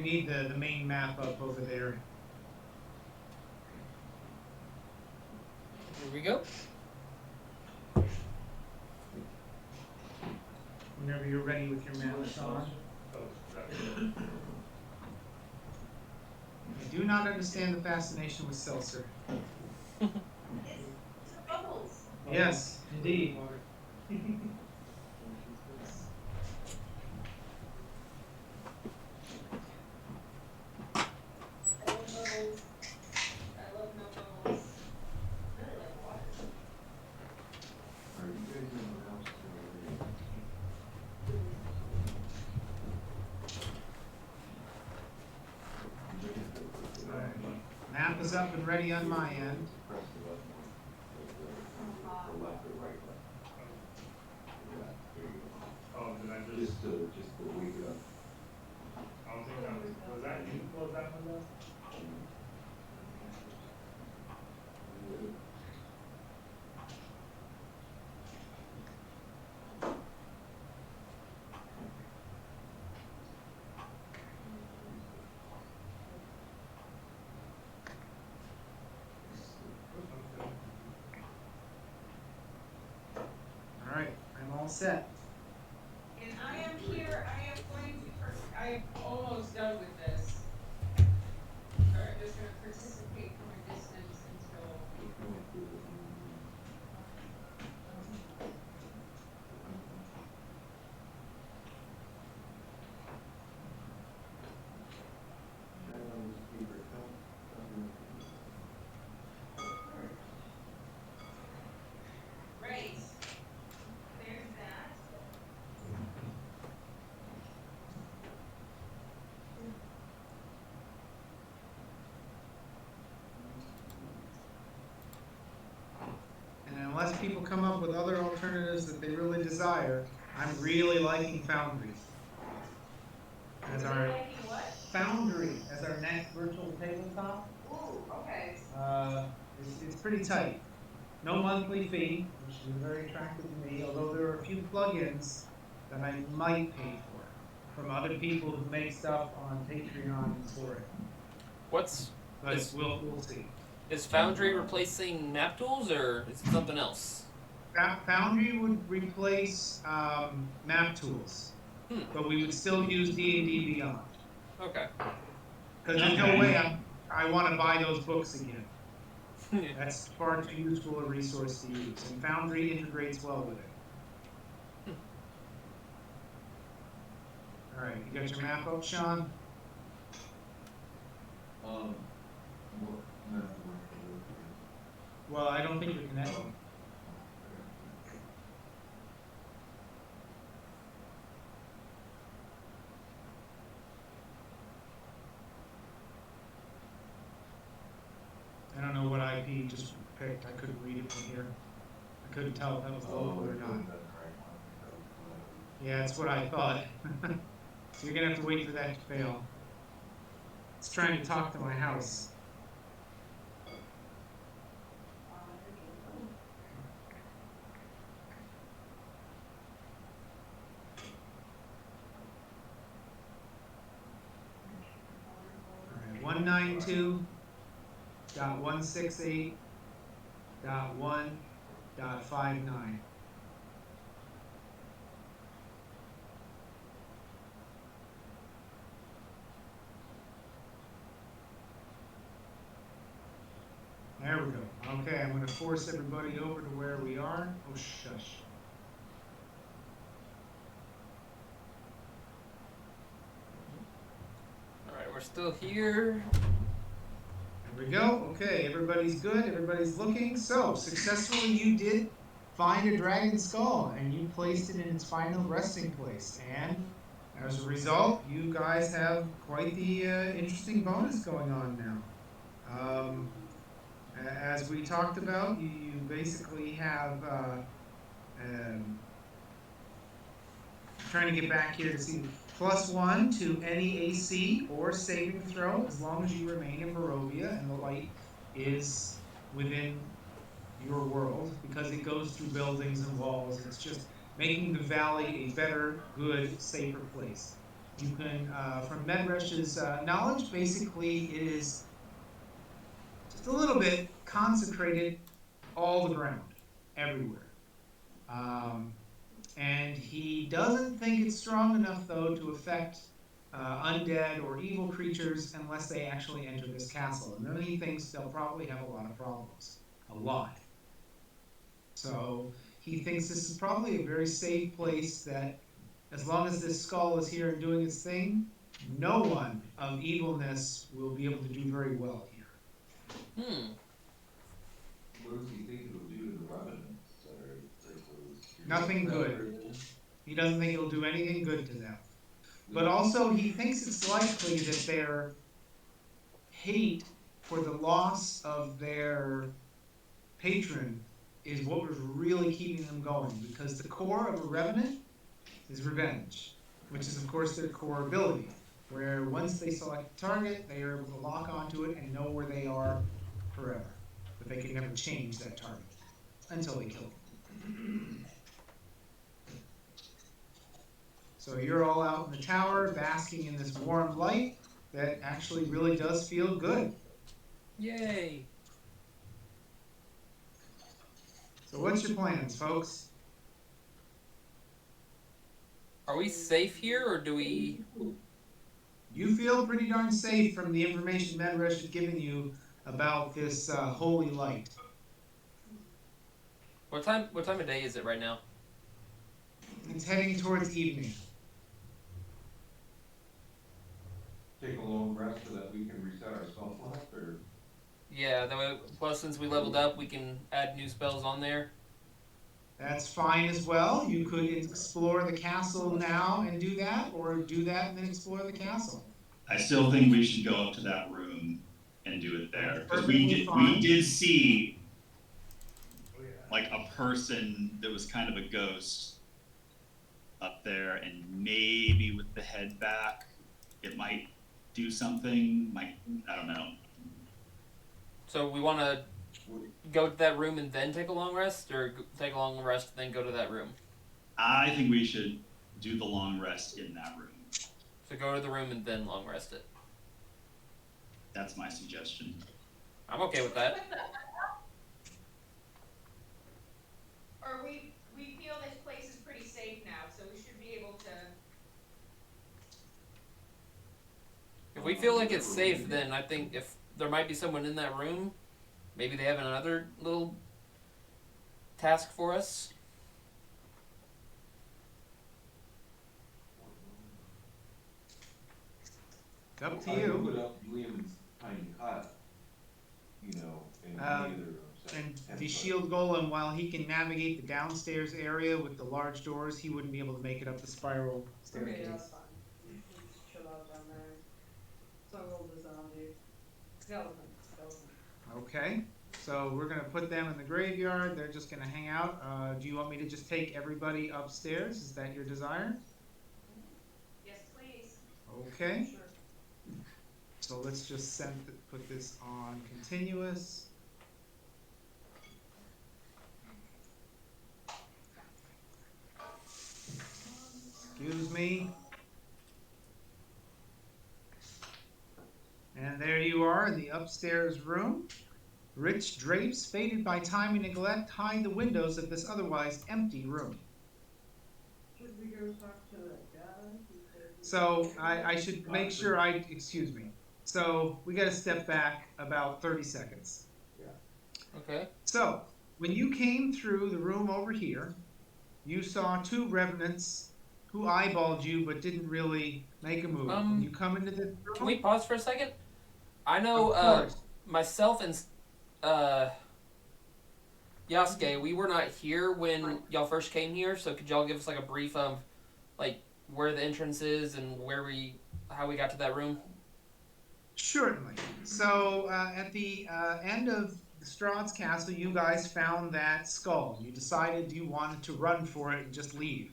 need the main map up over there. Here we go. Whenever you're ready with your map, Sean. I do not understand the fascination with seltzer. Bubbles. Yes, indeed. I love bubbles. I love no bubbles. I really like water. Are you guys in the house Map is up and ready on my end. Press the button. The left or right button. Yeah, there you go. Oh, did I Just to wake it up. I don't think that was that you closed that window? All right, I'm all set. And I am here, I am going to, I am almost done with this. So I'm just gonna participate from a distance until. Right. There's that. And unless people come up with other alternatives that they really desire, I'm really liking Foundry. As our What? Foundry as our next virtual tabletop. Ooh, okay. It's pretty tight. No monthly fee, which is very attractive to me, although there are a few plugins that I might pay for from other people who make stuff on Patreon for it. What's But we'll see. is Foundry replacing map tools or is it something else? Foundry would replace map tools, but we would still use D&D Beyond. Okay. Because there's no way I want to buy those books again. That's far too useful a resource to use, and Foundry integrates well with it. All right, you got your map up, Sean? Well, I don't think you're connected. I don't know what IP just picked. I couldn't read it from here. I couldn't tell if that was local or not. Yeah, that's what I thought. So you're gonna have to wait for that to fail. It's trying to talk to my house. All right, 192.168.1.59. There we go. Okay, I'm going to force everybody over to where we are. Oh, shush. Alright, we're still here. There we go. Okay, everybody's good. Everybody's looking. So, successfully you did find a dragon skull, and you placed it in its final resting place. And as a result, you guys have quite the interesting bonus going on now. As we talked about, you basically have trying to get back here to see +1 to any AC or saving throw as long as you remain in Barovia and the light is within your world, because it goes through buildings and walls. It's just making the valley a better, good, safer place. You can, from Medrush's knowledge, basically it is just a little bit consecrated all the ground, everywhere. And he doesn't think it's strong enough, though, to affect undead or evil creatures unless they actually enter this castle. And then he thinks they'll probably have a lot of problems. A lot. So he thinks this is probably a very safe place that, as long as this skull is here and doing its thing, no one of evilness will be able to do very well here. What does he think it'll do to the revenants that are like those? Nothing good. He doesn't think it'll do anything good to them. But also, he thinks it's likely that their hate for the loss of their patron is what was really keeping them going, because the core of a revenant is revenge, which is of course their core ability, where once they select a target, they are able to lock onto it and know where they are forever. But they can never change that target until they kill them. So you're all out in the tower, basking in this warm light that actually really does feel good. Yay! So what's your plans, folks? Are we safe here, or do we? You feel pretty darn safe from the information Medrush has given you about this holy light. What time of day is it right now? It's heading towards evening. Take a long rest so that we can reset our spell slot, or? Yeah, that way. Plus, since we leveled up, we can add new spells on there. That's fine as well. You could explore the castle now and do that, or do that and then explore the castle. I still think we should go up to that room and do it there, because we Perfectly did see Oh, yeah. like a person that was kind of a ghost up there, and maybe with the head back, it might do something. I don't know. So we want to go to that room and then take a long rest, or take a long rest and then go to that room? I think we should do the long rest in that room. So go to the room and then long rest it. That's my suggestion. I'm okay with that. Or we feel this place is pretty safe now, so we should be able to. If we feel like it's safe, then I think if there might be someone in that room, maybe they have another little task for us. It's up to I would you. put up Liam's tiny hut, you know, in Um, any of the rooms. And the shield golem, while he can navigate the downstairs area with the large doors, he wouldn't be able to make it up the spiral Okay, staircase. that's fine. We can just chill out down there. So roll the zombie. Skeleton. Okay, so we're gonna put them in the graveyard. They're just gonna hang out. Do you want me to just take everybody upstairs? Is that your desire? Yes, please. Okay, Sure. so let's just put this on continuous. Excuse me. And there you are in the upstairs room. Rich drapes, faded by time and neglect, hide the windows of this otherwise empty room. Should we go talk to that guy? So I should make sure excuse me. So we gotta step back about 30 seconds. Okay. So when you came through the room over here, you saw two revenants who eyeballed you but didn't really make a move. When you come into the room, Can we pause for a second? I know Of course. myself and Yasuke, we were not here when y'all first came here, so could y'all give us like a brief of like where the entrance is and how we got to that room? Certainly. So at the end of the Strahd's castle, you guys found that skull. You decided you wanted to run for it and just leave.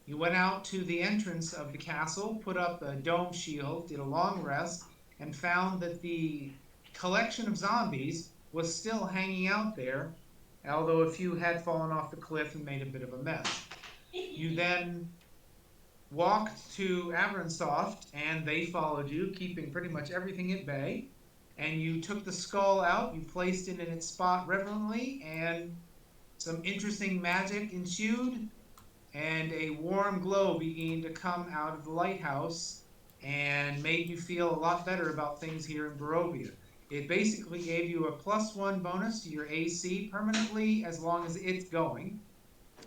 You went out to the entrance of the castle, put up a dome shield, did a long rest, and found that the collection of zombies was still hanging out there, although a few had fallen off the cliff and made a bit of a mess. You then walked to Avronsoft, and they followed you, keeping pretty much everything at bay. And you took the skull out, you placed it in its spot reverently, and some interesting magic ensued, and a warm glow began to come out of the lighthouse and made you feel a lot better about things here in Barovia. It basically gave you a +1 bonus to your AC permanently as long as it's going,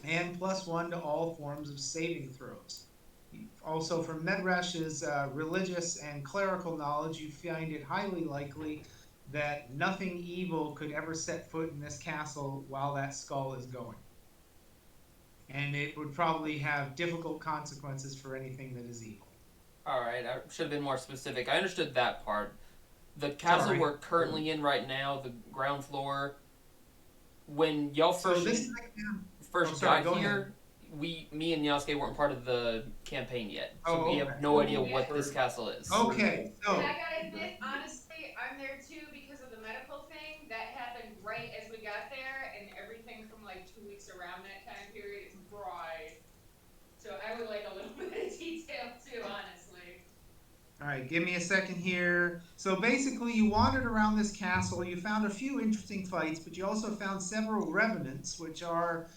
and +1 to all forms of saving throws. Also, from Medrash's religious and clerical knowledge, you find it highly likely that nothing evil could ever set foot in this castle while that skull is going. And it would probably have difficult consequences for anything that is evil. All right, I should have been more specific. I understood that part. The castle Sorry. we're currently in right now, the ground floor. When y'all So first this is first sorry, got go here, ahead. me and Yasuke weren't part of the campaign yet, so Oh, we okay. have no idea what this castle is. Okay, so And I gotta admit, honestly, I'm there too because of the medical thing that happened right as we got there, and everything from like 2 weeks around that time period is bright. So I would like a little bit of detail too, honestly. all right, give me a second here. So basically, you wandered around this castle. You found a few interesting fights, but you also found several revenants, which are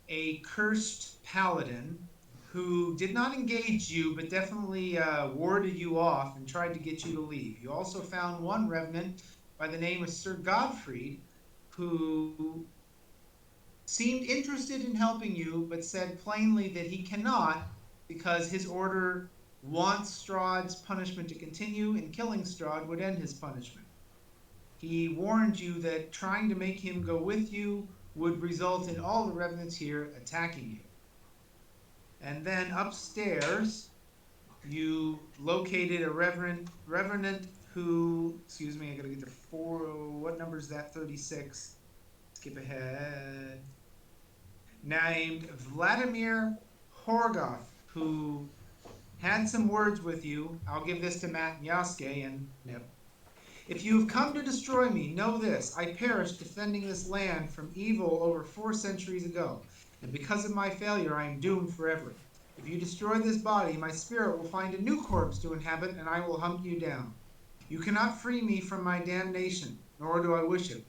a cursed paladin who did not engage you, but definitely warded you off and tried to get you to leave. You also found one revenant by the name of Sir Godfrey, who seemed interested in helping you, but said plainly that he cannot because his order wants Strahd's punishment to continue, and killing Strahd would end his punishment. He warned you that trying to make him go with you would result in all the revenants here attacking you. And then upstairs, you located a revenant who, excuse me, I gotta get to what number is that? 36. Skip ahead. Named Vladimir Horgoth, who had some words with you. I'll give this to Matt and Yasuke and Nip. If you have come to destroy me, know this: I perished defending this land from evil over 4 centuries ago, and because of my failure I am doomed forever. If you destroy this body, my spirit will find a new corpse to inhabit, and I will hunt you down. You cannot free me from my damnation, nor do I wish it.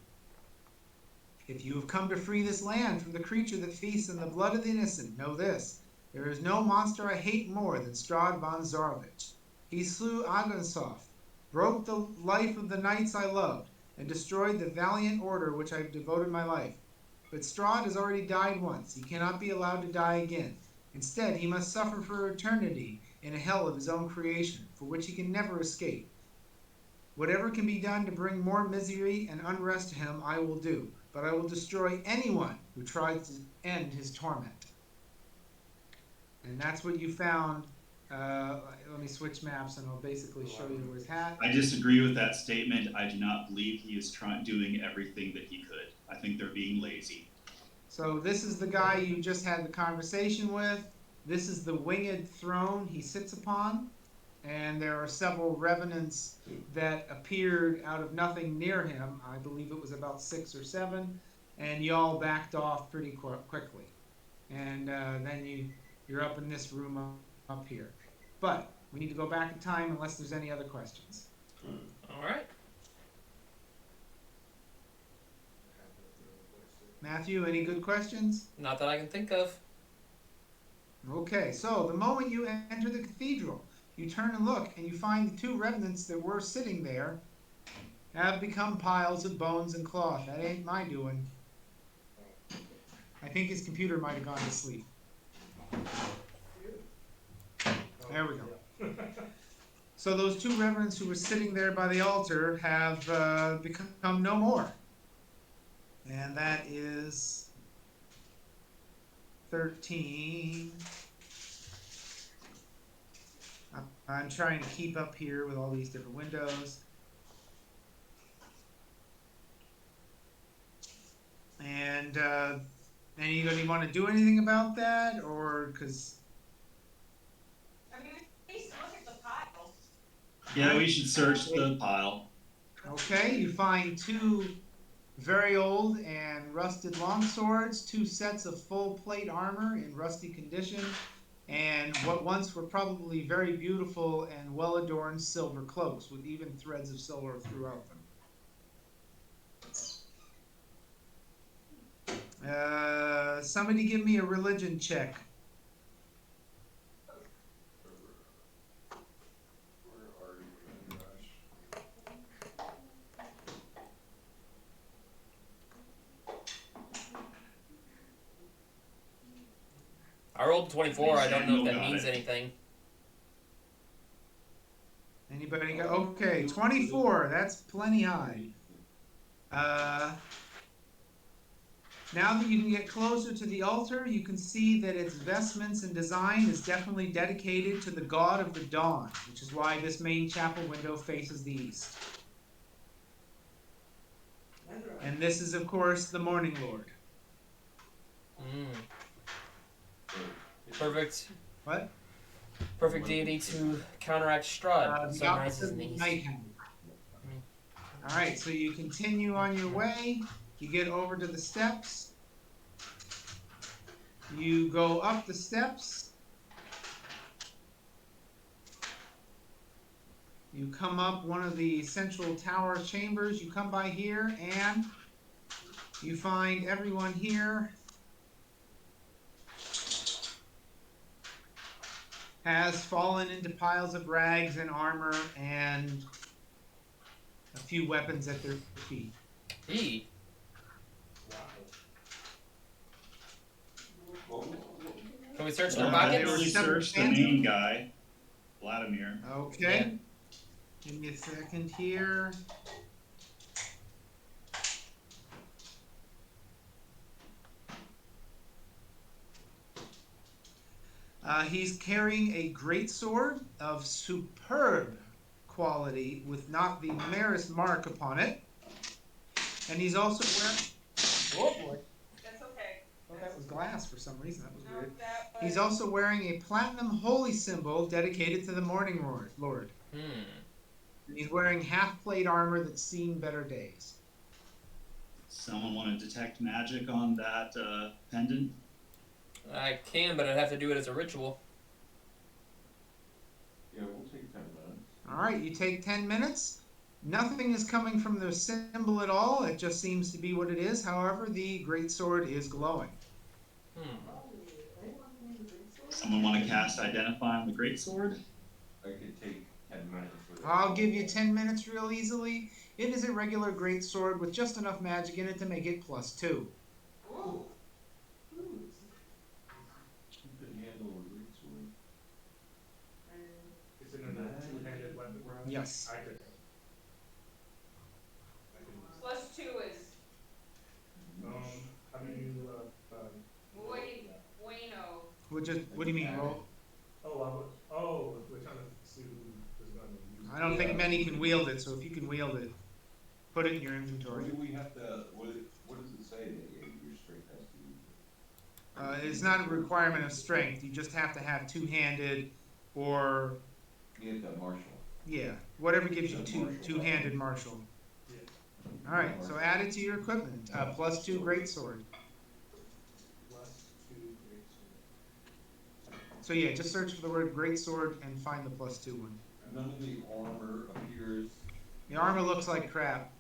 If you have come to free this land from the creature that feasts on the blood of the innocent, know this: there is no monster I hate more than Strahd von Zarovich. He slew Agensov, broke the life of the knights I loved, and destroyed the valiant order which I have devoted my life. But Strahd has already died once. He cannot be allowed to die again. Instead, he must suffer for eternity in a hell of his own creation, for which he can never escape. Whatever can be done to bring more misery and unrest to him, I will do, but I will destroy anyone who tries to end his torment. And that's what you found. Let me switch maps and I'll basically show you where his hat. I disagree with that statement. I do not believe he is doing everything that he could. I think they're being lazy. So this is the guy you just had the conversation with. This is the winged throne he sits upon. And there are several revenants that appeared out of nothing near him. I believe it was about 6 or 7. And y'all backed off pretty quickly. And then you're up in this room up here. But we need to go back in time unless there's any other questions. All right. Matthew, any good questions? Not that I can think of. Okay, so the moment you enter the cathedral, you turn and look, and you find the 2 revenants that were sitting there have become piles of bones and cloth. That ain't my doing. I think his computer might have gone to sleep. There we go. So those 2 reverends who were sitting there by the altar have become no more. And that is 13. I'm trying to keep up here with all these different windows. And anybody want to do anything about that, or because? I mean, at least look at the pile. Yeah, we should search the pile. Okay, you find 2 very old and rusted longswords, 2 sets of full plate armor in rusty condition, and what once were probably very beautiful and well adorned silver cloaks with even threads of silver throughout them. Somebody give me a religion check. Where are you, Josh? I rolled 24. I don't know if that Got means it. anything. Anybody got? Okay, 24. That's plenty high. Now that you can get closer to the altar, you can see that its vestments and design is definitely dedicated to the god of the dawn, which is why this main chapel window faces the east. And this is, of course, the Morning Lord. Perfect. What? Perfect deity to counteract Strahd. The Sun opposite rises of in the the east. night hound. All right, so you continue on your way. You get over to the steps. You go up the steps. You come up one of the central tower chambers. You come by here and you find everyone here has fallen into piles of rags and armor and a few weapons at their feet. Eee. Can we search their Well, There I were pockets? really several searched the phantoms. main guy, Vladimir. Okay. Give me a second here. He's carrying a great sword of superb quality with not the merest mark upon it. And he's also wearing... Oh boy. That's okay. Oh, that was glass for some reason. That was No, weird. that was... He's also wearing a platinum holy symbol dedicated to the Morning Lord. And he's wearing half-plate armor that's seen better days. Someone want to detect magic on that pendant? I can, but I'd have to do it as a ritual. Yeah, we'll take 10 minutes. All right, you take 10 minutes. Nothing is coming from the symbol at all. It just seems to be what it is. However, the greatsword is glowing. Someone want to cast Identify on the greatsword? I could take 10 minutes for that. I'll give you 10 minutes real easily. It is a regular greatsword with just enough magic in it to make it +2. Ooh. You can handle a great sword. Is it another two-handed weapon? Yes. I could. +2 is How do you, muy bueno. What do you mean, roll? we're trying to see who's gonna use it. I don't think many can wield it, so if you can wield it, put it in your inventory. What do we have to, what does it say that your strength has to use it? It's not a requirement of strength. You just have to have two-handed or, You have to martial. yeah, whatever gives you two-handed martial. Yeah. All right, so add it to your equipment. +2 greatsword. +2 great sword. So yeah, just search for the word greatsword and find the +2 one. None of the armor appears. The armor looks like crap.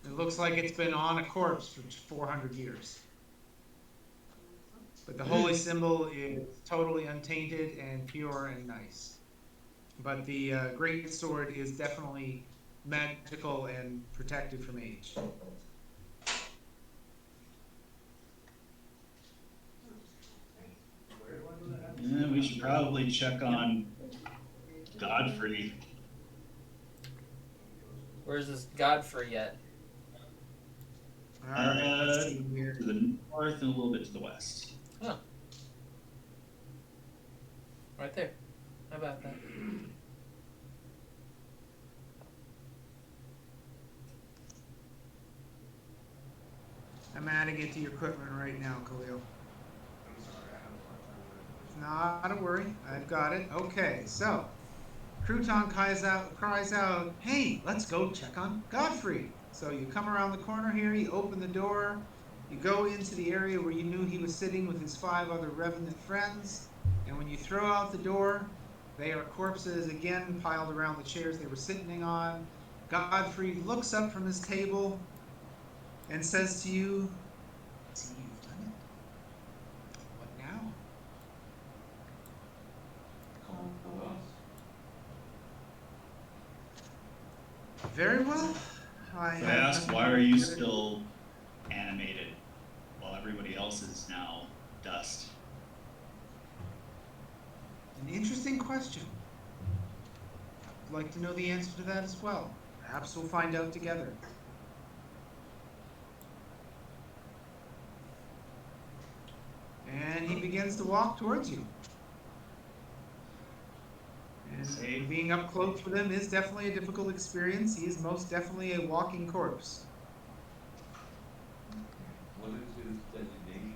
It looks like it's been on a corpse for 400 years. But the holy symbol is totally untainted and pure and nice. But the great sword is definitely magical and protected from age. Where do I go to add? Yeah, we should probably check on Godfrey. Where's this Godfrey at? All right, let's see To here. the north and a little bit to the west. Oh. Right there. How about that? I'm adding it to your equipment right now, Khalil. I'm sorry, I have a hard time with it. Not a worry, I've got it. Okay, so Crouton cries out, "Hey, let's go check on Godfrey." So you come around the corner here, you open the door, you go into the area where you knew he was sitting with his 5 other revenant friends, And when you throw out the door, they are corpses again piled around the chairs they were sitting on. Godfrey looks up from his table and says to you, "See, you've done it. What now?" Come with us. Very well. I So I have asked, nothing why are you better- still animated while everybody else is now dust? An interesting question. I'd like to know the answer to that as well. Perhaps we'll find out together. And he begins to walk towards you. And being up close with him is definitely a difficult experience. He is most definitely a walking corpse. What is his designation?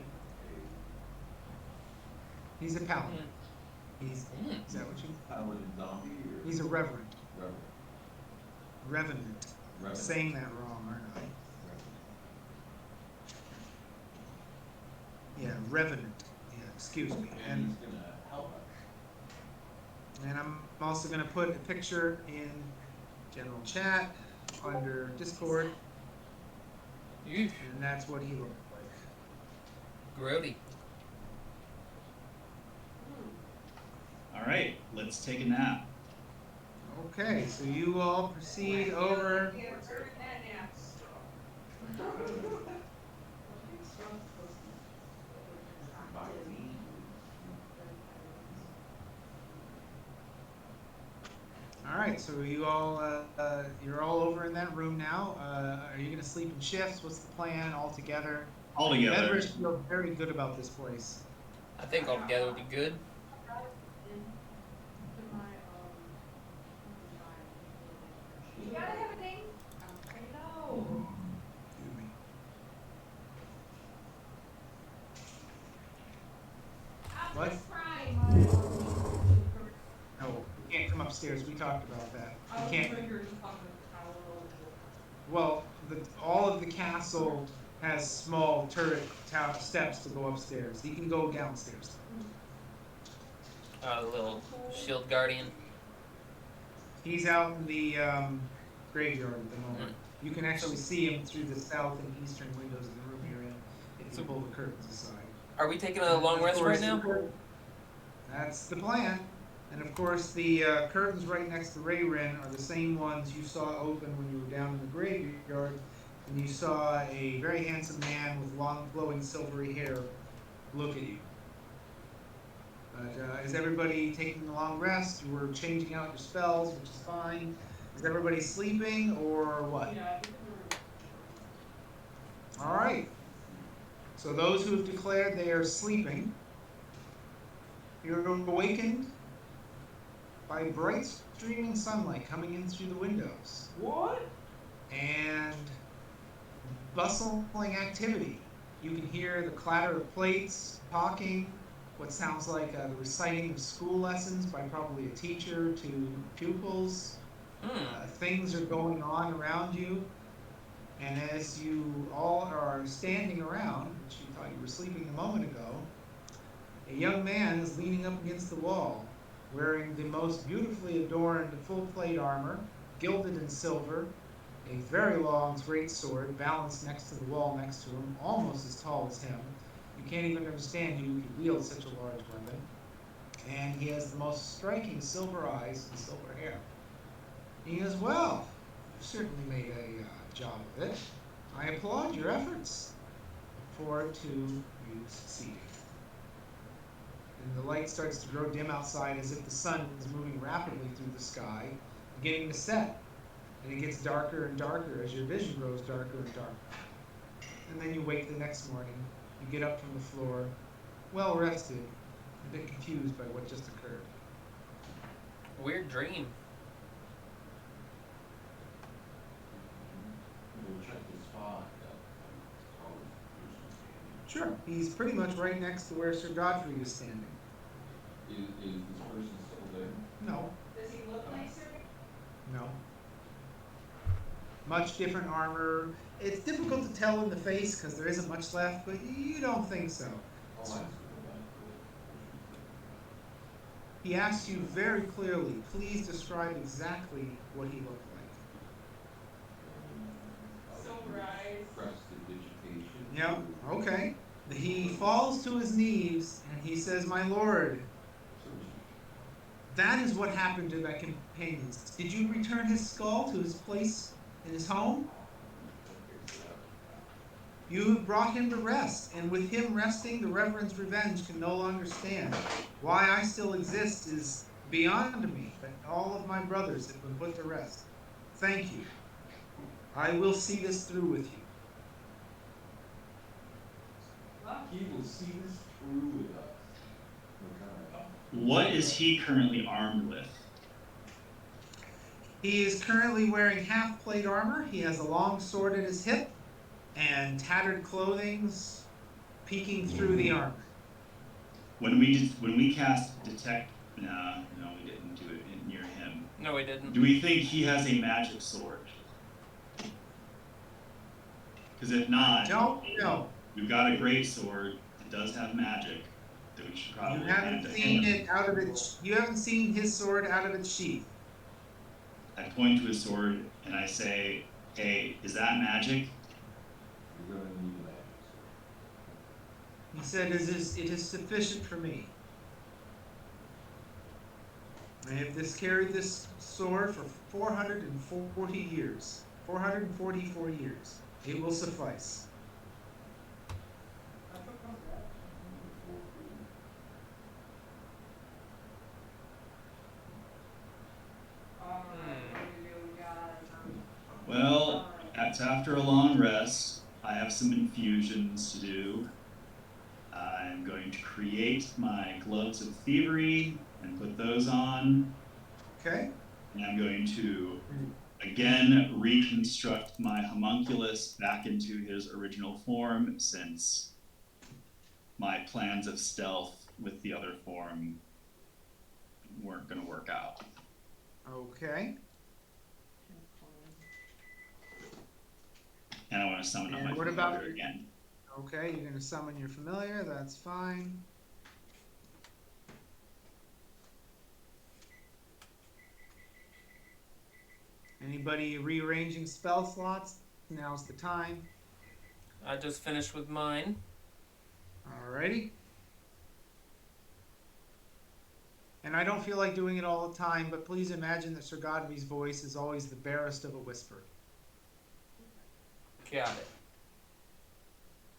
He's a paladin. Mm. Is that what you? A paladin zombie or? He's a reverend. Reverend. Revenant. I'm Revenant. saying that wrong, aren't I? Yeah, revenant. Yeah, excuse me. And he's gonna help us. And I'm also going to put a picture in general chat under Discord, Yeesh. and that's what he looked like. Grody. All right, let's take a nap. Okay, so you all proceed over. Yeah, turn that nap. All right, so you all you're all over in that room now. Are you going to sleep in shifts? What's the plan all together? All together. Members feel very good about this place. I think all together would be good. You gotta have a name. I know. Excuse me. I'm What? just crying. No, you can't come upstairs. We talked about that. You can't. Well, all of the castle has small turret steps to go upstairs. He can go downstairs. The little shield guardian. He's out in the graveyard at the moment. You can actually see him through the south and eastern windows of the room you're in if you pull the curtains aside. Are we taking a long Of rest course, right now? That's the plan. And of course, the curtains right next to Rayrin are the same ones you saw open when you were down in the graveyard, and you saw a very handsome man with long, flowing, silvery hair look at you. But is everybody taking a long rest? You were changing out your spells, which is fine. Is everybody sleeping, or what? Yeah. All right. So those who have declared they are sleeping, you're awakened by bright streaming sunlight coming in through the windows What? and bustling activity. You can hear the clatter of plates, talking, what sounds like the reciting of school lessons by probably a teacher to pupils. Things are going on around you, and as you all are standing around, which you thought you were sleeping a moment ago, a young man is leaning up against the wall, wearing the most beautifully adorned full plate armor, gilded in silver, a very long great sword balanced next to the wall next to him, almost as tall as him. You can't even understand who could wield such a large weapon. And he has the most striking silver eyes and silver hair. He goes, "Well, you've certainly made a job of it. I applaud your efforts. Look forward to you succeeding." And the light starts to grow dim outside as if the sun is moving rapidly through the sky, beginning to set. And it gets darker and darker as your vision grows darker and darker. And then you wake the next morning. You get up from the floor, well rested, a bit confused by what just occurred. Weird dream. We'll check the spot that tallest person Sure. He's pretty much right next to where Sir Godfrey is standing. standing. Is this person still there? No, Does he look nicer? no. Much different armor. It's difficult to tell in the face because there isn't much left, but you don't think so. Oh, I see. He asked you very clearly, please describe exactly what he looked like. Silver eyes. Prestidigitation. Yep, okay. He falls to his knees and he says, my lord, that is what happened to my companions. Did you return his skull to his place in his home? You have brought him to rest, and with him resting, the Reverend's revenge can no longer stand. Why I still exist is beyond me, but all of my brothers have been put to rest. Thank you. I will see this through with you. He will see this through with us. Okay. What is he currently armed with? He is currently wearing half plate armor. He has a long sword at his hip and tattered clothing peeking through the armor. When we cast detect, no, we didn't do it near him. No, we didn't. Do we think he has a magic sword? Because if not, Don't know. we've got a great sword. It does have magic that we should probably You hand haven't to seen him. it out of its. You haven't seen his sword out of its sheath. I point to his sword and I say, "Hey, is that magic?" You're gonna need magic. He said, it is sufficient for me. I have carried this sword for 440 years. 444 years. It will suffice. That's what comes out. Alright, what are we doing, guys? Well, that's after a long rest. I have some infusions to do. I'm going to create my gloves of thievery and put those on. Okay? And I'm going to again reconstruct my homunculus back into his original form, since my plans of stealth with the other form weren't going to work out. Okay. And I want to summon up And my what familiar about- again. Okay, you're going to summon your familiar. That's fine. Anybody rearranging spell slots? Now's the time. I just finished with mine. Alrighty. And I don't feel like doing it all the time, but please imagine that Sir Godfrey's voice is always the barest of a whisper. Got it.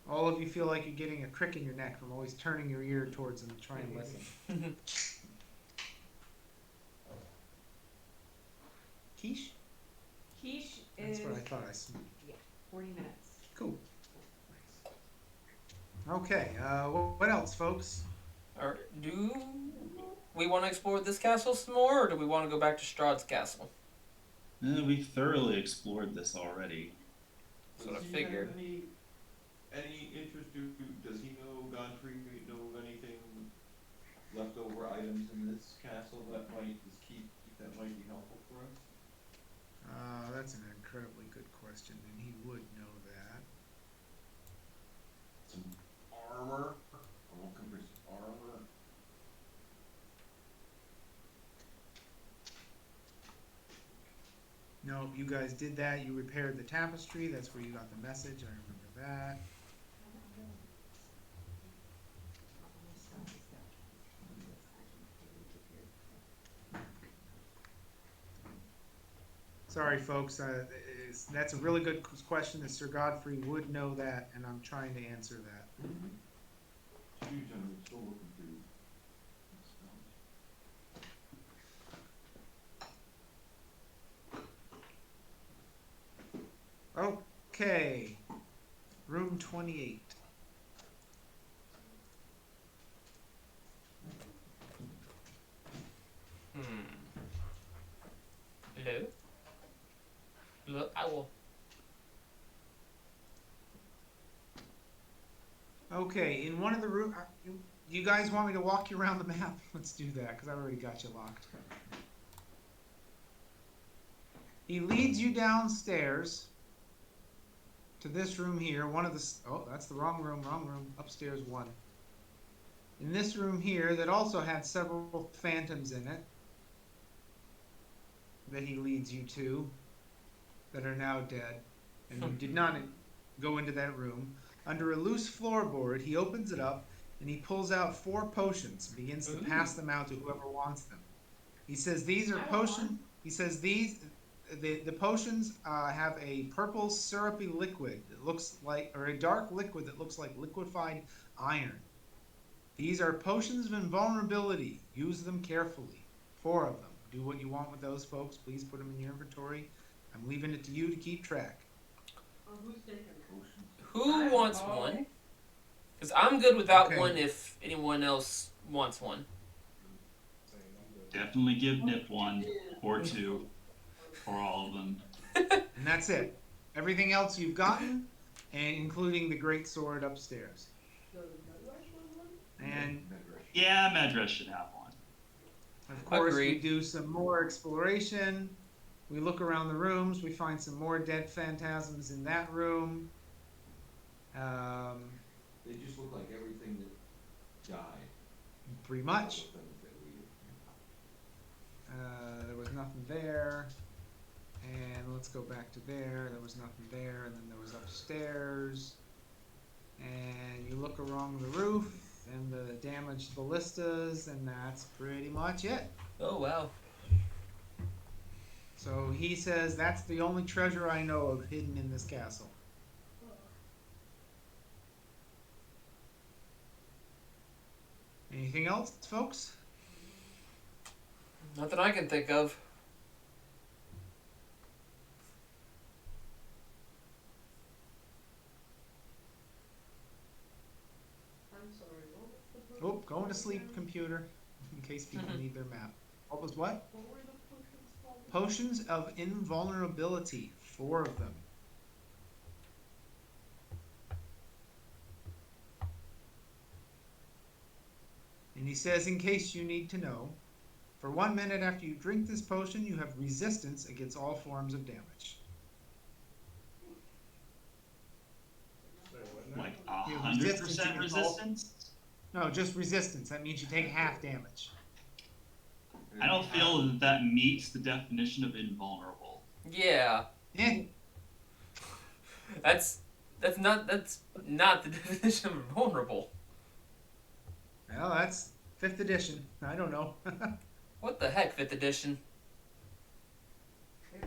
All of you feel like you're getting a crick in your neck from always turning your ear towards him and trying to listen. Quiche? Quiche That's is what I thought I said. 40 minutes. Cool. Okay, what else, folks? Or do we want to explore this castle some more, or do we want to go back to Strahd's castle? We thoroughly explored this already. That's what I Does he figured. have any interest? Does he know, Godfrey, know of anything leftover items in this castle that might be helpful for us? That's an incredibly good question, and he would know that. Some armor. I'm looking for some armor. No, you guys did that. You repaired the tapestry. That's where you got the message. I remember that. Sorry, folks. That's a really good question. That Sir Godfrey would know that, and I'm trying to answer that. Huge, I'm still looking through spells. Okay. Room 28. Hello? Look, I will. Okay, in one of the rooms, you guys want me to walk you around the map? Let's do that, because I've already got you locked. He leads you downstairs to this room here. Oh, that's the wrong room, upstairs one. In this room here that also had several phantoms in it that he leads you to that are now dead. And you did not go into that room. Under a loose floorboard, he opens it up and he pulls out 4 potions and begins to pass them out to whoever wants them. He says these are I want potions. one. He says the potions have a purple syrupy liquid that looks like, or a dark liquid that looks like liquefied iron. These are potions of invulnerability. Use them carefully. 4 of them. Do what you want with those, folks. Please put them in your inventory. I'm leaving it to you to keep track. Who's taking it? Potions. Who wants Oh. one? Because I'm good without Okay. one if anyone else wants one. Same, I'm good. Definitely give Nip one or 2 or all of them. And that's it. Everything else you've gotten, and including the great sword upstairs. Does Medrush want one? And Medrush. Yeah, Madras should have one. of course, we Agreed. do some more exploration. We look around the rooms. We find some more dead phantasms in that room. They just look like everything that died. Pretty All much. the things that we. There was nothing there. And let's go back to there. There was nothing there. And then there was upstairs. And you look along the roof and the damaged ballistas, and that's pretty much it. Oh wow. So he says that's the only treasure I know of hidden in this castle. Anything else, folks? Nothing I can think of. I'm sorry, what was the Oh, potions going to called sleep, again? computer, in case people need their map. What was what? What were the potions called? Potions of invulnerability, 4 of them. And he says, in case you need to know, for 1 minute after you drink this potion, you have resistance against all forms of damage. Wait, what now? Like Yeah, 100% resistance against all- resistance? No, just resistance. That means you take half damage. I don't feel that that meets the definition of invulnerable. Yeah. Eh, That's not the definition of vulnerable. well, that's 5th edition. I don't know. What the heck, 5th edition? No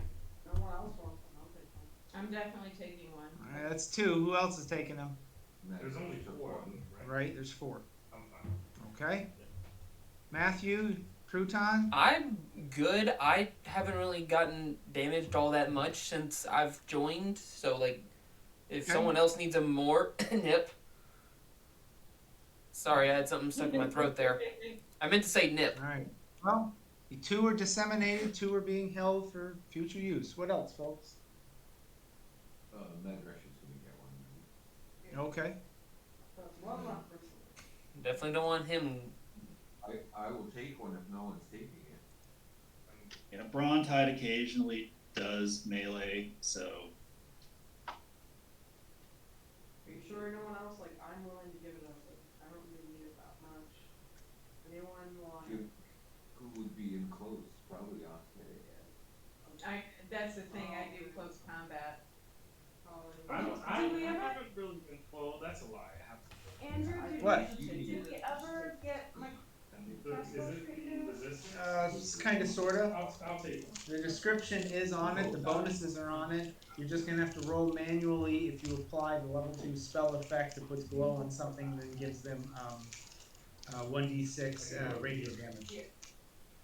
one else wants one, I'll take one. I'm definitely taking one. All right, that's 2. Who else is taking them? There's only 4 of them, right? Right, there's 4. I'm fine. Okay. Matthew, Crouton? I'm good. I haven't really gotten damaged all that much since I've joined. So like, if Okay. someone else needs a more nip. Sorry, I had something stuck in my throat there. I meant to say nip. All right. Well, the 2 are disseminated, 2 are being held for future use. What else, folks? Medrush is gonna get one. Okay. That's one left for sure. Definitely don't want him. I will take one if no one's taking it. Yeah, Brontide occasionally does melee, so Are you sure no one else, like, I'm willing to give it up, but I don't really need it that much. Anyone want? Jim, who would be in close? Probably Oscar. That's the thing, I do close combat. I Do we ever- haven't really been, well, that's a lie, I have to. Andrew, What? did we ever get my Is it resistance? It's kind of, sort of. I'll take one. The description is on it, the bonuses are on it. You're just gonna have to roll manually if you apply the level 2 spell effect that puts glow on something, then gives them 1d6 radiant damage.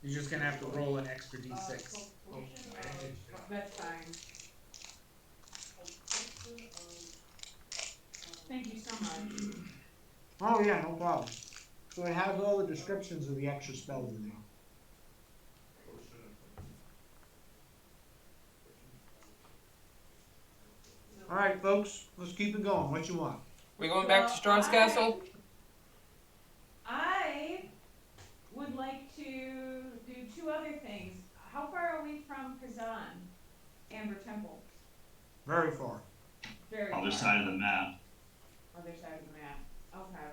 You're just gonna have to roll an extra d6. That's fine. Thank you so much. Oh yeah, no problem. So it has all the descriptions of the extra spells in there. Alright folks, let's keep it going. What you want? We going back to Strahd's castle? I would like to do 2 other things. How far are we from Kazan? Amber Temple? Very far. Very other far. side of the map. Other side of the map. Okay.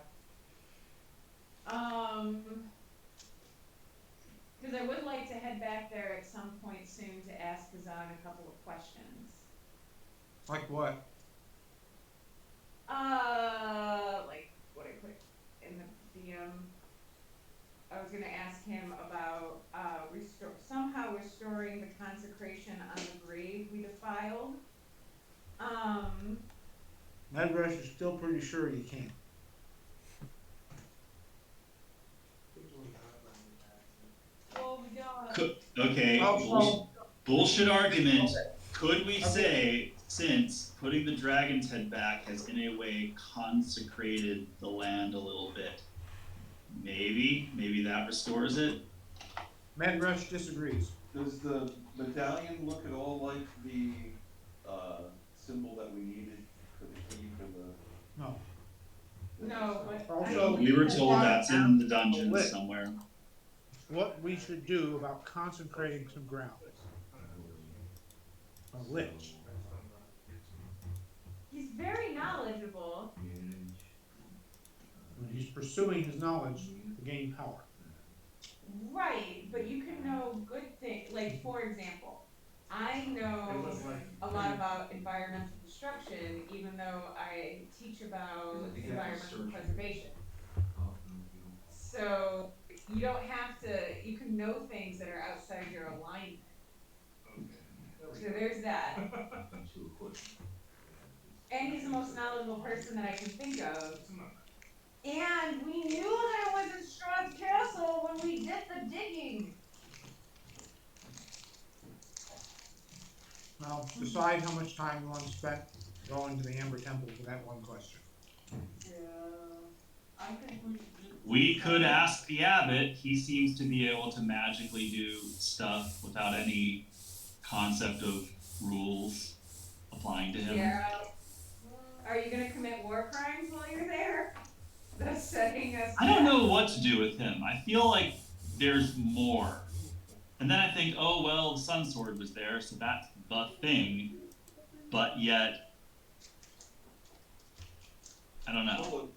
Like what? Like what I put in the DM. I was gonna ask him about somehow restoring the consecration on the grave we defiled. Um, Medrush is still pretty sure you can't. well, we got. Okay, Oh, bullshit argument. okay. Could we Okay. say, since putting the dragon's head back has in a way consecrated the land a little bit, maybe that restores it? Medrush disagrees. Does the medallion look at all like the symbol that we needed for the key for the? No. No, but Also, We were told that's in the a dungeon lit. somewhere. What we should do about consecrating some ground. A lich. he's very knowledgeable. And he's pursuing his knowledge to gain power. Right, but you can know good things. Like, for example, I know a lot about environmental destruction, even though I teach about environmental preservation. So you don't have to. You can know things that are outside your alignment. So there's that. And he's the most knowledgeable person that I can think of. And we knew that it was in Strahd's castle when we did the digging. Now, decide how much time you want to spend going to the Amber Temple for that one question. Yeah, I think we should. We could ask the abbot. He seems to be able to magically do stuff without any concept of rules applying to him. Yeah. Are you gonna commit war crimes while you're there? That's setting us. I don't know what to do with him. I feel like there's more. And then I think, oh well, the Sun Sword was there, so that's the thing. But yet, I don't know.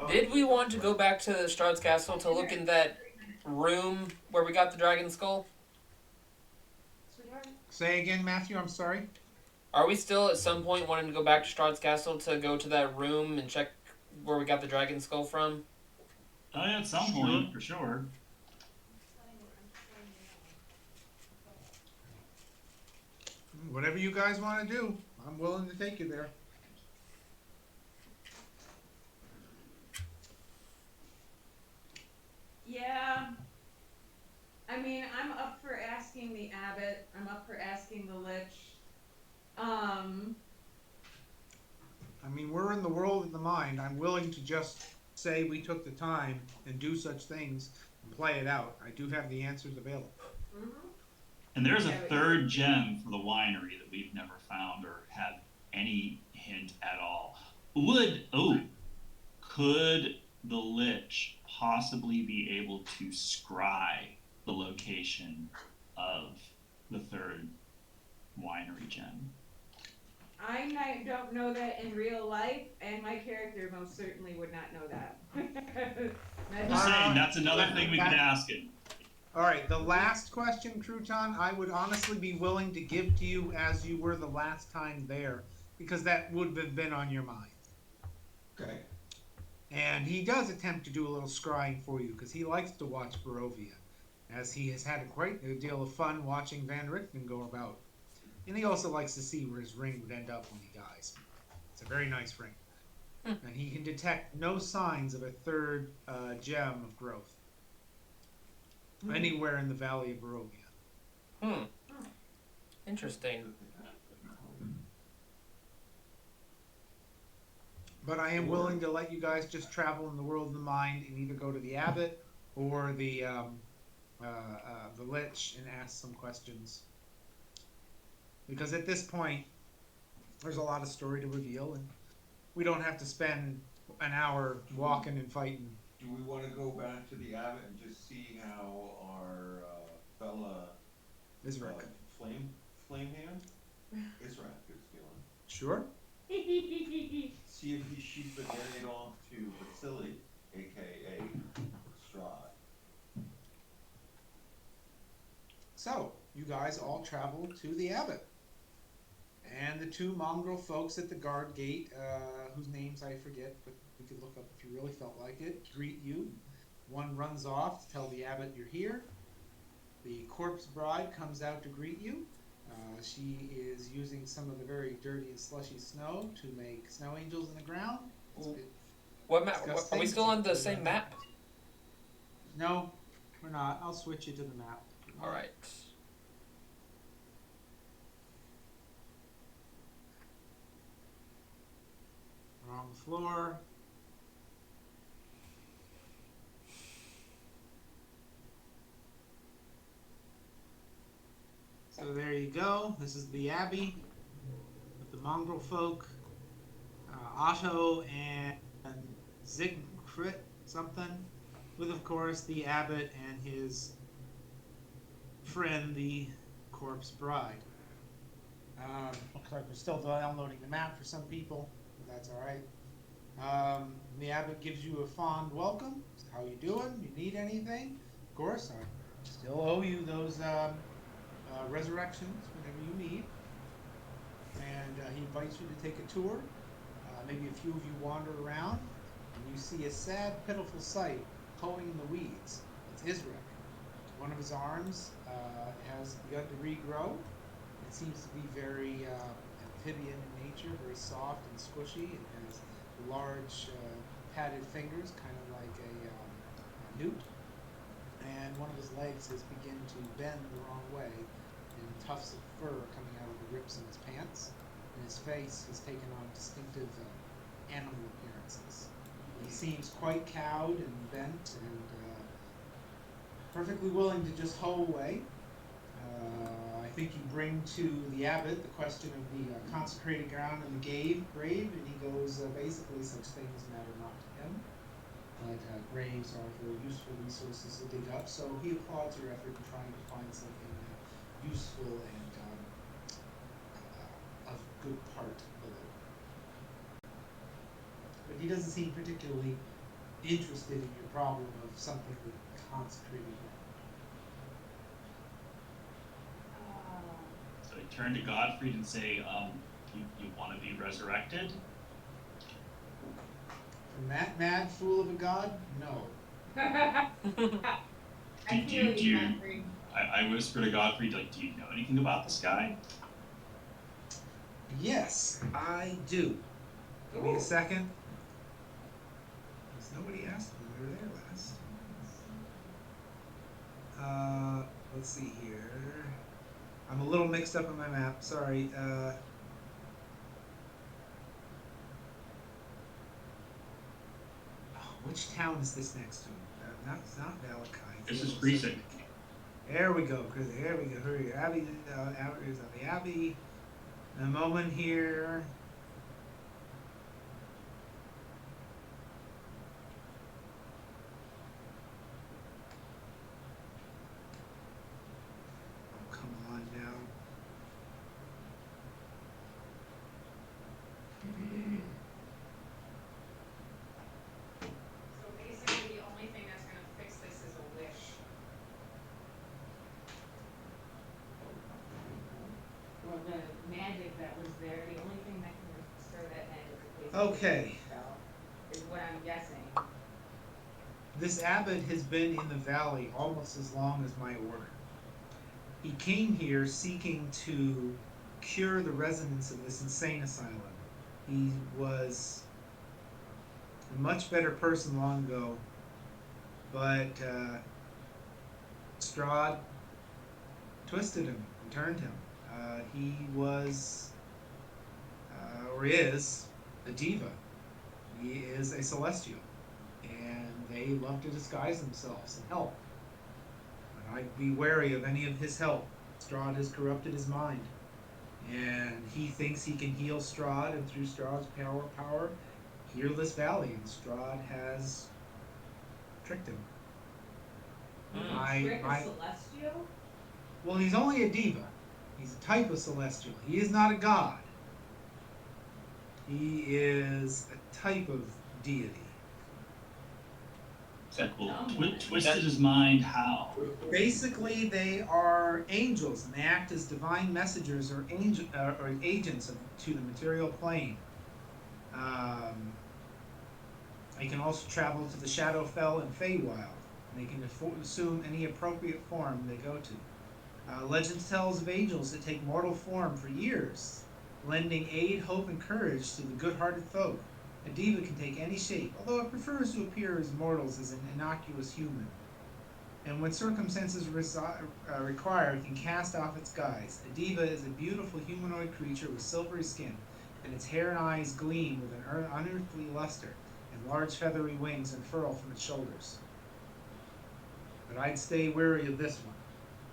Did we want to go back to Strahd's castle to look in that room where we got the dragon skull? Sweetheart? Say again, Matthew, I'm sorry. Are we still at some point wanting to go back to Strahd's castle to go to that room and check where we got the dragon skull from? Oh yeah, at some point, for sure. Whatever you guys want to do, I'm willing to take you there. Yeah. I mean, I'm up for asking the abbot. I'm up for asking the lich. I mean, we're in the world of the mind. I'm willing to just say we took the time and do such things and play it out. I do have the answers available. Mm-hmm. And there's a third gem for the winery that we've never found or had any hint at all. Could the lich possibly be able to scry the location of the third winery gem? I don't know that in real life, and my character most certainly would not know that. I'm just saying, that's another thing we could ask him. All right, the last question, Crouton, I would honestly be willing to give to you as you were the last time there, because that would have been on your mind. Okay. And he does attempt to do a little scrying for you, because he likes to watch Barovia, as he has had quite a deal of fun watching Van Richten go about. And he also likes to see where his ring would end up when he dies. It's a very nice ring. And he can detect no signs of a third gem of growth anywhere in the Valley of Barovia. Interesting. But I am willing to let you guys just travel in the world of the mind and either go to the abbot or the lich and ask some questions. Because at this point, there's a lot of story to reveal, and we don't have to spend an hour walking and fighting. Do we want to go back to the abbot and just see how our fella Israk. flame hand? Israk is feeling. Sure. See if she's been married off to Vasily, aka Strahd. So, you guys all travel to the abbot. And the two mongrel folks at the guard gate, whose names I forget, but we could look up if you really felt like it, greet you. One runs off to tell the abbot you're here. The corpse bride comes out to greet you. She is using some of the very dirty and slushy snow to make snow angels in the ground. It's a bit What map? Are we disgusting, still on the but, same map? No, we're not. I'll switch you to the map. All right. We're on the floor. So there you go. This is the Abbey with the mongrel folk, Otto and Zigfrid something, with of course the abbot and his friend, the corpse bride. Looks like we're still downloading the map for some people, but that's all right. The abbot gives you a fond welcome. How you doing? You need anything? Of course, I still owe you those resurrections whenever you need. And he invites you to take a tour. Maybe a few of you wander around, and you see a sad, pitiful sight hoeing in the weeds. It's Israel. One of his arms has begun to regrow. It seems to be very amphibian in nature, very soft and squishy. It has large padded fingers, kind of like a newt. And one of his legs has begun to bend the wrong way, and tufts of fur coming out of the rips in his pants. And his face has taken on distinctive animal appearances. He seems quite cowed and bent and perfectly willing to just hoe away. I think you bring to the abbot the question of the consecrated ground and the grave, and he goes, basically, such things matter not to him. But graves are very useful resources to dig up, so he applauds your effort in trying to find something useful and of good part below. But he doesn't seem particularly interested in your problem of something with consecrated ground. So I turn to Godfrey and say, you want to be resurrected? From that mad fool of a god? No. I feel do you, you- Godfrey. I whisper to Godfrey, like, do you know anything about this guy? Yes, I do. Give me a second. Because nobody asked me. We were there last. Let's see here. I'm a little mixed up on my map. Sorry. Which town is this next to? It's not Valakai. This is Precinct. There we go. There we go. Hurry, Abbey. Is the Abbey? In a moment here. Oh, come on now. So basically, the only thing that's gonna fix this is a wish. Well, the magic that was there, the only thing that can restore that magic is Okay. spell, is what I'm guessing. This abbot has been in the valley almost as long as my order. He came here seeking to cure the residents of this insane asylum. He was a much better person long ago, but Strahd twisted him and turned him. He was, or is, a diva. He is a celestial, and they love to disguise themselves and help. But I'd be wary of any of his help. Strahd has corrupted his mind, and he thinks he can heal Strahd, and through Strahd's power, heal this valley. And Strahd has tricked him. Trick a celestial? Well, he's only a diva. He's a type of celestial. He is not a god. He is a type of deity. Twisted his mind how? Basically, they are angels, and they act as divine messengers or agents to the material plane. Um, they can also travel to the Shadowfell and Feywild. And they can assume any appropriate form they go to. Legends tells of angels that take mortal form for years, lending aid, hope, and courage to the good-hearted folk. A diva can take any shape, although it prefers to appear as mortals as an innocuous human. And when circumstances require, it can cast off its guise. A diva is a beautiful humanoid creature with silvery skin, and its hair and eyes gleam with an unearthly luster, and large feathery wings unfurl from its shoulders. But I'd stay wary of this one.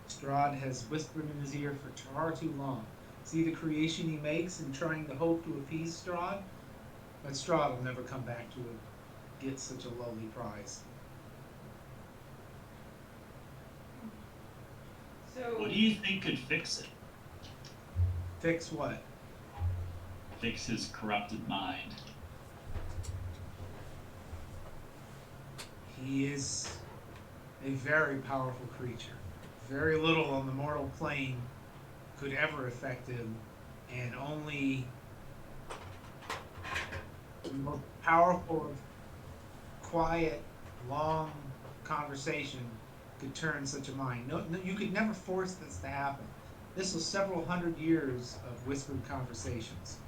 Strahd has whispered in his ear for far too long. See the creation he makes in trying to hope to appease Strahd? But Strahd will never come back to get such a lowly prize. So What do you think could fix it? Fix what? Fix his corrupted mind. He is a very powerful creature. Very little on the mortal plane could ever affect him, and only the most powerful, quiet, long conversation could turn such a mind. No, you could never force this to happen. This was several hundred years of whispered conversations.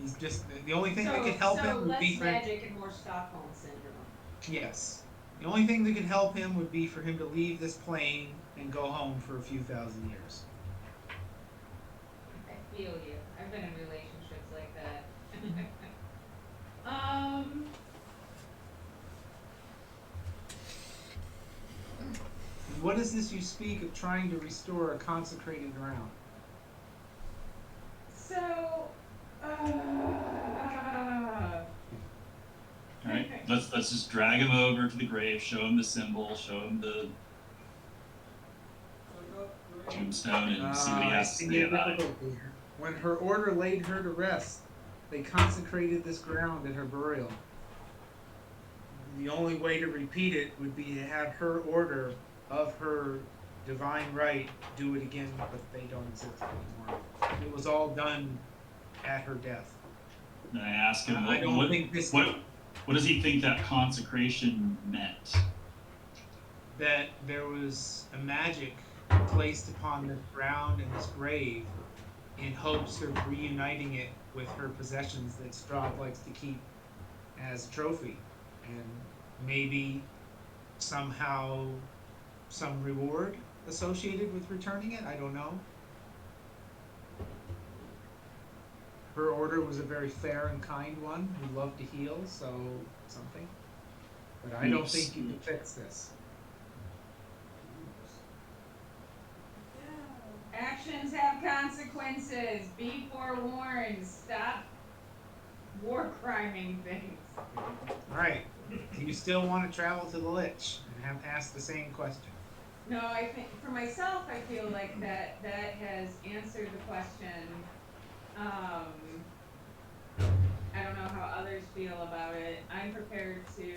He's just the only thing that could help him would less be for magic and more Stockholm syndrome. yes. The only thing that could help him would be for him to leave this plane and go home for a few thousand years. I feel you. I've been in relationships like that. What is this you speak of trying to restore a consecrated ground? So, Alright, let's just drag him over to the grave, show him the symbol, show him the tombstone, and see what he has to say about it. When her order laid her to rest, they consecrated this ground at her burial. The only way to repeat it would be to have her order of her divine right do it again, but they don't exist anymore. It was all done at her death. And I ask him, I don't think this what does he think that consecration meant? that there was a magic placed upon this ground and this grave in hopes of reuniting it with her possessions that Strahd likes to keep as a trophy, and maybe somehow some reward associated with returning it. I don't know. Her order was a very fair and kind one who loved to heal, so something. But I don't think you can fix this. actions have consequences. Be forewarned. Stop war criming things. Alright. Do you still want to travel to the Lich and have asked the same question? No, I think for myself, I feel like that has answered the question. I don't know how others feel about it. I'm prepared to.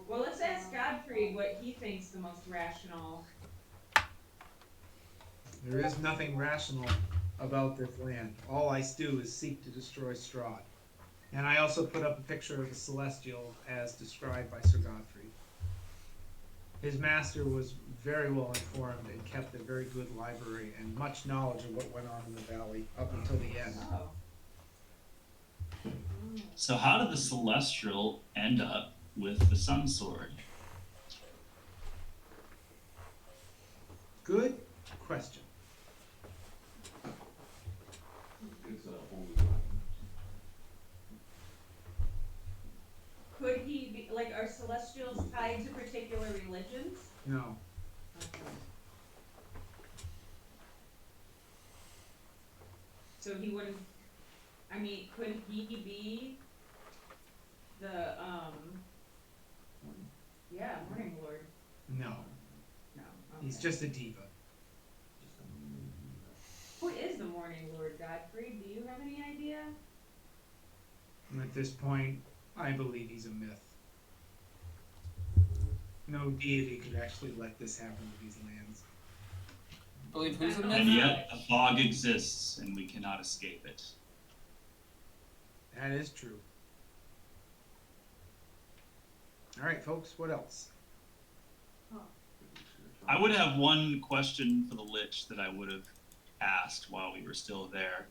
Well, let's ask Godfrey what he thinks the most rational. There is nothing rational about this land. All I do is seek to destroy Strahd. And I also put up a picture of the Celestial as described by Sir Godfrey. His master was very well informed and kept a very good library and much knowledge of what went on in the valley up until the end. Oh. So how did the Celestial end up with the Sun Sword? Good question. It's a holy document. Could he be like, are celestials tied to particular religions? No. So he wouldn't. I mean, could he be the yeah, Morning Lord? No. No. He's okay. just a diva. Who is the Morning Lord, Godfrey? Do you have any idea? And at this point, I believe he's a myth. No deity could actually let this happen with these lands. Believe who's a And myth? yet, the fog exists, and we cannot escape it. That is true. All right, folks, what else? I would have one question for the Lich that I would have asked while we were still there.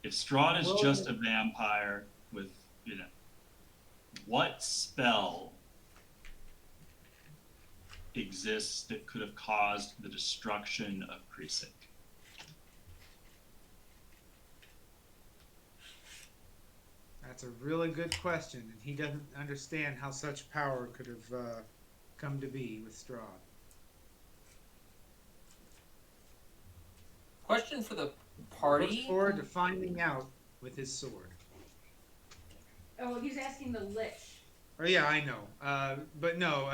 If Strahd is Well, just a vampire with, what spell exists that could have caused the destruction of Kreesik? That's a really good question, and he doesn't understand how such power could have come to be with Strahd. Question for the Look party. forward to finding out with his sword. Oh, he's asking the Lich. Oh yeah, I know. But no.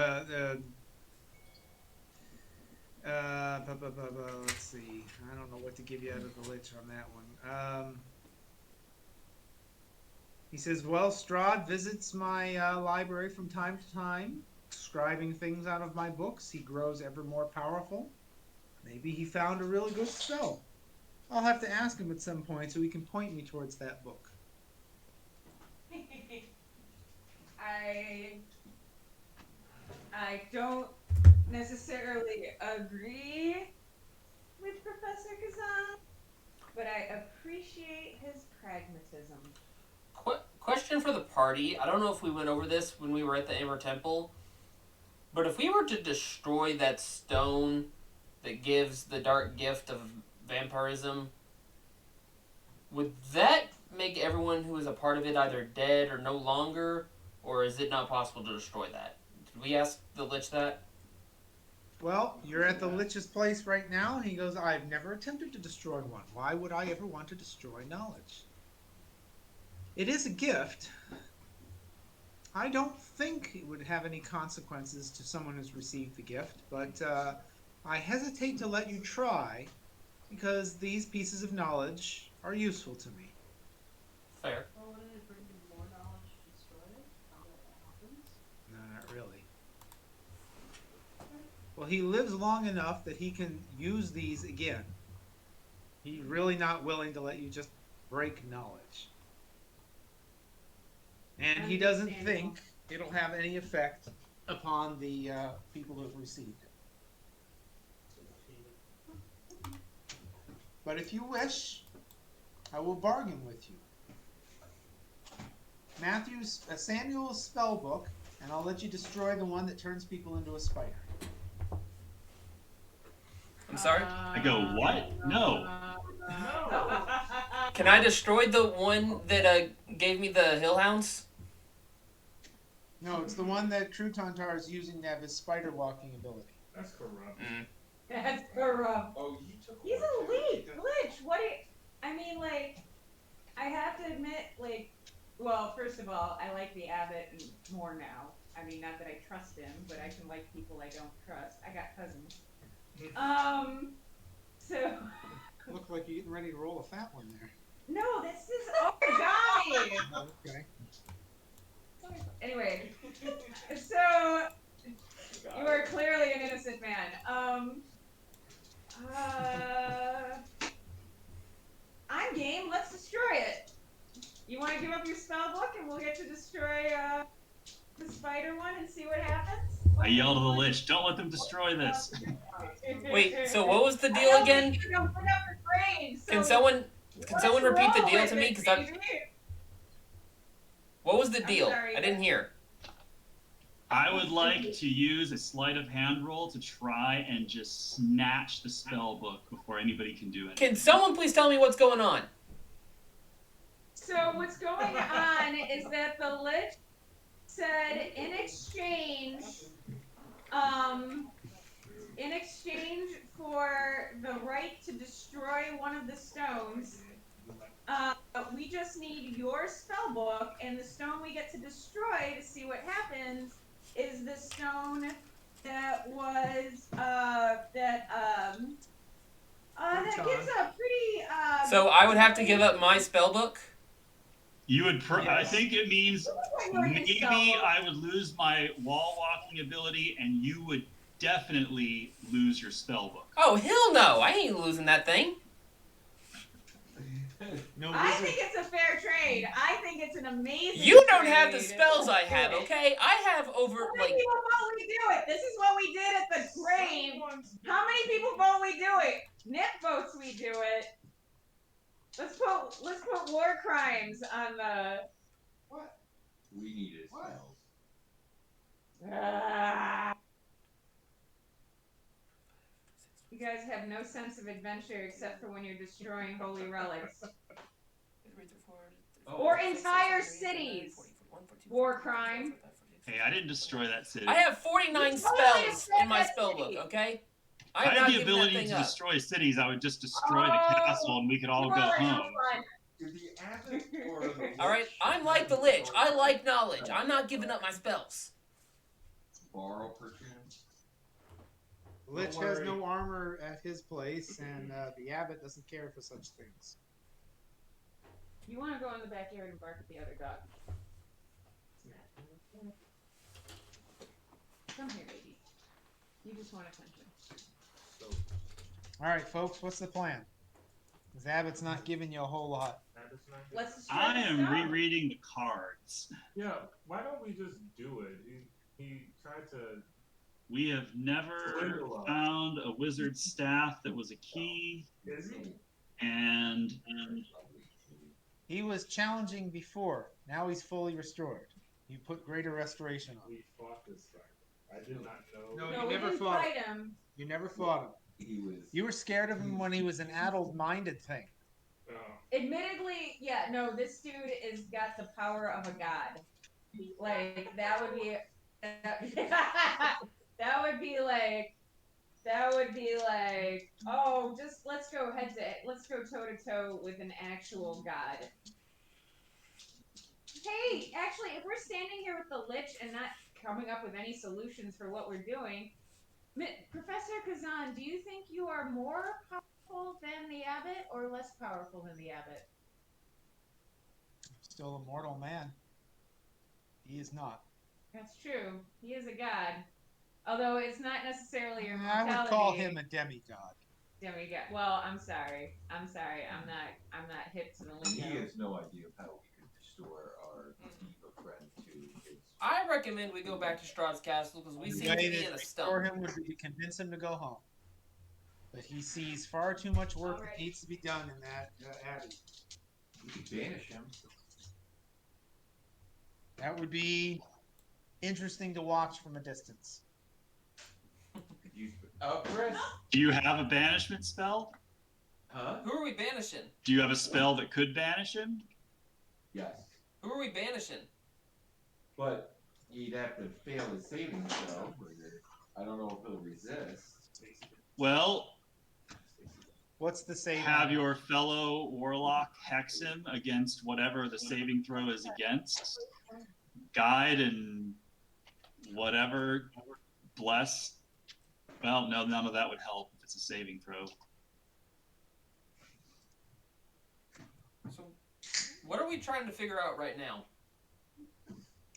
Let's see. I don't know what to give you out of the Lich on that one. He says, "Well, Strahd visits my library from time to time, scribing things out of my books. He grows ever more powerful. Maybe he found a really good spell. I'll have to ask him at some point so he can point me towards that book." I don't necessarily agree with Professor Kazan, but I appreciate his pragmatism. Question for the party. I don't know if we went over this when we were at the Amber Temple, but if we were to destroy that stone that gives the dark gift of vampirism, would that make everyone who is a part of it either dead or no longer, or is it not possible to destroy that? Did we ask the Lich that? Well, you're at the Lich's place right now, and he goes, "I've never attempted to destroy one. Why would I ever want to destroy knowledge? It is a gift. I don't think it would have any consequences to someone who's received the gift, but I hesitate to let you try because these pieces of knowledge are useful to me." Fair. Well, wouldn't it bring him more knowledge to destroy it? How that happens? No, not really. Well, he lives long enough that he can use these again. He's really not willing to let you just break knowledge. And he doesn't think it'll have any effect upon the people who have received it. But if you wish, I will bargain with you. Samuel's spell book, and I'll let you destroy the one that turns people into a spider. I'm sorry? I go, what? No. Can I destroy the one that gave me the Hillhounds? No, it's the one that Croutontar is using to have his spider walking ability. That's corrupt. That's corrupt. Oh, you took He's one, a too. weak Lich. What? I mean, like, I have to admit, like, well, first of all, I like the abbot more now. I mean, not that I trust him, but I can like people I don't trust. I got cousins. So. Look like you're getting ready to roll a fat one there. No, this is origami. Okay. Anyway, so you are clearly an innocent man. I'm game. Let's destroy it. You want to give up your spell book, and we'll get to destroy the spider one and see what happens? I yell to the Lich, don't let them destroy this. Wait, so what was the deal again? Can someone repeat the deal to me? What was the deal? I didn't hear. I would like to use a sleight of hand roll to try and just snatch the spell book before anybody can do anything. Can someone please tell me what's going on? So what's going on is that the Lich said in exchange for the right to destroy one of the stones, we just need your spell book, and the stone we get to destroy to see what happens is the stone that was that gives a pretty So I would have to give up my spell book? You would. I Yes. think it means Put you in your spell maybe book. I would lose my wall walking ability, and you would definitely lose your spell book. Oh hell no! I ain't losing that thing. No I wizard. think it's a fair trade. I think it's an amazing. You don't have the trade. spells I Let's do have, it. okay? I have over How many like people vote we do it? This is what we did at the grave. How many people vote we do it? Nick votes we do it. Let's put war crimes on the. What? We needed What? spells. You guys have no sense of adventure except for when you're destroying holy relics. Or entire cities. War crime. Hey, I didn't destroy that city. I have 49 You totally spells destroyed in my that spell book, city. okay? I I'm had not the giving that ability thing to up. destroy cities. I would just destroy the castle, and we could all You go are no home. fun. Did the abbot or the lich All right, I'm like the lich. I like knowledge. I'm not giving up my spells. borrow perchance? Lich Don't has worry. no armor at his place, and the abbot doesn't care for such things. You want to go in the backyard and bark at the other dog. Come here, baby. You just want attention. All right, folks, what's the plan? This abbot's not giving you a whole lot. Let's destroy I the am stone. rereading the cards. Yeah, why don't we just do it? He tried to. We have never found a wizard's staff that was a key, Is he? and He was challenging before. Now he's fully restored. You put greater restoration on. We fought this guy. I did not know. No, No, you we never didn't fought fight him. You never fought him. He was. You were scared of him when he was an adult-minded thing. Admittedly, yeah, no, this dude is got the power of a god. Like that would be that would be like, oh, just let's go toe to toe with an actual god. Hey, actually, if we're standing here with the lich and not coming up with any solutions for what we're doing, Professor Kazan, do you think you are more powerful than the abbot or less powerful than the abbot? Still a mortal man. He is not. That's true. He is a god. Although it's not necessarily your I mortality. would call him a demigod. Demigod. Well, I'm sorry. I'm not hip to the He lingo. has no idea of how we could restore our diva friend to his. I recommend we go back to Strahd's castle because we The seem way to be to in a restore stump. him would be to convince him to go home. But he sees far too much work Alright. that needs to be done in that abbey. We could banish him. That would be interesting to watch from a distance. Could use. Chris. do you have a banishment spell? Huh? Who are we banishing? Do you have a spell that could banish him? Yes. Who are we banishing? But he'd have to fail his saving throw. I don't know if he'll resist. Well, What's the save? have your fellow warlock hex him against whatever the saving throw is against. Guide and whatever, bless. Well, no, none of that would help if it's a saving throw. So, what are we trying to figure out right now?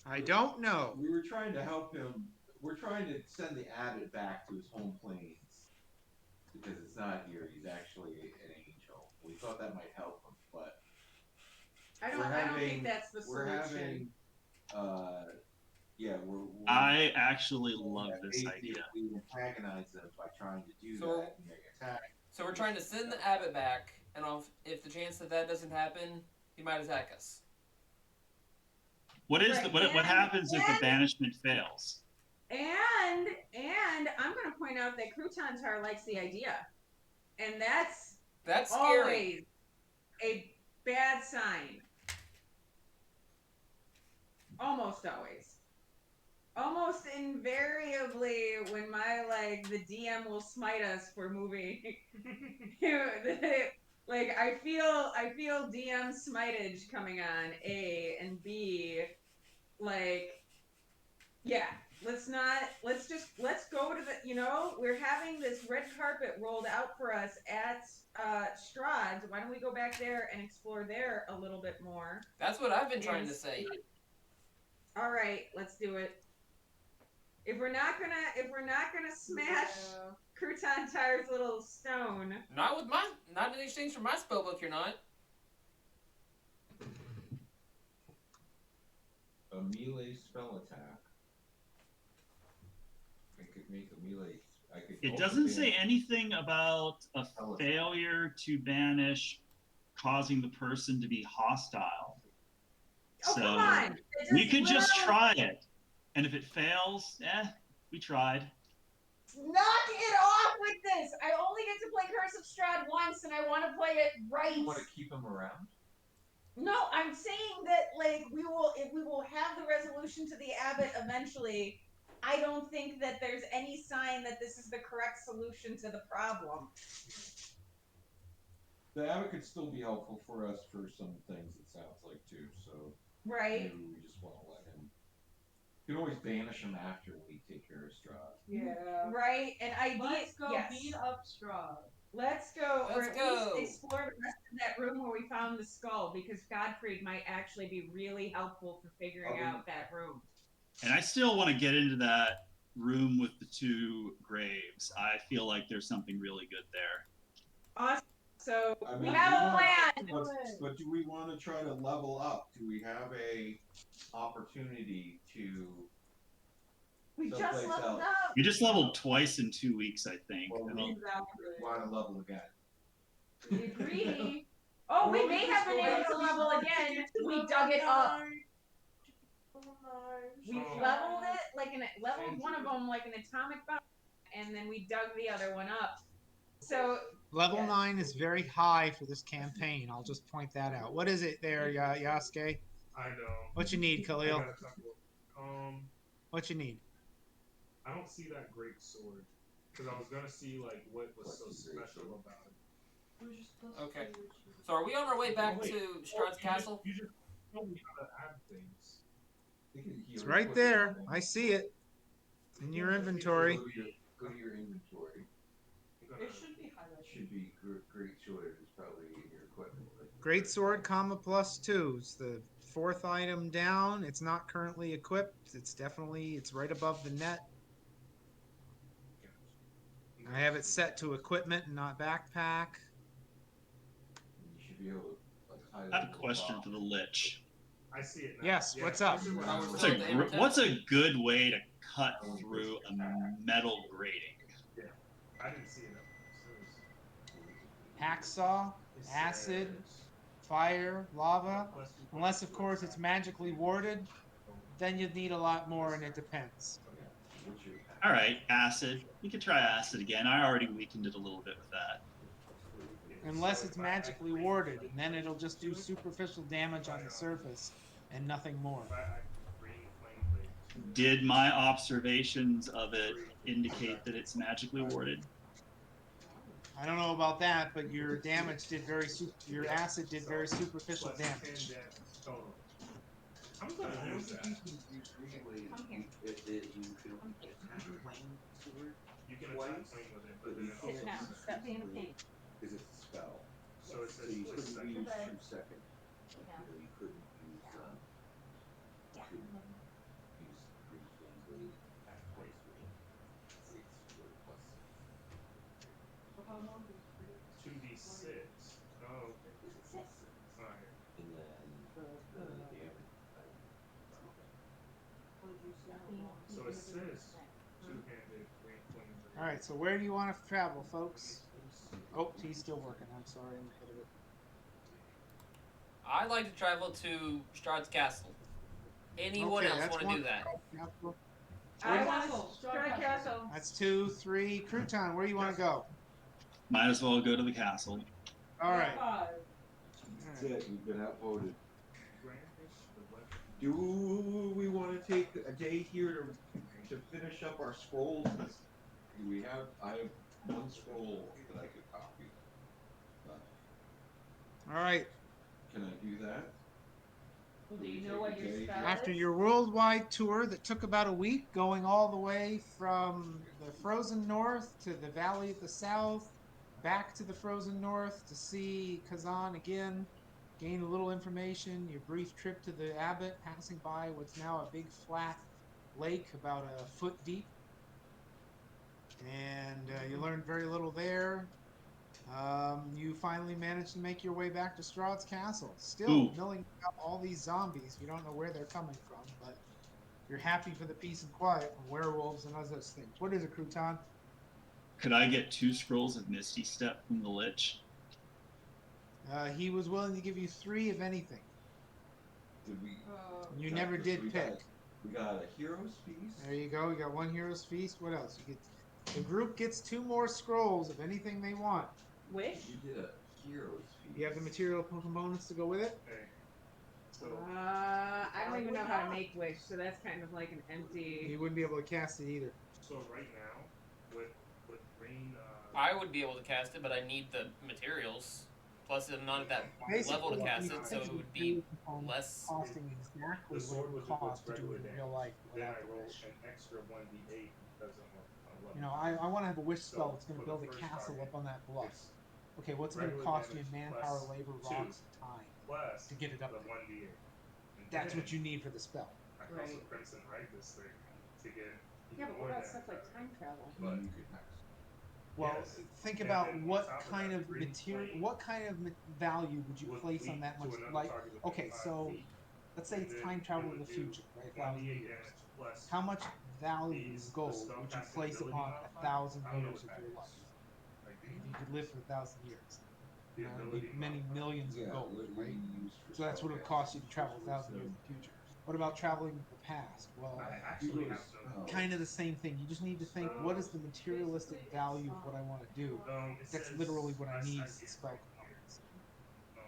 I don't know. We were trying to help him. We're trying to send the abbot back to his home plains because it's not here. He's actually an angel. We thought that might help him, but I don't think that's the we're solution. having, yeah, we're I actually love this idea. We antagonize them by trying to do So that, and they attack. So we're trying to send the abbot back, and if the chance that doesn't happen, he might attack us. What is Right, what happens if the and- banishment fails? And I'm gonna point out that Crouton Tar likes the idea. And that's That's scary. always a bad sign. Almost always. Almost invariably when the DM will smite us for moving. Like I feel DM smitage coming on, A, and B, like, yeah, let's go to the, we're having this red carpet rolled out for us at Strahd's. Why don't we go back there and explore there a little bit more? That's what I've been trying to say. All right, let's do it. If we're not gonna smash Crouton Tire's little stone. Not in exchange for my spellbook, you're not. A melee spell attack. I could make a melee. It doesn't say anything about a failure to banish causing the person to be hostile. Oh, so come on! We could just try it. And if it fails, we tried. Knock it off with this! I only get to play Curse of Strahd once, and I want to play it right. You want to keep him around? No, I'm saying that we will have the resolution to the abbot eventually. I don't think that there's any sign that this is the correct solution to the problem. The abbot could still be helpful for us for some things, it sounds like, too, so. Right. Maybe we just want to let him. You can always banish him after we take care of Strahd. Yeah. Right, and Let's go beat up Strahd. Let's go, or Let's at go. least explore the rest of that room where we found the skull, because Godfried might actually be really helpful for figuring out that room. And I still want to get into that room with the 2 graves. I feel like there's something really good there. Awesome. So I we mean, have a plan. But do we want to try to level up? Do we have a opportunity to? We just leveled up. You just leveled twice in 2 weeks, I think. Well, we want to level again. Agree. Oh, we may have been able to level again. We dug it up. We leveled it leveled one of them like an atomic bomb, and then we dug the other one up. So level 9 is very high for this campaign. I'll just point that out. What is it there, Yasuke? I know. What you need, Khalil? I got a couple. What you need? I don't see that great sword because I was gonna see like what was so special about it. Okay. So are we on our way back to Strahd's castle? You just told me how to add things. It's right there. I see it. It's in your inventory. Go to your inventory. It should be highlighted. Should be great sword is probably in your equipment. Great sword, +2. It's the 4th item down. It's not currently equipped. It's right above the net. I have it set to equipment and not backpack. You should be able to highlight. I have a question for the Lich. I see it now. Yes, what's up? What's a good way to cut through a metal grating? Yeah, I didn't see it. Hacksaw, acid, fire, lava. Unless, of course, it's magically warded, then you'd need a lot more, and it depends. All right, acid. We could try acid again. I already weakened it a little bit with that. Unless it's magically warded, and then it'll just do superficial damage on the surface and nothing more. Did my observations of it indicate that it's magically warded? I don't know about that, but your damage did your acid did very superficial damage. I'm gonna use that. Come here. You can attack flame with it, but then Sit down. Stop being a pain. Because it's a spell. So it says you split couldn't second. use Okay. 2 seconds. You couldn't use Yeah. use green flame blade at twice green. How long is 2d6. Oh, okay. Alright. And then the damage. So it says two-handed green flame. All right, so where do you want to travel, folks? Oh, he's still working. I'm sorry, I'm ahead of it. I'd like to travel to Strahd's castle. Anyone Okay, else that's want to one. do that? I Castle. want Strahd Castle. That's 2, 3. Crouton, where do you want to go? Might as well go to the castle. All right. That's it, we've been outvoted. Do we want to take a day here to finish up our scrolls? I have 1 scroll that I could copy. All right. Can I do that? Do you know what your spell After is? your worldwide tour that took about a week, going all the way from the frozen north to the valley of the south, back to the frozen north to see Kazan again, gain a little information, your brief trip to the abbot, passing by what's now a big flat lake about a foot deep, and you learned very little there. You finally managed to make your way back to Strahd's castle, still Ooh, milling about all these zombies. You don't know where they're coming from, but you're happy for the peace and quiet from werewolves and other things. What is it, Crouton? could I get 2 scrolls of Misty Step from the Lich? He was willing to give you 3 of anything. Did we? You got never this? did We pick. we got a hero's feast. There you go. You got 1 hero's feast. What else? You get. The group gets 2 more scrolls of anything they want. Wish? We did a hero's feast. You have the material components to go with it. Okay. So I don't even know how to make wish, so that's kind of like an empty. You wouldn't be able to cast it either. so right now with rain. I would be able to cast it, but I need the materials. Plus, I'm not at that Basically, level to what cast you it, so it essentially would be do components less. costing exactly The sword what it was costs to do regular it in damage. real life. Then without I the roll wish. an extra 1d8 because I'm level. You know, I want to have a wish So, spell that's going to for the build a first castle target, up on that bluff. It's Okay, what's it going to regular cost you in damage manpower, plus labor, 2 rocks, and time plus to get it up the there? 1d8. And That's then what you need for the spell. I can also Right. Crimson Rite this thing to get Yeah, even but more what about damage stuff like out of it. time travel? But You could next. Well, yes. think And about then on what top of kind that, of green material, flame what kind of value would you would place on lead that to much? another Like, target within okay, 5 so feet, let's say and it's then time it travel to would the do future, right? 1,000 1d8 years. damage plus How much value these, the gold spell would you casting place ability upon modifier. 1,000 I don't know years what of that your is. life? Like If you could live for 1,000 years, the you know, it'd ability be many modifier. millions of Yeah, gold, what right? you use for So that's what it would cost you to travel 1,000 years in the future. What about traveling to the past? Well, I actually have some. kind of the same thing. You just need to think, what is the materialistic value of what I want to do? It That's says literally what I less need I is the get spell right components. here.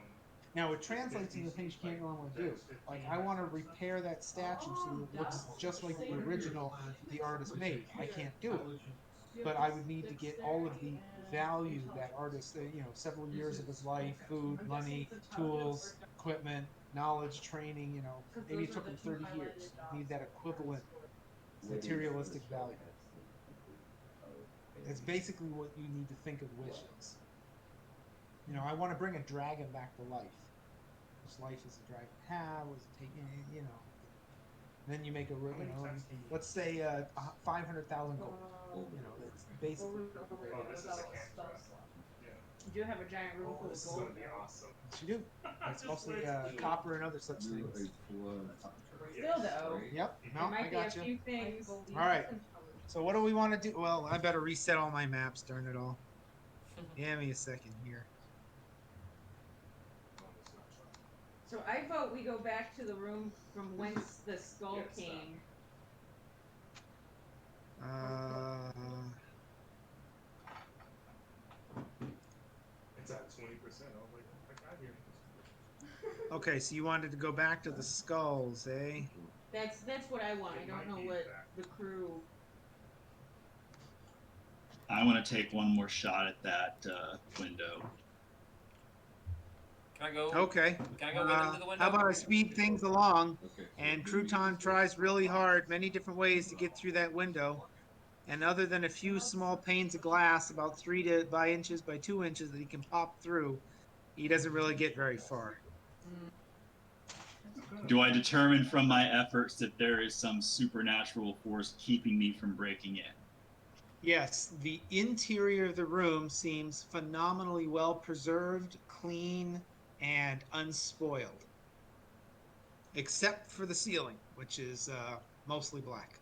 Now it translates into things you can't normally do. Like I want to repair that statue so that it looks just like the original the artist made. I can't do it, but I would need to get all of the value that artist, several years of his life, food, money, tools, equipment, knowledge, training. Maybe it took him 30 years. You need that equivalent materialistic value. That's basically what you need to think of wishes. I want to bring a dragon back to life. Which life does the dragon have? Was it taken? Then you make let's say 500,000 gold. That's basically. Oh, this is a cantrip. Yeah. You do have a giant room full of This is gold. gonna be awesome. Yes, you do. It's Just mostly wait. copper and other such things. Still though, Yep. there No, I might be got a you. few things. All right. So what do we want to do? Well, I better reset all my maps. Darn it all. Give me a second here. No, it's not chocolate. So I vote we go back to the room from whence the skull Yes, came. It's at 20%. I was like, I got here. Okay, so you wanted to go back to the skulls, eh? That's what I want. I It don't might know be what that. the crew. I want to take one more shot at that window. Can I go? Okay. Can I go into the window? How about I speed things along? Okay. And Crouton tries really hard, many different ways to get through that window. And other than a few small panes of glass, about 3 inches by 2 inches that he can pop through, he doesn't really get very far. Do I determine from my efforts that there is some supernatural force keeping me from breaking in? Yes, the interior of the room seems phenomenally well preserved, clean, and unspoiled. Except for the ceiling, which is mostly black.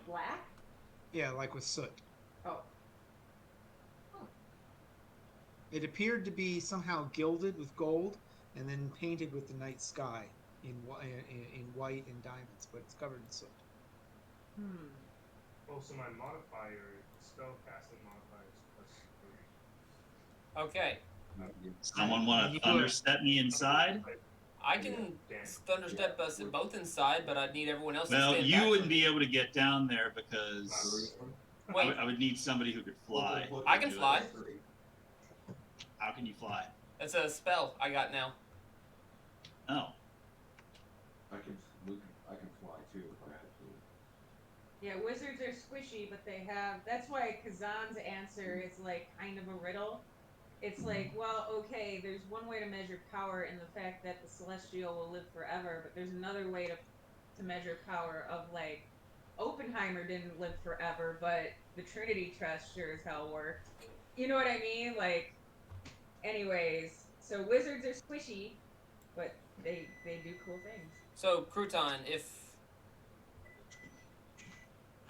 Black? Yeah, like with soot. Oh. It appeared to be somehow gilded with gold and then painted with the night sky in white and diamonds, but it's covered in soot. Oh, so my modifier, spell casting modifier is +3. Okay. Someone want to thunderstep me inside? I can thunderstep us both inside, but I'd need everyone else to Well, stand you back wouldn't from be me. able to get down there because Wait, I would need somebody who could fly. I can to do fly. it. How can you fly? that's a spell I got now. Oh, Yeah, wizards are squishy, but they have. That's why Kazan's answer is like kind of a riddle. It's like, well, okay, there's one way to measure power in the fact that the celestial will live forever, but there's another way to measure power of like Oppenheimer didn't live forever, but the Trinity Trust sure as hell worked. You know what I mean? Like, anyways, so wizards are squishy, but they do cool things. So Crouton, if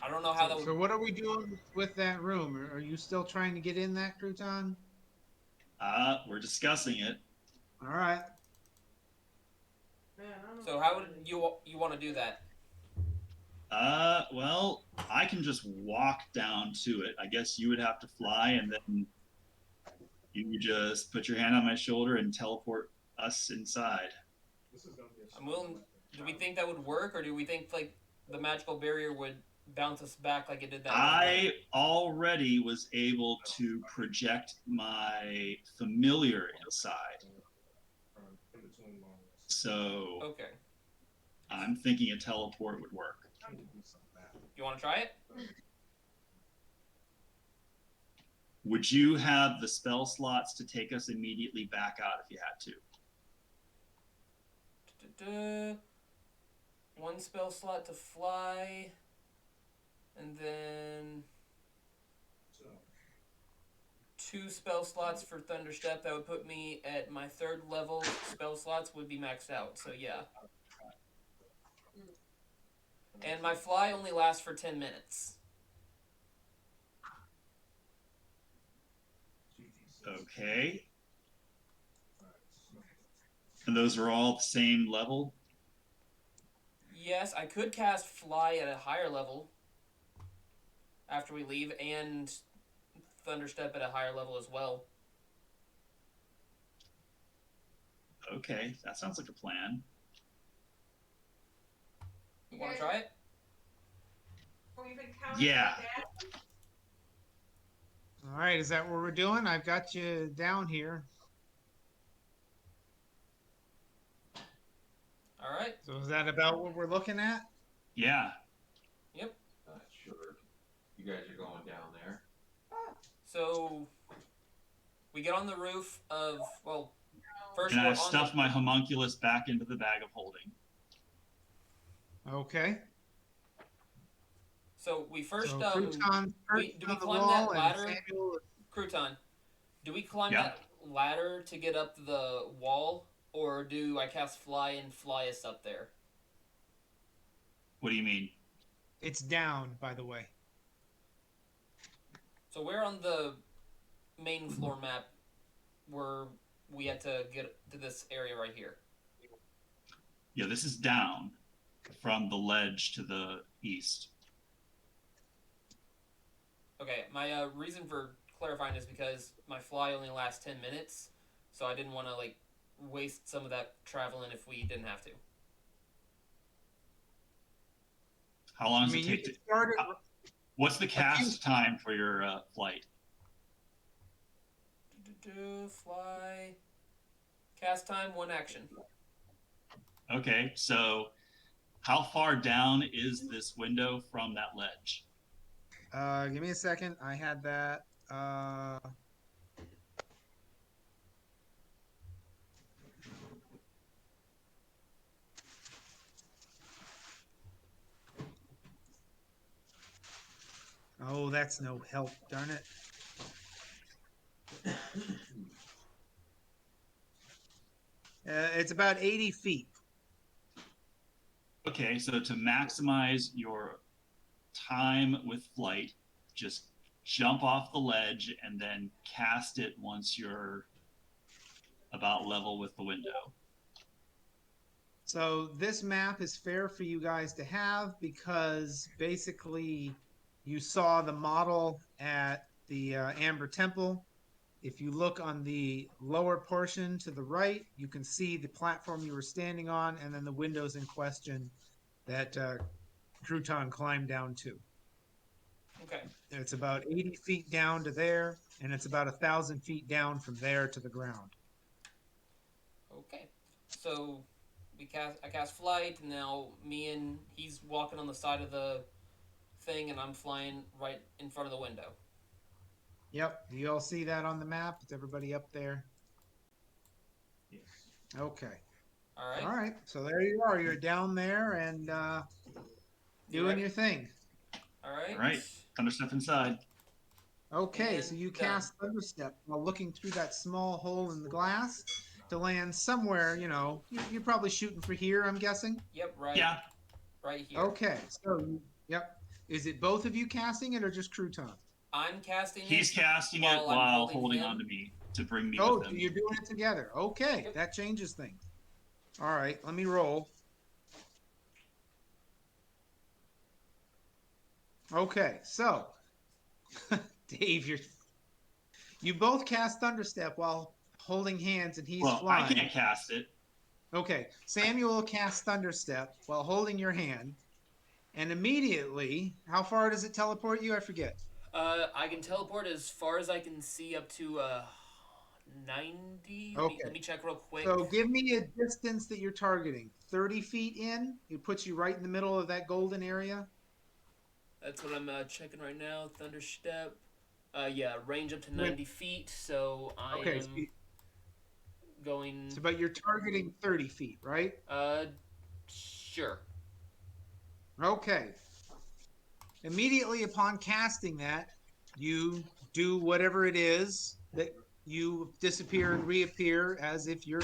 I don't know how that So would. what are we doing with that room? Are you still trying to get in that, Crouton? We're discussing it. All right. Man, I don't know So if how I would really- you want to do that? Well, I can just walk down to it. I guess you would have to fly, and then you just put your hand on my shoulder and teleport us inside. This is gonna be a I'm willing. Do we think that would work, or do we think like the magical barrier would bounce us back like it did that one time? I already was able to project my familiar inside. in between long rests? So Okay. I'm thinking a teleport would work. Time to do some math. You want to try it? Would you have the spell slots to take us immediately back out if you had to? Da-da-da. One spell slot to fly, and then So, 2 spell slots for Thunderstep. That would put me at my 3rd level. Spell slots would be maxed out, so yeah. And my fly only lasts for 10 minutes. Okay. alright, so And those are all the same level? Yes, I could cast fly at a higher level after we leave, and Thunderstep at a higher level as well. Okay, that sounds like a plan. You want to try it? We've encountered Yeah. that. All right. Is that what we're doing? I've got you down here. All right. So is that about what we're looking at? Yeah. Yep. Not sure. You guys are going down there. So we get on the roof of, well, first And we're I've on stuffed my homunculus back into the bag of holding. Okay. So we first So Crouton's do we on the climb wall that and ladder? Samuel is- Crouton, do we climb Yeah. that ladder to get up the wall, or do I cast fly and fly us up there? What do you mean? It's down, by the way. So we're on the main floor map where we had to get to this area right here. Yeah, this is down from the ledge to the east. Okay, my reason for clarifying is because my fly only lasts 10 minutes, so I didn't want to like waste some of that traveling if we didn't have to. How long I does mean, it you take to? started. What's the cast time for your flight? Fly. Cast time, 1 action. Okay, so how far down is this window from that ledge? Give me a second. I had that. Oh, that's no help. Darn it. It's about 80 feet. Okay, so to maximize your time with flight, just jump off the ledge and then cast it once you're about level with the window. So this map is fair for you guys to have because basically you saw the model at the Amber Temple. If you look on the lower portion to the right, you can see the platform you were standing on and then the windows in question that Crouton climbed down to. Okay. It's about 80 feet down to there, and it's about 1,000 feet down from there to the ground. Okay. So I cast flight, and now he's walking on the side of the thing, and I'm flying right in front of the window. Yep. Do you all see that on the map? Is everybody up there? Yes. Okay. All right. All right. So there you are. You're down there and You doing ready? your thing. All right. All right, Thunderstep inside. Okay, so And you done. cast Thunderstep while looking through that small hole in the glass to land somewhere, you're probably shooting for here, I'm guessing. Yep. Right. Yeah, Right here. Okay, so, yep. Is it both of you casting it or just Crouton? I'm casting he's it casting it while I'm while holding holding on to him. me to bring me Oh, with so him. you're doing it together. Okay, Yep. that changes things. All right, let me roll. Okay, so, Dave, you both cast Thunderstep while holding hands and he's Well, I flying. can't cast it. Okay, Samuel casts Thunderstep while holding your hand. And immediately, how far does it teleport you? I forget. I can teleport as far as I can see up to 90. Let Okay. me check real quick. So give me a distance that you're targeting. 30 feet in. It puts you right in the middle of that golden area. That's what I'm checking right now. Thunderstep. Yeah, range up to With 90 feet. So I okay, am going. but you're targeting 30 feet, right? Sure. Okay. Immediately upon casting that, you do whatever it is that you disappear and reappear as if you're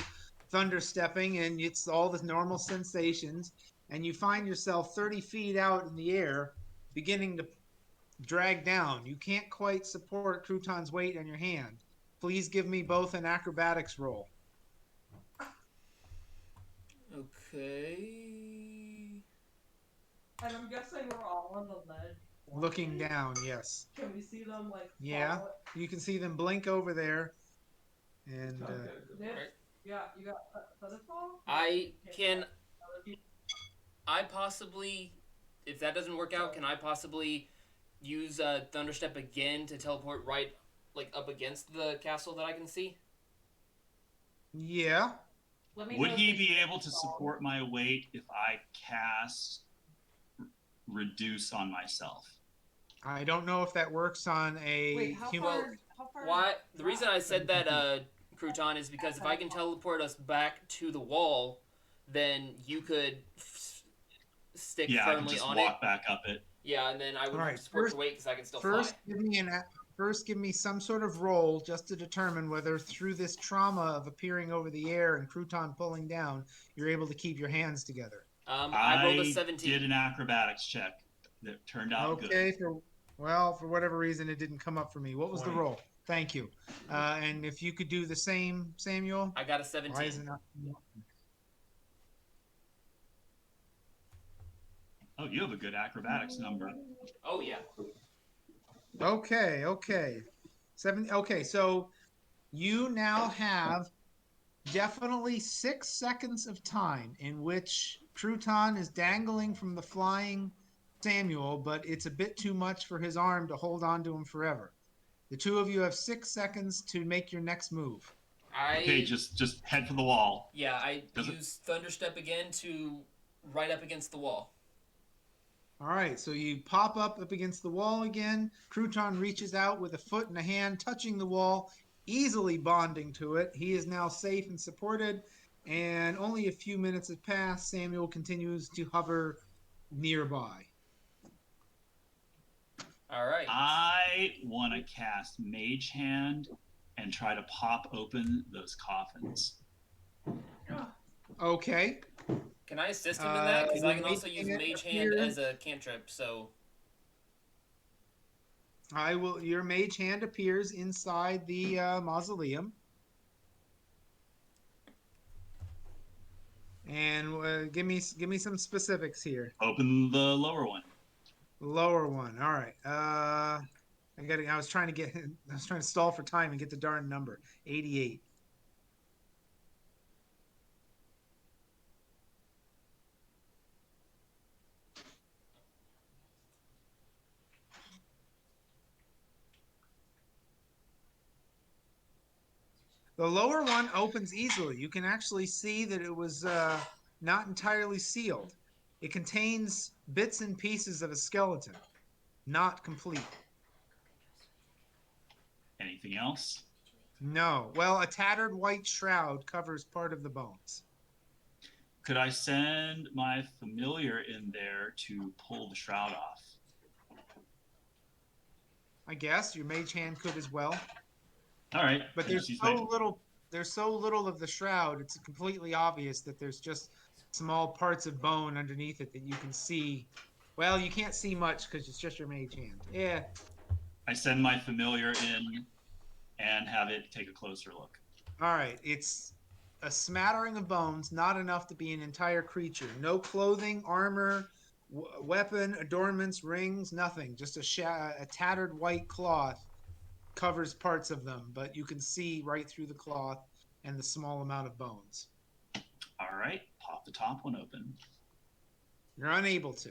thunder stepping, and it's all the normal sensations. And you find yourself 30 feet out in the air, beginning to drag down. You can't quite support Crouton's weight on your hand. Please give me both an acrobatics roll. Okay. And I'm guessing we're all on the ledge. Looking down, yes. Can we see them like? Yeah, follow it? you can see them blink over there. And Okay. Nick, Right. yeah, you got feather fall? I can. Other people- I possibly, if that doesn't work out, can I possibly use Thunderstep again to teleport right, like up against the castle that I can see? yeah, Let me Would know he if be they- able to support my weight if I cast reduce on myself? I don't know if that works on a Wait, how human. far? How far? Why? The reason I said that, Crouton, is because if I can teleport us back to the wall, then you could stick Yeah, I could firmly just on walk it. back up it. Yeah, and then I would All right, support your weight because I can still First, fly. give me some sort of roll just to determine whether through this trauma of appearing over the air and Crouton pulling down, you're able to keep your hands together. I rolled a I 17. did an acrobatics check that turned out Okay, good. for whatever reason, it didn't come up for me. What was the 20. roll? Thank you. And if you could do the same, Samuel. I got a Why 17. is it not? Oh, you have a good acrobatics number. Oh yeah. Okay, okay. Okay, so you now have definitely 6 seconds of time in which Crouton is dangling from the flying Samuel, but it's a bit too much for his arm to hold on to him forever. The two of you have 6 seconds to make your next move. Okay, just head for the wall. Yeah, I Does it- use Thunderstep again to right up against the wall. All right, so you pop up against the wall again. Crouton reaches out with a foot and a hand, touching the wall, easily bonding to it. He is now safe and supported, and only a few minutes have passed. Samuel continues to hover nearby. All right. I want to cast Mage Hand and try to pop open those coffins. Okay. Can I assist him in that? Because I can your also Mage use Hand Mage Hand appears- as a cantrip. So I will. Your mage hand appears inside the mausoleum, and give me some specifics here. Open the lower one. Lower one. All right. I was trying to stall for time and get the darn number. 88. The lower one opens easily. You can actually see that it was not entirely sealed. It contains bits and pieces of a skeleton. not complete. Anything else? No. Well, a tattered white shroud covers part of the bones. Could I send my familiar in there to pull the shroud off? I guess your mage hand could as well. All right. But Let's use my- there's so little of the shroud, it's completely obvious that there's just small parts of bone underneath it that you can see. Well, you can't see much because it's just your mage hand. Yeah. I send my familiar in and have it take a closer look. All right. It's a smattering of bones, not enough to be an entire creature. No clothing, armor, weapon, adornments, rings, nothing. Just a tattered white cloth covers parts of them, but you can see right through the cloth and the small amount of bones. All right. Pop the top one open. You're unable to.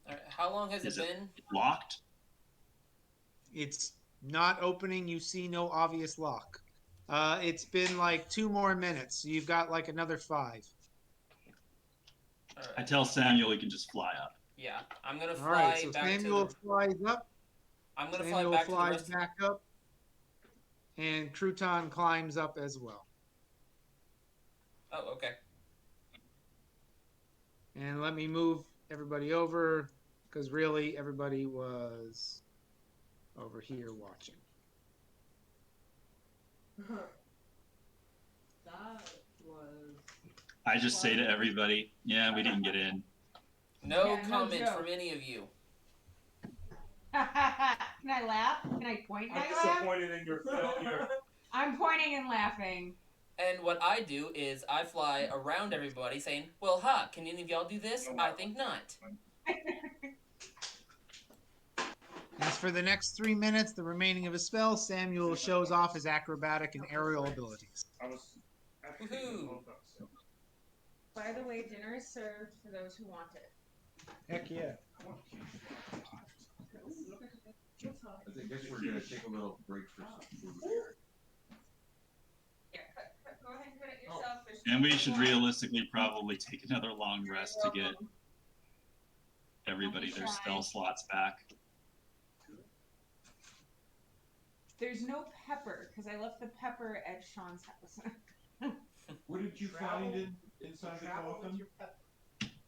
All right, how long has Is it it been? locked? It's not opening. You see no obvious lock. It's been like 2 more minutes. So you've got like another 5. All I right. tell Samuel he can just fly up. Yeah, I'm gonna All fly right. So back Samuel to the. flies up. I'm gonna Samuel fly back to the flies rest. back up. And Crouton climbs up as well. Oh, okay. And let me move everybody over because really everybody was over here watching. That was. I just say to everybody, yeah, we didn't get in. No Yeah, no comment joke. from any of you. Can I laugh? Can I point and I'm I laugh? disappointed in your failure. I'm pointing and laughing. And what I do is I fly around everybody saying, well, ha, can any of y'all do this? I think not. As for the next 3 minutes, the remaining of his spell, Samuel shows off his acrobatic and aerial abilities. I was actually Woohoo. both up, so. By the way, dinner is served for those who want it. Heck yeah. I guess we're gonna take a little break for some food here. Yeah, go ahead and cut it yourself. There's And we no should more. realistically probably take another long rest to get everybody their spell slots back. There's no pepper because I left the pepper at Sean's house. What did you find inside the coffin?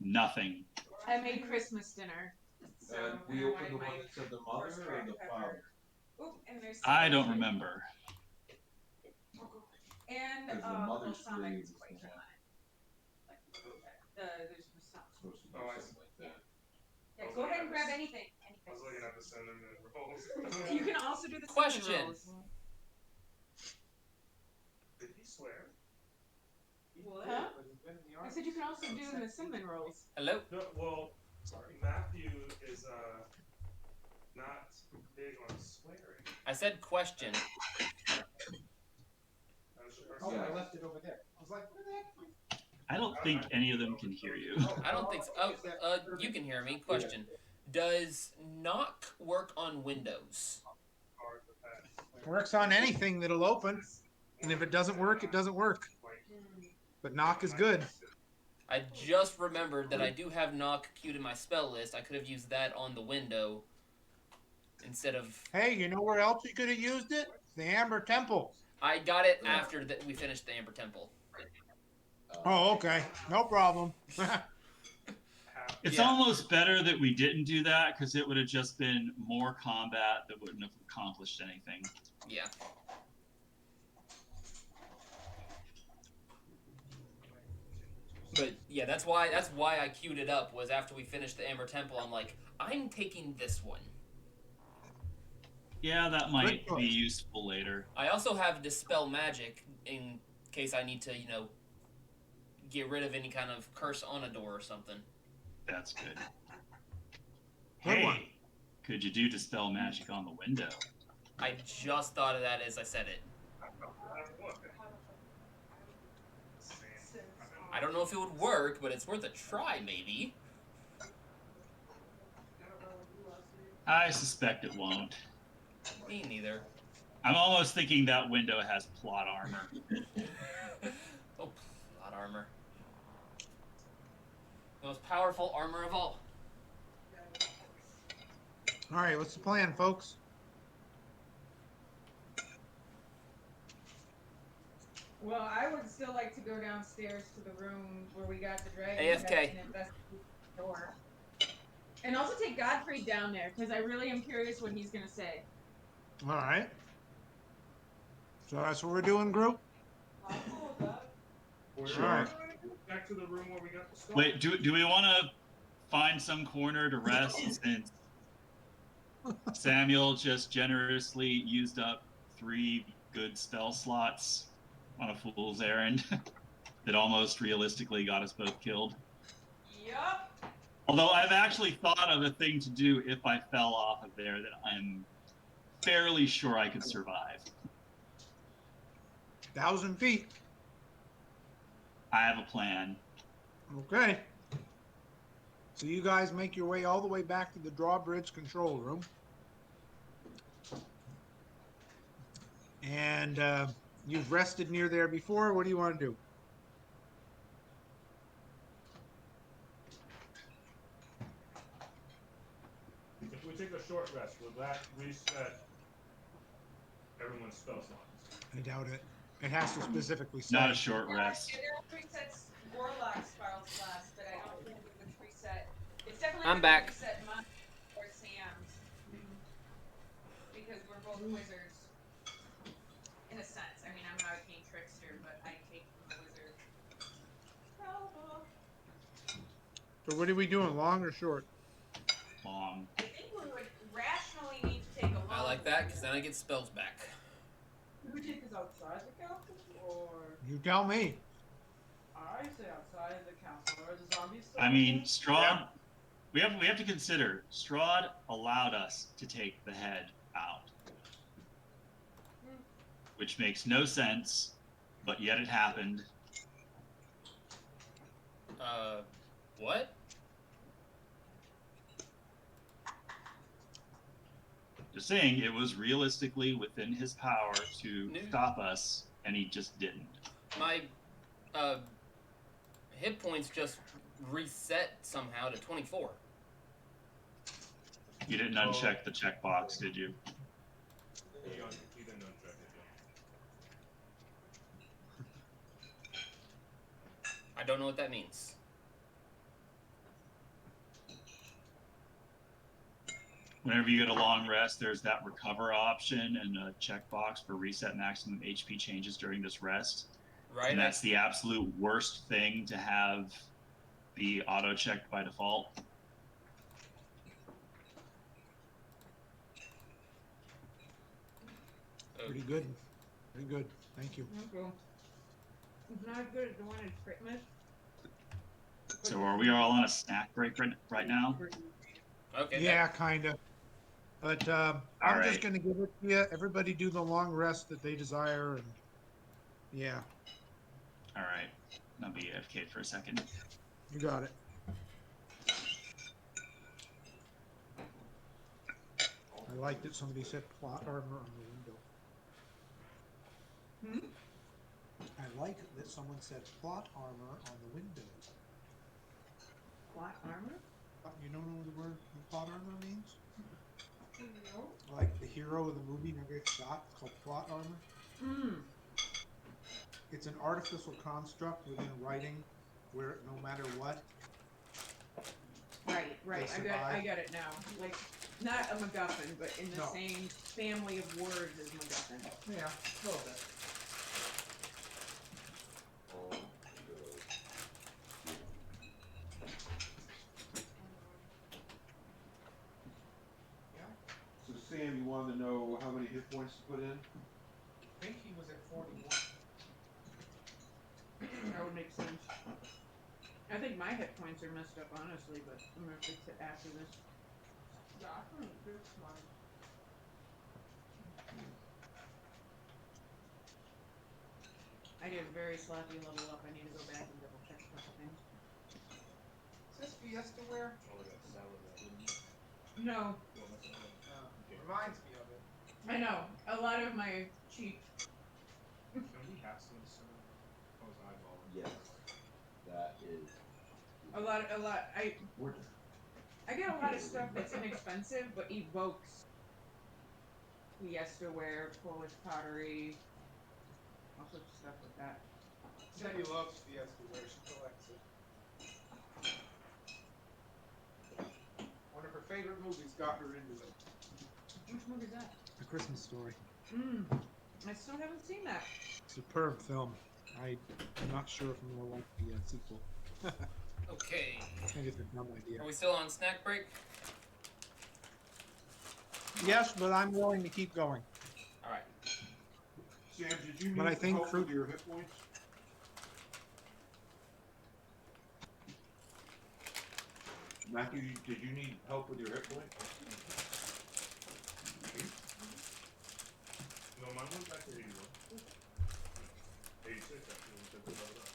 Nothing. I made Christmas dinner. So We I opened wanted the one my that said the horse mother or cracked the pepper. father? Oop, and there's I don't remember. And Because the mother's balsamic grave is spice the on one. it. There's some. Supposed to be Oh, I something like that. Yeah, go ahead and grab anything. I was looking at the cinnamon rolls. You can also do the Question. cinnamon rolls. Did he swear? Huh? I said you can also do the cinnamon rolls. Hello? No, well, Matthew is not big on swearing. I said question. That was your first Oh, time. I left it over there. I was like, where the heck? I don't think any of them can hear you. I don't think so. Oh, you can hear me. Question. Does knock work on Windows? Hard to pass. Works on anything that'll open. And if it doesn't work, it doesn't work. But knock is good. I just remembered that I do have knock queued in my spell list. I could have used that on the window instead of. Hey, you know where else you could have used it? The Amber Temple. I got it after that we finished the Amber Temple. Oh, okay. No problem. It's Yeah. almost better that we didn't do that because it would have just been more combat that wouldn't have accomplished anything. Yeah. But yeah, that's why I queued it up. Was after we finished the Amber Temple, I'm like, I'm taking this one. Yeah, that might Good be choice. useful later. I also have Dispel Magic in case I need to, get rid of any kind of curse on a door or something. That's good. Good Hey, one. could you do Dispel Magic on the window? I just thought of that as I said it. I don't know if it would work, but it's worth a try, maybe. I suspect it won't. Me neither. I'm almost thinking that window has plot armor. Oh, plot armor. The most powerful armor of all. All right, what's the plan, folks? Well, I would still like to go downstairs to the room where we got the dragon AFK. and investigate the door. And also take Godfrey down there, because I really am curious what he's going to say. All right. So that's what we're doing, group? I'm cool with that. Sure. All right. Back to the room where we got the skull. Wait, do we want to find some corner to rest since Samuel just generously used up 3 good spell slots on a fool's errand that almost realistically got us both killed? Yup. Although I've actually thought of a thing to do if I fell off of there that I'm fairly sure I could survive. 1,000 feet. I have a plan. Okay. So you guys make your way all the way back to the drawbridge control room. And you've rested near there before. What do you want to do? If we take a short rest, will that reset everyone's spell slots? I doubt it. It has to specifically say. Not a short rest. It resets Warlock spell slots, but I don't think it would reset. It's definitely I'm back. reset mine or Sam's. Because we're both wizards. In a sense. I mean, I'm not a king trickster, but I take from the wizard. So what are we doing, long or short? Long. I think we would rationally need to take a long I like that because then I get spells back. Do we take this outside the castle, or You tell me. I say outside the castle? Are the zombies still? I mean, there? Strahd. We have to consider Strahd allowed us to take the head out, which makes no sense, but yet it happened. What? Just saying, it was realistically within his power to No. stop us, and he just didn't. My hit points just reset somehow to 24. You didn't uncheck the checkbox, did you? He didn't uncheck it yet. I don't know what that means. Whenever you get a long rest, there's that recover option and a checkbox for reset maximum HP changes during this rest. Right? And that's the absolute worst thing to have be auto checked by default. Pretty good. Pretty good. Thank you. Okay. It's not as good as the one in Christmas. So are we all on a snack break right now? Okay. Yeah, kind of. But I'm just going to give it to you. Everybody do the long rest that they desire. And yeah, All right. I'll be AFK for a second. you got it. I like that somebody said plot armor on the window. I like that someone said plot armor on the window. Plot armor? You don't know the word plot armor means? No. Like the hero of the movie never gets shot. It's called plot armor. It's an artificial construct within writing where no matter what. Right. They I survive. got it now. Like, not a MacGuffin, but in the No. same family of words as MacGuffin. Yeah, a little bit. So Sam, you wanted to know how many hit points to put in? I think he was at 41. That would make sense. I think my hit points are messed up, honestly, but I'm gonna fix it after this. Yeah, I think this one. I did a very sloppy level up. I need to go back and double check a couple things. Is this Fiesta ware? Oh, we got salad that. No, Well, that's not Reminds me of it. I know. A lot of my cheap. Can we have some cinnamon? I was eyeballing. Yes. That is. I. We're I get a lot of stuff that's inexpensive but evokes Fiesterware, Polish pottery, all sorts of stuff like that. Cindy loves Fiesta where she collects it. One of her favorite movies got her into it. Which movie is that? A Christmas Story. I still haven't seen that. Superb film. I'm not sure if I'm gonna like the sequel. Okay. I think it's a dumb idea. Are we still on snack break? Yes, but I'm willing to keep going. All right. Sam, did you need But I think help fruit- with your hit points? Matthew, did you need help with your hit points? No, mine went back to 81. 86 actually, when we took it up.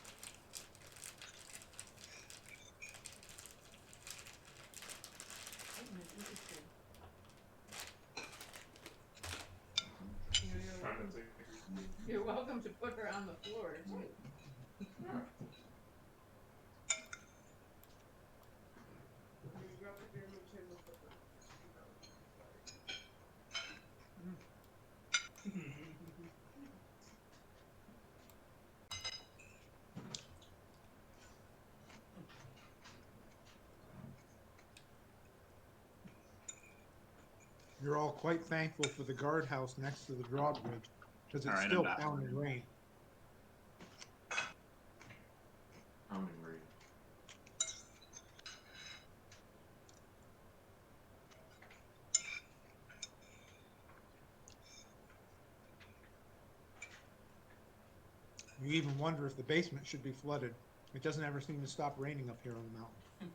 Trying to take You're welcome to put her on the floor too. You're all quite thankful for the guardhouse next to the drawbridge because it's All right, I'm still back. pounding rain. Pounding rain. You even wonder if the basement should be flooded. It doesn't ever seem to stop raining up here on the mountain.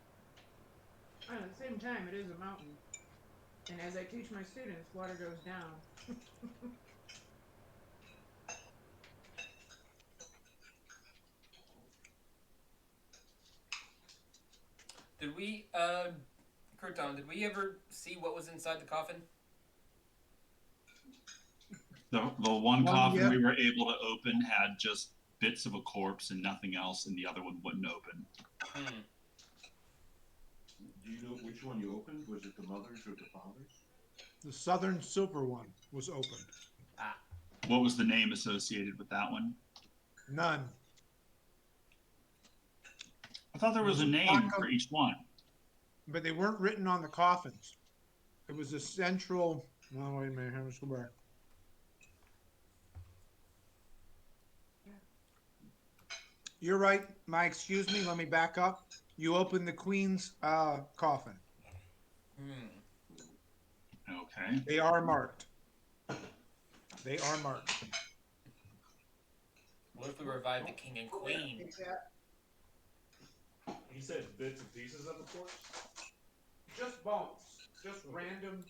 At the same time, it is a mountain. And as I teach my students, water goes down. Did we, Kurton, did we ever see what was inside the coffin? The one coffin yeah. we were able to open had just bits of a corpse and nothing else, and the other one wouldn't open. Do you know which one you opened? Was it the mother's or the father's? The southern silver one was opened. What was the name associated with that one? None. I thought there was a name for each one. But they weren't written on the coffins. It was a central. No, wait a minute. Let's go back. You're right. Excuse me. Let me back up. You opened the queen's coffin. Okay. They are marked. They are marked. What if we revive the king and queen? You said bits and pieces of the corpse? Just bones. Just random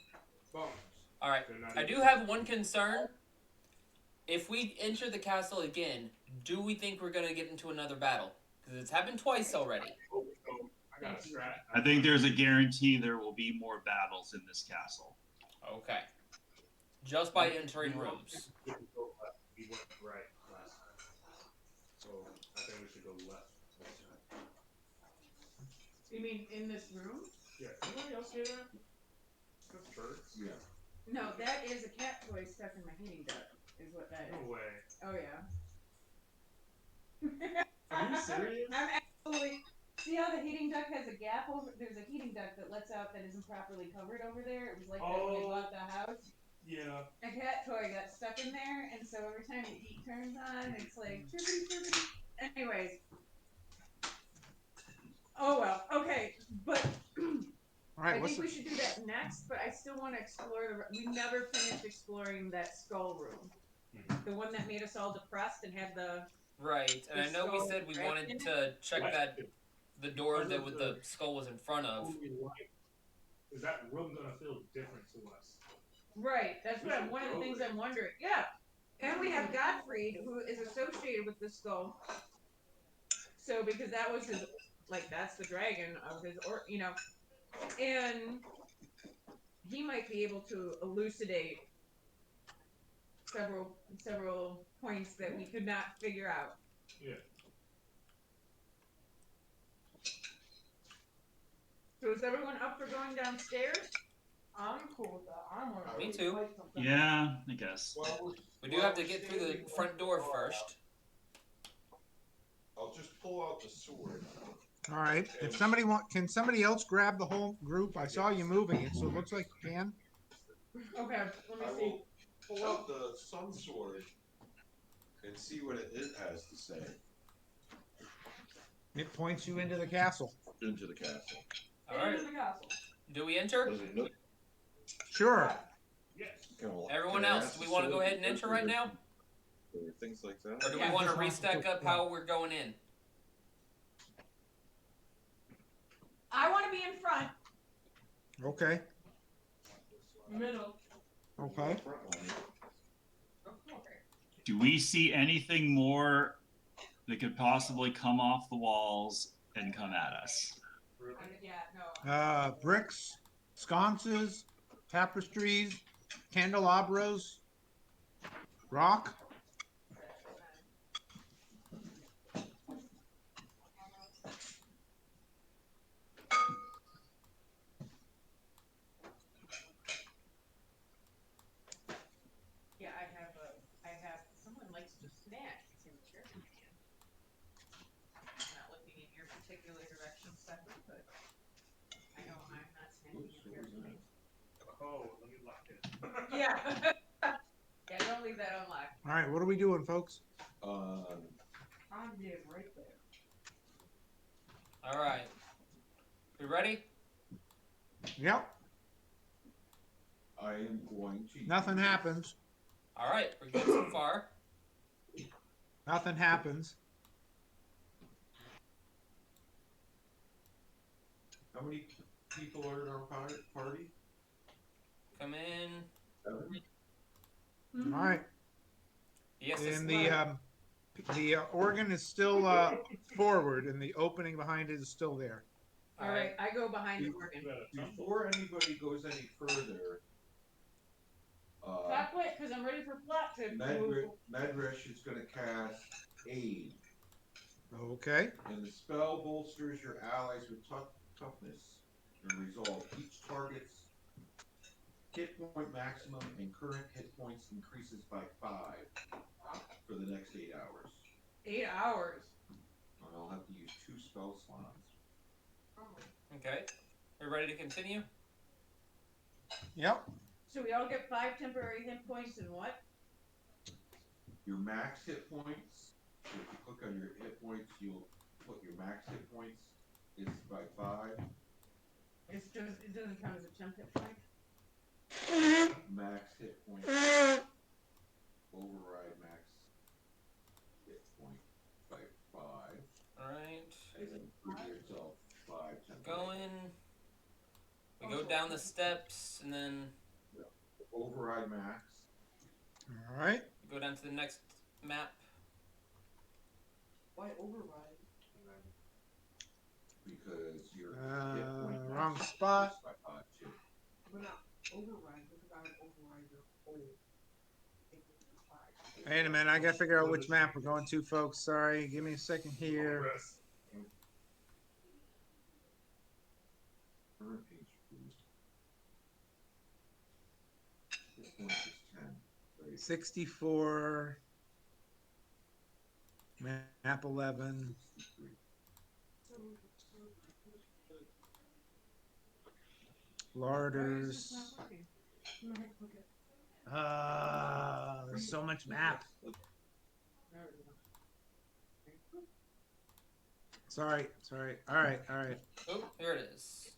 bones. All right. They're not I do even- have one concern. If we enter the castle again, do we think we're gonna get into another battle? Because it's happened twice already. Oh, I got a strat. I think there's a guarantee there will be more battles in this castle. Okay. Just by entering rooms. We went right last time. So I think we should go left this time. You mean in this room? Yeah, anybody else hear that? That's birds. Yeah. No, that is a cat toy stuck in my heating duct, is what that No is. way. Oh yeah. Are you serious? I'm absolutely. See how the heating duct has a gap over? There's a heating duct that lets out that isn't properly covered over there. It was like that when I bought the house. Yeah. A cat toy got stuck in there, and so every time the heat turns on, it's like chirpity chirpity. Anyways. Oh well. Okay, but All right. I What's think the, we should do that next. But I still want to explore the. We never finished exploring that skull room, the one that made us all depressed and had the. Right. And I know we said we wanted to check that the door that with the skull was in front of. Is that room gonna feel different to us? Right. That's what one of the things I'm wondering. Yeah. And we have Gottfried, who is associated with the skull. So because that was his, like that's the dragon of his, or you know, and he might be able to elucidate several points that we could not figure out. Yeah. So So is everyone up for going downstairs? I'm cool with that. I want to Me too. fight something. Yeah, I guess. We do have to get through the front door first. I'll just pull out the sword. All right. If somebody can somebody else grab the whole group? I saw you moving it, so it looks like you can. Okay, let me I see. will pull out the sun sword and see what it has to say. It points you into the castle. Into the castle. All right. Into the castle. Do we enter? Does it look? Sure. Yes. Everyone else, do we want to go ahead and enter right now? Or things like that. Or do we Yeah, want to just restack up yeah. how we're going in? I want to be in front. Okay. Middle. Okay. Okay. Do we see anything more that could possibly come off the walls and come at us? Yeah, no. Bricks, sconces, tapestries, candelabras, rock. Yeah, I have, someone likes to snack. It's in the trash can. I'm not looking in your particular direction, Stephanie, but I know I'm not snacking in your direction. Oh, let me lock it. Yeah. Yeah, don't leave that unlocked. All right, what are we doing, folks? I'm dead right there. All right. We ready? Yep. I am going to. Nothing happens. All right. We're good so far. Nothing happens. How many people are in our party? Come in. 7? All right. Yes. And the organ is still forward, and the opening behind it is still there. All right, I go behind the organ. Before anybody goes any further, Not quick, because I'm ready for plot to move. Medresh is going to cast Aid, Okay. and the spell bolsters your allies with toughness and resolve. Each target's hit point maximum and current hit points increases by 5 for the next 8 hours. 8 hours. And I'll have to use 2 spell slots. Okay. We're ready to continue? Yep. So we all get 5 temporary hit points and what? Your max hit points, if you click on your hit points, you'll put your max hit points is by 5. It's just, it doesn't count as a temp hit point. Max hit points. Override max hit point by 5. Alright. And then give yourself 5 temporary. Going. We go down the steps and then Override max. All right. go down to the next map. Why override? Because your Uh, hit point wrong max spot. is by 5 too. But not override, because I would override your whole. Wait a minute. I got to figure out which map we're going to, folks. Sorry. Give me a second here. Current HP. Hit point is 10. Right. 64. Map 11. 63. Larders. There's so much map. Sorry. All right. Oh, here it is.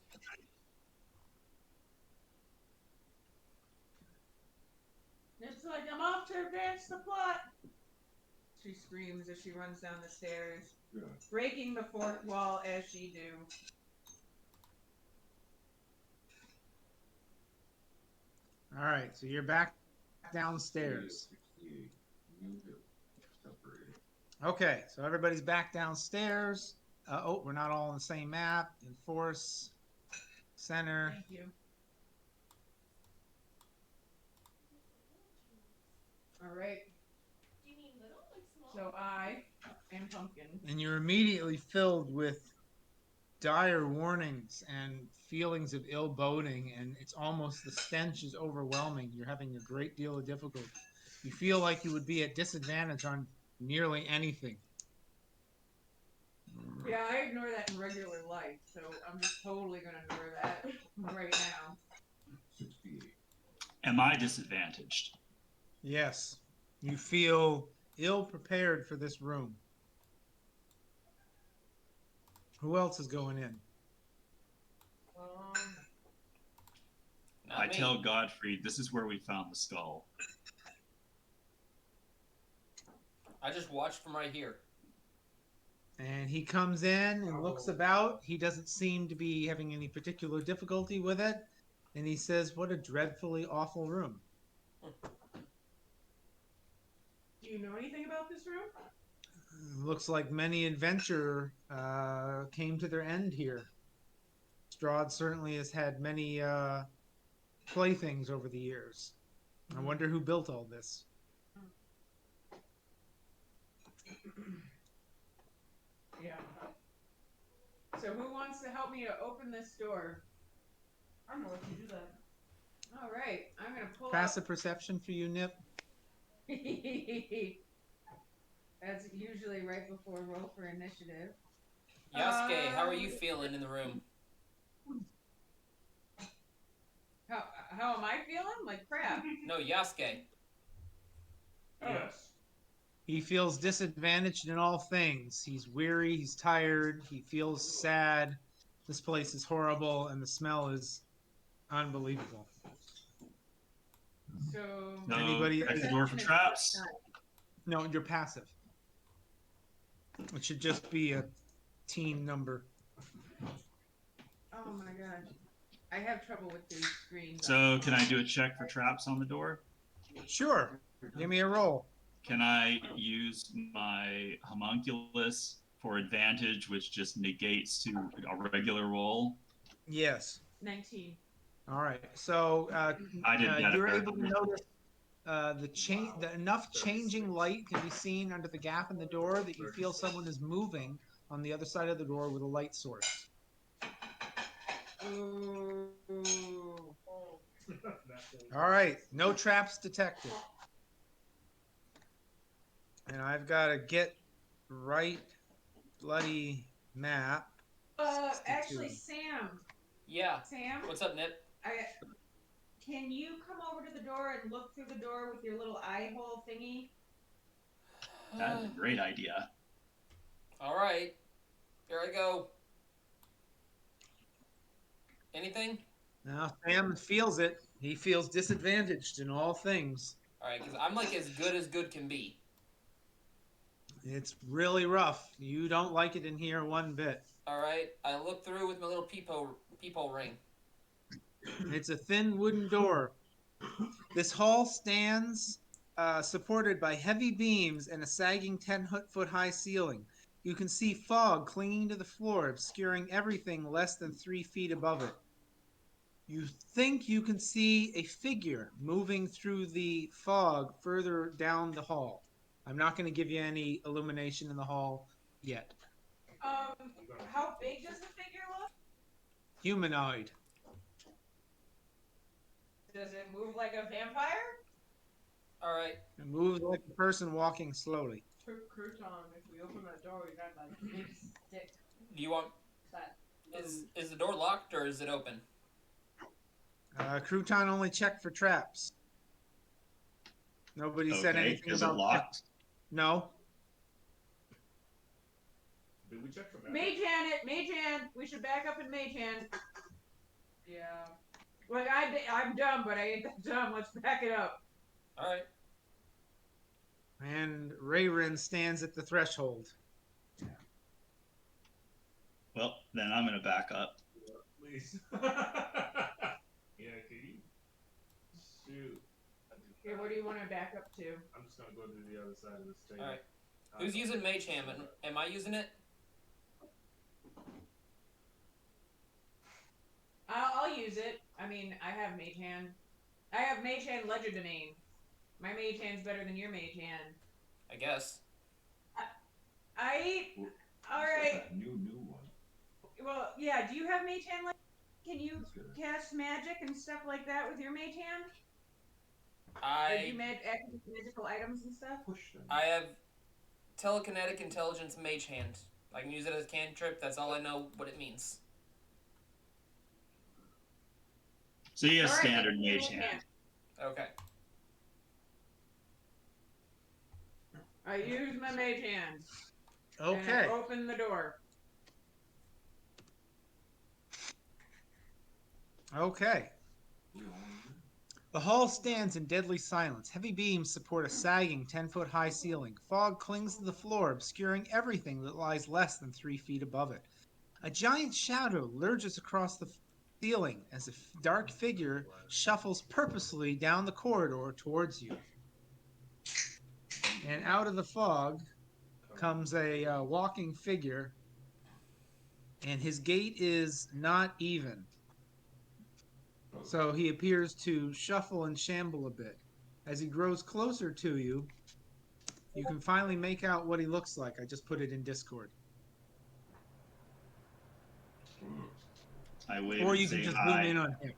It's like I'm off to advance the plot. She screams as she runs down the stairs, Yeah. breaking the fourth wall as she do. All right. So you're back downstairs. 68. New hit separated. Okay. So everybody's back downstairs. Oh, we're not all on the same map. Enforce. Center. Thank you. All right. Do you mean little or small? So I am Pumpkin. And you're immediately filled with dire warnings and feelings of ill boding, and it's almost the stench is overwhelming. You're having a great deal of difficulty. You feel like you would be at disadvantage on nearly anything. Yeah, I ignore that in regular life, so I'm just totally gonna ignore that right now. 68. Am I disadvantaged? Yes, you feel ill prepared for this room. Who else is going in? Not I me. tell Godfrey this is where we found the skull. I just watched from right here. And he comes in and looks about. He doesn't seem to be having any particular difficulty with it. And he says, "What a dreadfully awful room." Do you know anything about this room? Looks like many adventure came to their end here. Strahd certainly has had many playthings over the years. I wonder who built all this. Yeah. So who wants to help me to open this door? I'm gonna let you do that. All right, I'm gonna pull Passive perception for you, Nip. That's usually right before roll for initiative. Yasuke, how are you feeling in the room? How am I feeling? Like crap. No, Yasuke. Yes. He feels disadvantaged in all things. He's weary, he's tired, he feels sad. This place is horrible, and the smell is unbelievable. So Anybody- Check the door for traps. No, you're passive. It should just be a teen number. Oh my gosh. I have trouble with these screens. So can I do a check for traps on the door? Sure. Give me a roll. Can I use my homunculus for advantage, which just negates to a regular roll? Yes. 19. All right. So I did better. you're able to notice the enough changing light can be seen under the gap in the door that you feel someone is moving on the other side of the door with a light source. Ooh. All right. No traps detected. And I've got to get right bloody map. Actually, Sam. Yeah. Sam, What's up, Nip? can you come over to the door and look through the door with your little eye hole thingy? That's a great idea. All right. Here I go. Anything? Now Sam feels it. He feels disadvantaged in all things. All right, because I'm like as good can be. It's really rough. You don't like it in here one bit. All right. I look through with my little peephole ring. It's a thin wooden door. This hall stands supported by heavy beams and a sagging 10-foot high ceiling. You can see fog clinging to the floor, obscuring everything less than 3 feet above it. You think you can see a figure moving through the fog further down the hall. I'm not going to give you any illumination in the hall yet. How big does the figure look? Humanoid. Does it move like a vampire? All right. It moves like a person walking slowly. Crouton, if we open that door, we got like a big stick. Do you want? That Is the door locked or is it open? Crouton only checked for traps. Nobody said Okay, anything is about it locked? No. Did we check for that? Mage Hand, we should back up in Mage Hand. yeah. Like I'm dumb, but I ain't that dumb. Let's back it up. All right. And Rayrin stands at the threshold. Well, then I'm going to back up. Please. Yeah, can you? Shoot. Okay, what do you want to back up to? I'm just gonna go to the other side of this table. All right. Who's using Mage Hand? Am I using it? I'll use it. I mean, I have Mage Hand. I have Mage Hand Legerdemain. My Mage Hand's better than your Mage Hand. I guess. All right. New one. Well, yeah. Do you have mage hand? Can you That's good. cast magic and stuff like that with your mage hand? Or do you I activate magical items and stuff? Push them. I have telekinetic intelligence mage hand. I can use it as a cantrip. That's all I know what it means. So you have All right, standard make mage a hand. Okay. I use my mage hand. And I Okay. open the door. Okay. The hall stands in deadly silence. Heavy beams support a sagging 10-foot-high ceiling. Fog clings to the floor, obscuring everything that lies less than 3 feet above it. A giant shadow lurches across the ceiling as a dark figure shuffles purposefully down the corridor towards you. And out of the fog comes a walking figure, and his gait is not even. So he appears to shuffle and shamble a bit. As he grows closer to you, you can finally make out what he looks like. I just put it in Discord. I wave Or and you can say just zoom in hi. on him.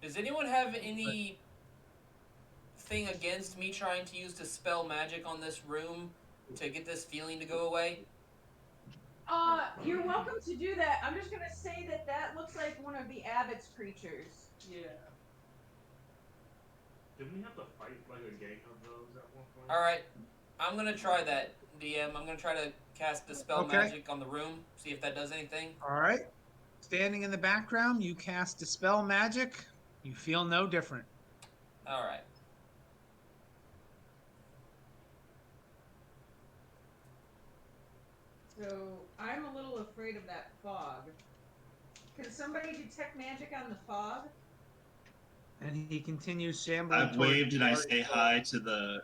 Does anyone have any thing against me trying to use dispel magic on this room to get this feeling to go away? You're welcome to do that. I'm just gonna say that looks like one of the abbot's creatures. Yeah. Didn't we have to fight like a gang of those at one point? All right, I'm gonna try that, DM. I'm gonna try to cast dispel Okay. magic on the room. See if that does anything. All right. Standing in the background, you cast Dispel Magic. You feel no different. All right. So I'm a little afraid of that fog. Can somebody detect magic on the fog? And he continues shambling I've toward waved and I say hi to the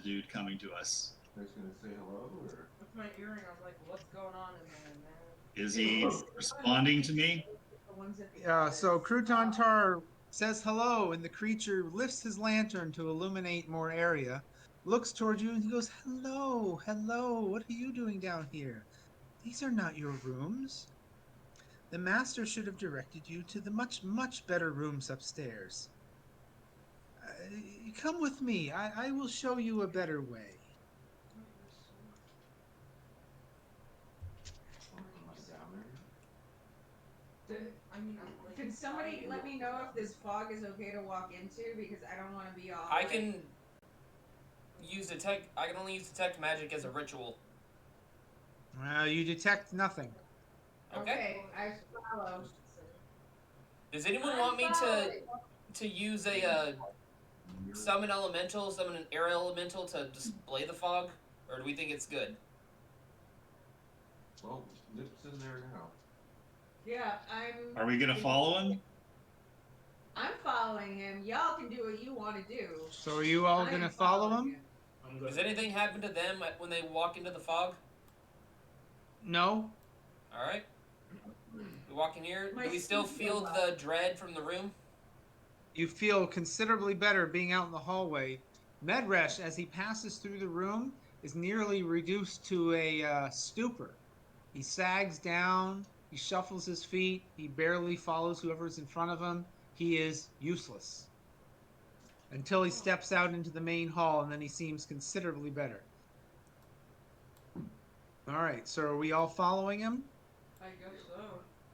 dude coming to us. He's gonna say hello, or With my earring, I was like, what's going on in there, man? Is he responding to me? The ones at the So abyss. Crouton Tar says hello, and the creature lifts his lantern to illuminate more area, looks toward you, and he goes, "Hello, hello, what are you doing down here? These are not your rooms. The master should have directed you to the much, much better rooms upstairs. Come with me. I will show you a better way." am I down there? I mean, I'm like, Can somebody let me know if this fog is okay to walk into? Because I don't want to be all. I can use detect. I can only use detect magic as a ritual. You detect nothing. Okay. I follow. Does anyone want me to use a summon elemental, summon an air elemental to display the fog, or do we think it's good? Well, Nip's in there now. Yeah, Are we gonna follow him? I'm following him. Y'all can do what you want to do. So are you all I gonna am follow following him? I'm good. Does anything happen to them when they walk into the fog? No. All right. We walk in here. My Do we still speed feel goes up. the dread from the room? You feel considerably better being out in the hallway. Medresh, as he passes through the room, is nearly reduced to a stupor. He sags down, he shuffles his feet, he barely follows whoever's in front of him. He is useless. Until he steps out into the main hall, and then he seems considerably better. All right, so are we all following him? I guess so.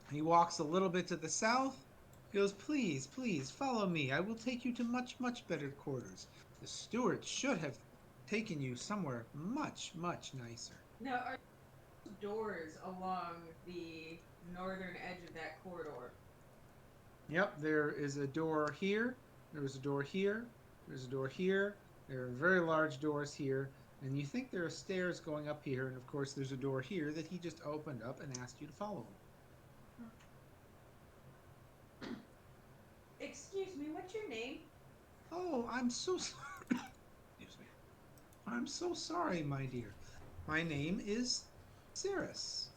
He walks a little bit to the south. He goes, "Please, please, follow me. I will take you to much, much better quarters. The stewards should have taken you somewhere much, much nicer." Now, are there doors along the northern edge of that corridor? Yep, there is a door here. There's a door here. There's a door here. There are very large doors here. And you think there are stairs going up here. And of course, there's a door here that he just opened up and asked you to follow him. Excuse me, what's your name? Oh, I'm so sorry. Excuse me. I'm so sorry, my dear. My name is Cirrus.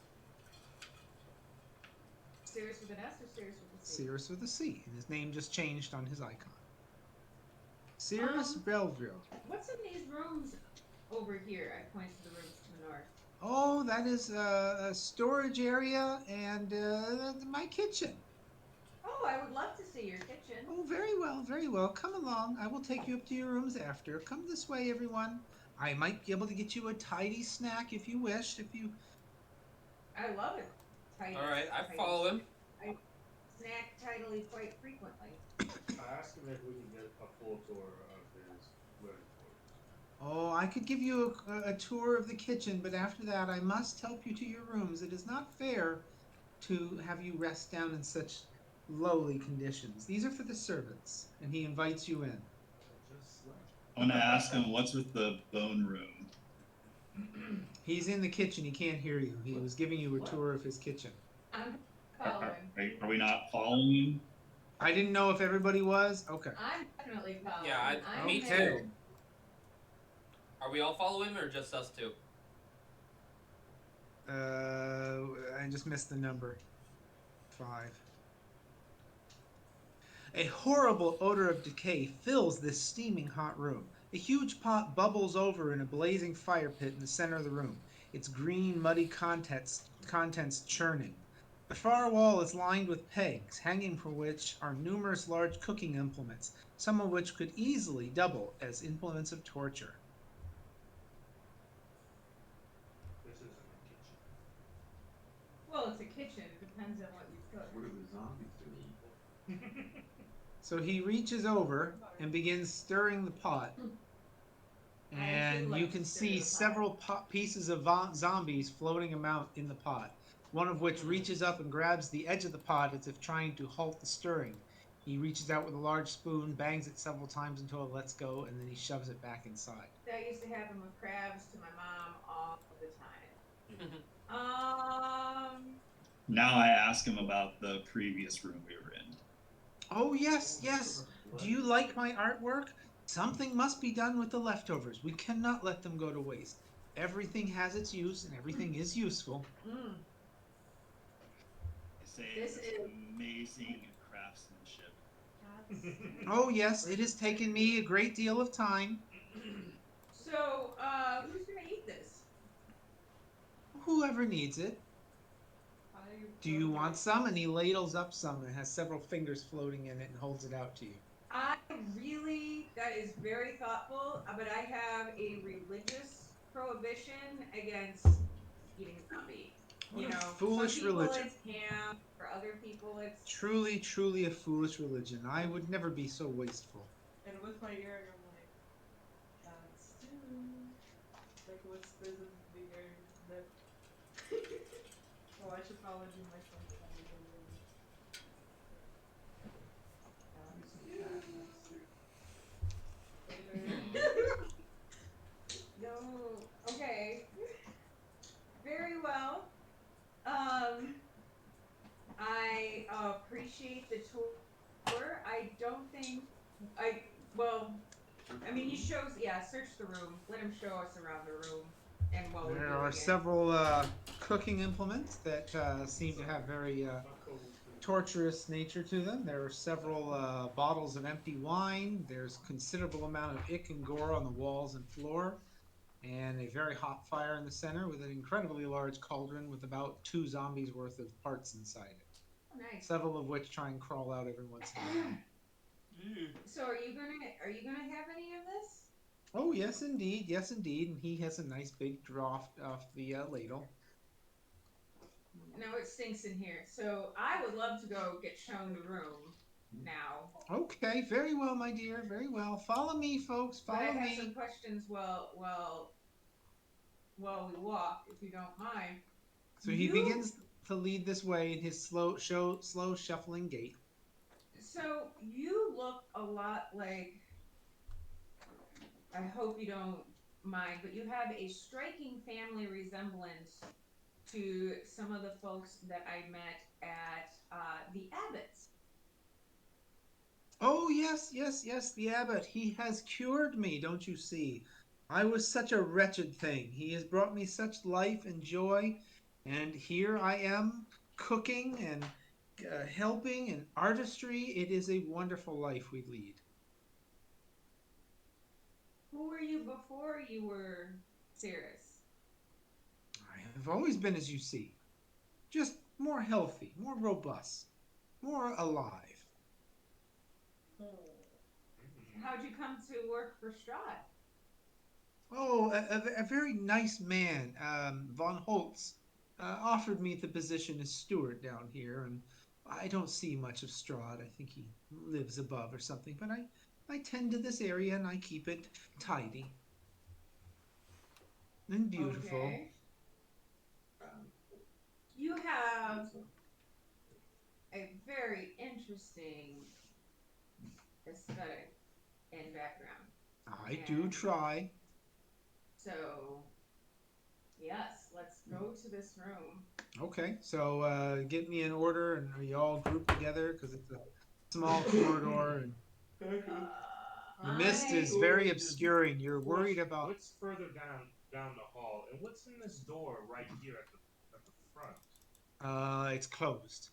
Cirrus with an S or Cirrus with a C? Cirrus with a C. And his name just changed on his icon. Cirrus Belleville. What's in these rooms over here? I point to the rooms to the north. Oh, that is a storage area and my kitchen. Oh, I would love to see your kitchen. Oh, very well, very well. Come along. I will take you up to your rooms after. Come this way, everyone. I might be able to get you a tidy snack if you wish. If you I love it. Tidy. All right, I tidy follow him. snack. I snack tidily quite frequently. I asked him if we can get a full tour of his living quarters. Oh, I could give you a tour of the kitchen, but after that, I must help you to your rooms. It is not fair to have you rest down in such lowly conditions. These are for the servants, and he invites you in. I just slept. I want to ask him what's with the bone room. He's in the kitchen. He can't hear you. He was giving you a tour of his kitchen. I'm Are, following. are we not following him? I didn't know if everybody was. Okay. I'm definitely following. Yeah, I'm me there. too. Are we all following or just us two? I just missed the number. 5. A horrible odor of decay fills this steaming hot room. A huge pot bubbles over in a blazing fire pit in the center of the room, its green, muddy contents churning. The far wall is lined with pegs, hanging from which are numerous large cooking implements, some of which could easily double as implements of torture. This isn't a kitchen. Well, it's a kitchen. It depends on what you cook. What are the zombies gonna eat? So he reaches over and begins stirring the pot. And like you to can stir see the pot. several pieces of zombies floating about in the pot, one of which reaches up and grabs the edge of the pot as if trying to halt the stirring. He reaches out with a large spoon, bangs it several times until it lets go, and then he shoves it back inside. That used to happen with crabs to my mom all the time. Now I ask him about the previous room we were in. Oh, yes, yes. Do you like my artwork? Something must be done with the leftovers. We cannot let them go to waste. Everything has its use, and everything is useful. Mm. I say This it's is- amazing craftsmanship. Oh, yes, it has taken me a great deal of time. So, who's gonna eat this? Whoever needs it. Do you want some? And he ladles up some and has several fingers floating in it and holds it out to you. That is very thoughtful, but I have a religious prohibition against eating zombie. What You a know, foolish some people religion. it's ham, for other people it's Truly, truly a foolish religion. I would never be so wasteful. And with my earring, I'm like, that's too. Like, what's this in the earring that. Oh, I should probably do my something. no. Okay. Very well. I appreciate the tour. I don't think he shows. Yeah, search the room. Let him show us around the room, and while we're There doing are it. several cooking implements that seem to have very torturous nature to them. There are several bottles of empty wine. There's considerable amount of ick and gore on the walls and floor, and a very hot fire in the center with an incredibly large cauldron with about 2 zombies worth of parts inside it. Oh, nice. Several of which try and crawl out every once in a while. So are you gonna have any of this? Oh, yes, indeed. Yes, indeed. And he has a nice big draught off the ladle. No, it stinks in here. So I would love to go get shown the room now. Okay, very well, my dear. Very well. Follow me, folks. But I Follow have me. some questions while we walk, if you don't mind. So he begins to lead this way in his slow shuffling gait. So you look a lot like, I hope you don't mind, but you have a striking family resemblance to some of the folks that I met at the Abbots. Oh, yes, yes, yes, the abbot. He has cured me, don't you see? I was such a wretched thing. He has brought me such life and joy, and here I am cooking and helping and artistry. It is a wonderful life we lead. Who were you before you were Cirrus? I've always been as you see, just more healthy, more robust, more alive. How'd you come to work for Strahd? Oh, a very nice man, von Holtz, offered me the position as steward down here, and I don't see much of Strahd. I think he lives above or something, but I tend to this area and I keep it tidy and beautiful. Okay. You have a very interesting aesthetic and background. I do try. So, yes, let's go to this room. Okay, so get me an order, and are you all grouped together? Because it's a small corridor, and the mist is very obscuring. You're worried about. What's further down the hall, and what's in this door right here at the front? It's closed.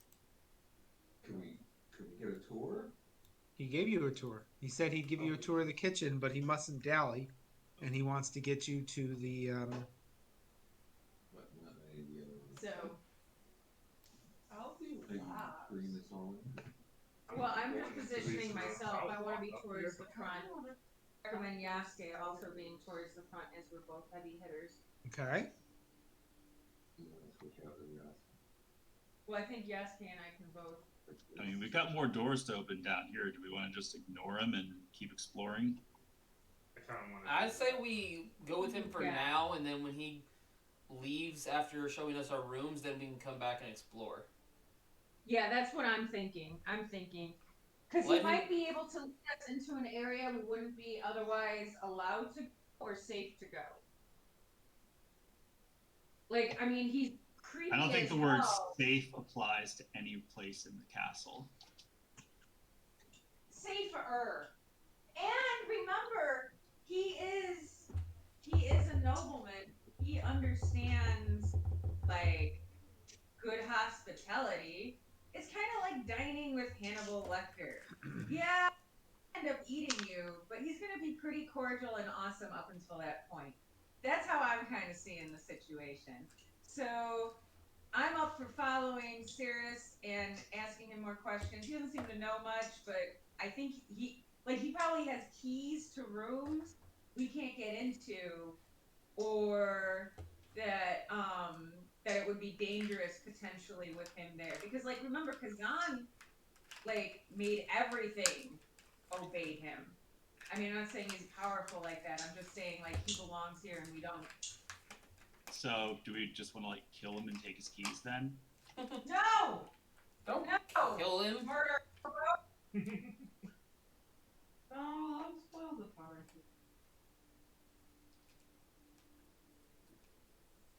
Could we get a tour? He gave you a tour. He said he'd give you a tour of the kitchen, but he mustn't dally, and he wants to get you to the. But not any of the other ones. So, I'll do Are you that. bringing this all in? well, I'm just positioning myself. I want to be towards the front. I recommend Yasuke also being towards the front as we're both heavy hitters. Okay. You want to switch out the rest? Well, I think Yasuke and I can both. I mean, we've got more doors to open down here. Do we want to just ignore them and keep exploring? I kind of want to. I say we go with him for Yeah. now, and then when he leaves after showing us our rooms, then we can come back and explore. Yeah, that's what I'm thinking. Because he Let might him- be able to lead us into an area we wouldn't be otherwise allowed to go or safe to go. Like, I mean, he's creepy I don't think as the word hell. safe applies to any place in the castle. Safer. And remember, he is a nobleman. He understands like good hospitality. It's kind of like dining with Hannibal Lecter. Yeah, end up eating you, but he's gonna be pretty cordial and awesome up until that point. That's how I'm kind of seeing the situation. So I'm up for following Cirrus and asking him more questions. He doesn't seem to know much, but I think he probably has keys to rooms we can't get into, or that it would be dangerous potentially with him there. Because like remember Kazan like made everything obey him. I mean, I'm not saying he's powerful like that. I'm just saying like he belongs here and we don't. So, do we just want to like kill him and take his keys then? No! Don't No! kill him. Murder! Oh, I'll spoil the party.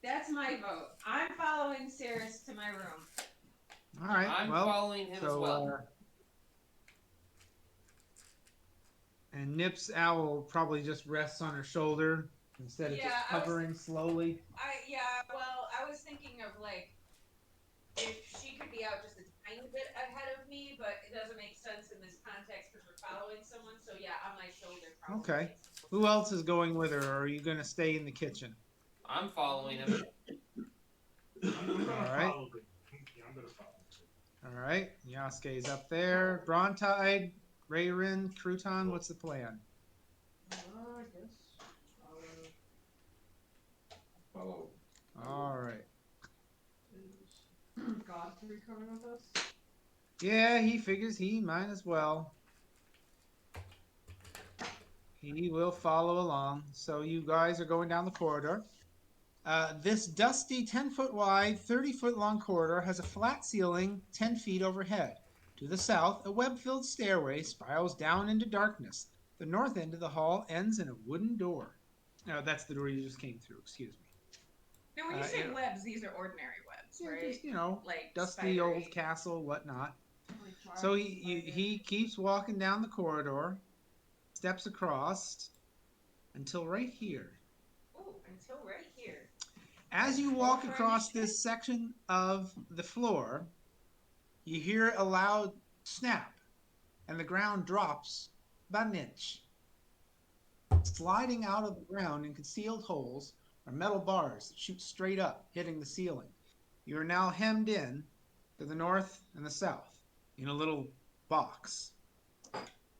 That's my vote. I'm following Cirrus to my room. All right. I'm well, following him as well. And Nip's owl probably just rests on her shoulder instead of Yeah, just hovering slowly. Well, I was thinking of like if she could be out just a tiny bit ahead of me, but it doesn't make sense in this context because we're following someone. So yeah, on my shoulder probably. Okay. Who else is going with her, or are you going to stay in the kitchen? I'm following him. I'm gonna All right. follow the. Yeah, I'm gonna follow. All right. Yasuke's up there. Brontide, Rayrin, Crouton, what's the plan? I guess Follow. All right. is Godfrey coming with us? Yeah, he figures he might as well. He will follow along. So you guys are going down the corridor. This dusty 10-foot wide, 30-foot long corridor has a flat ceiling 10 feet overhead. To the south, a web-filled stairway spirals down into darkness. The north end of the hall ends in a wooden door. That's the door you just came through, excuse me. Now, when you say yeah. webs, these are ordinary webs, Yeah, right? just, you know, Like dusty spidery. old castle, whatnot. Like So Charles he keeps walking down the corridor, steps across, until right here. Ooh, until right here. As you walk across this section of the floor, you hear a loud snap, and the ground drops about an inch. Sliding out of the ground in concealed holes are metal bars that shoot straight up, hitting the ceiling. You are now hemmed in to the north and the south in a little box.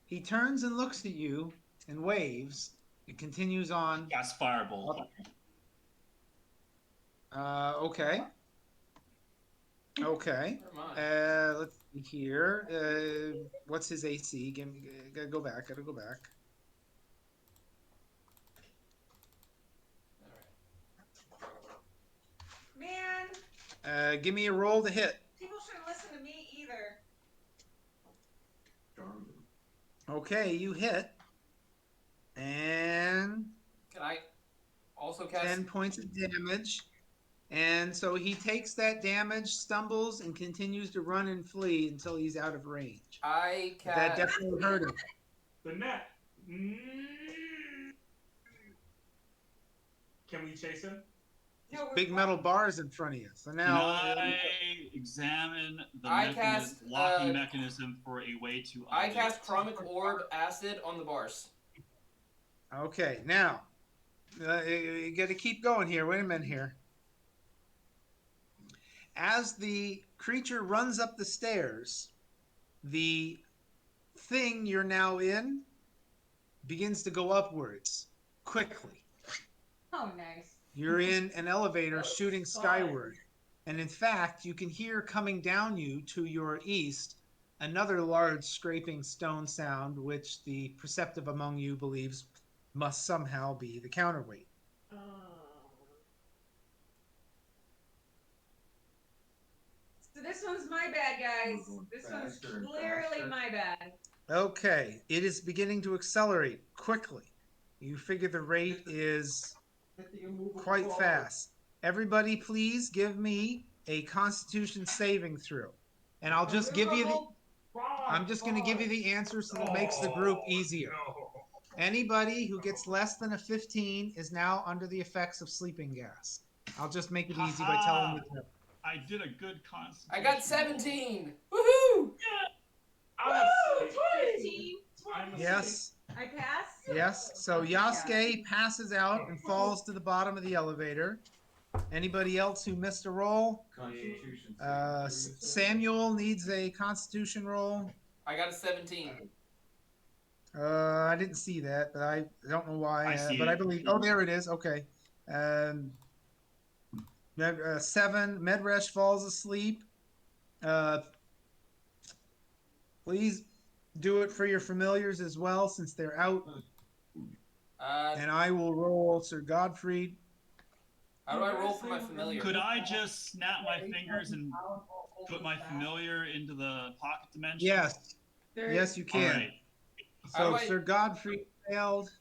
He turns and looks at you and waves. It continues on. Cast Firebolt. Okay. Okay. Let's see here. What's his AC? Gotta go back. Man, Give me a roll to hit. people shouldn't listen to me either. Okay, you hit. And Can I also cast 10 points of damage. And so he takes that damage, stumbles, and continues to run and flee until he's out of range. I But that cast definitely hurt him. The net. Can we chase him? No, we're Big metal bars in front of you. So Can now I examine the I cast, locking mechanism for a way to I cast Chromic Orb Acid on the bars. okay, now you got to keep going here. Wait a minute here. As the creature runs up the stairs, the thing you're now in begins to go upwards quickly. Oh, nice. You're in an elevator shooting skyward. And in fact, you can hear coming down you to your east another large scraping stone sound, which the perceptive among you believes must somehow be the counterweight. So this one's my bad, guys. This one's clearly my bad. Okay, it is beginning to accelerate quickly. You figure the rate is quite fast. Everybody, please give me a Constitution saving throw, and I'll just give you the. I'm just going to give you the answer so that it makes the group easier. Anybody who gets less than a 15 is now under the effects of sleeping gas. I'll just make it easy by telling you. I did a good Constitution. I got 17. Woohoo! I'm a 15. Yes. I pass? Yes. So Yasuke passes out and falls to the bottom of the elevator. Anybody else who missed a roll? Constitution. Samuel needs a Constitution roll. I got a 17. I didn't see that, but I don't know why. I see but it. I believe. Oh, there it is. Okay. 7. Medresh falls asleep. Please do it for your familiars as well, since they're out. And I will roll Sir Godfrey. How do I roll for my familiar? Could I just snap my fingers and put my familiar into the pocket dimension? Yes. Yes, you can. All right. So I- Sir Godfrey failed.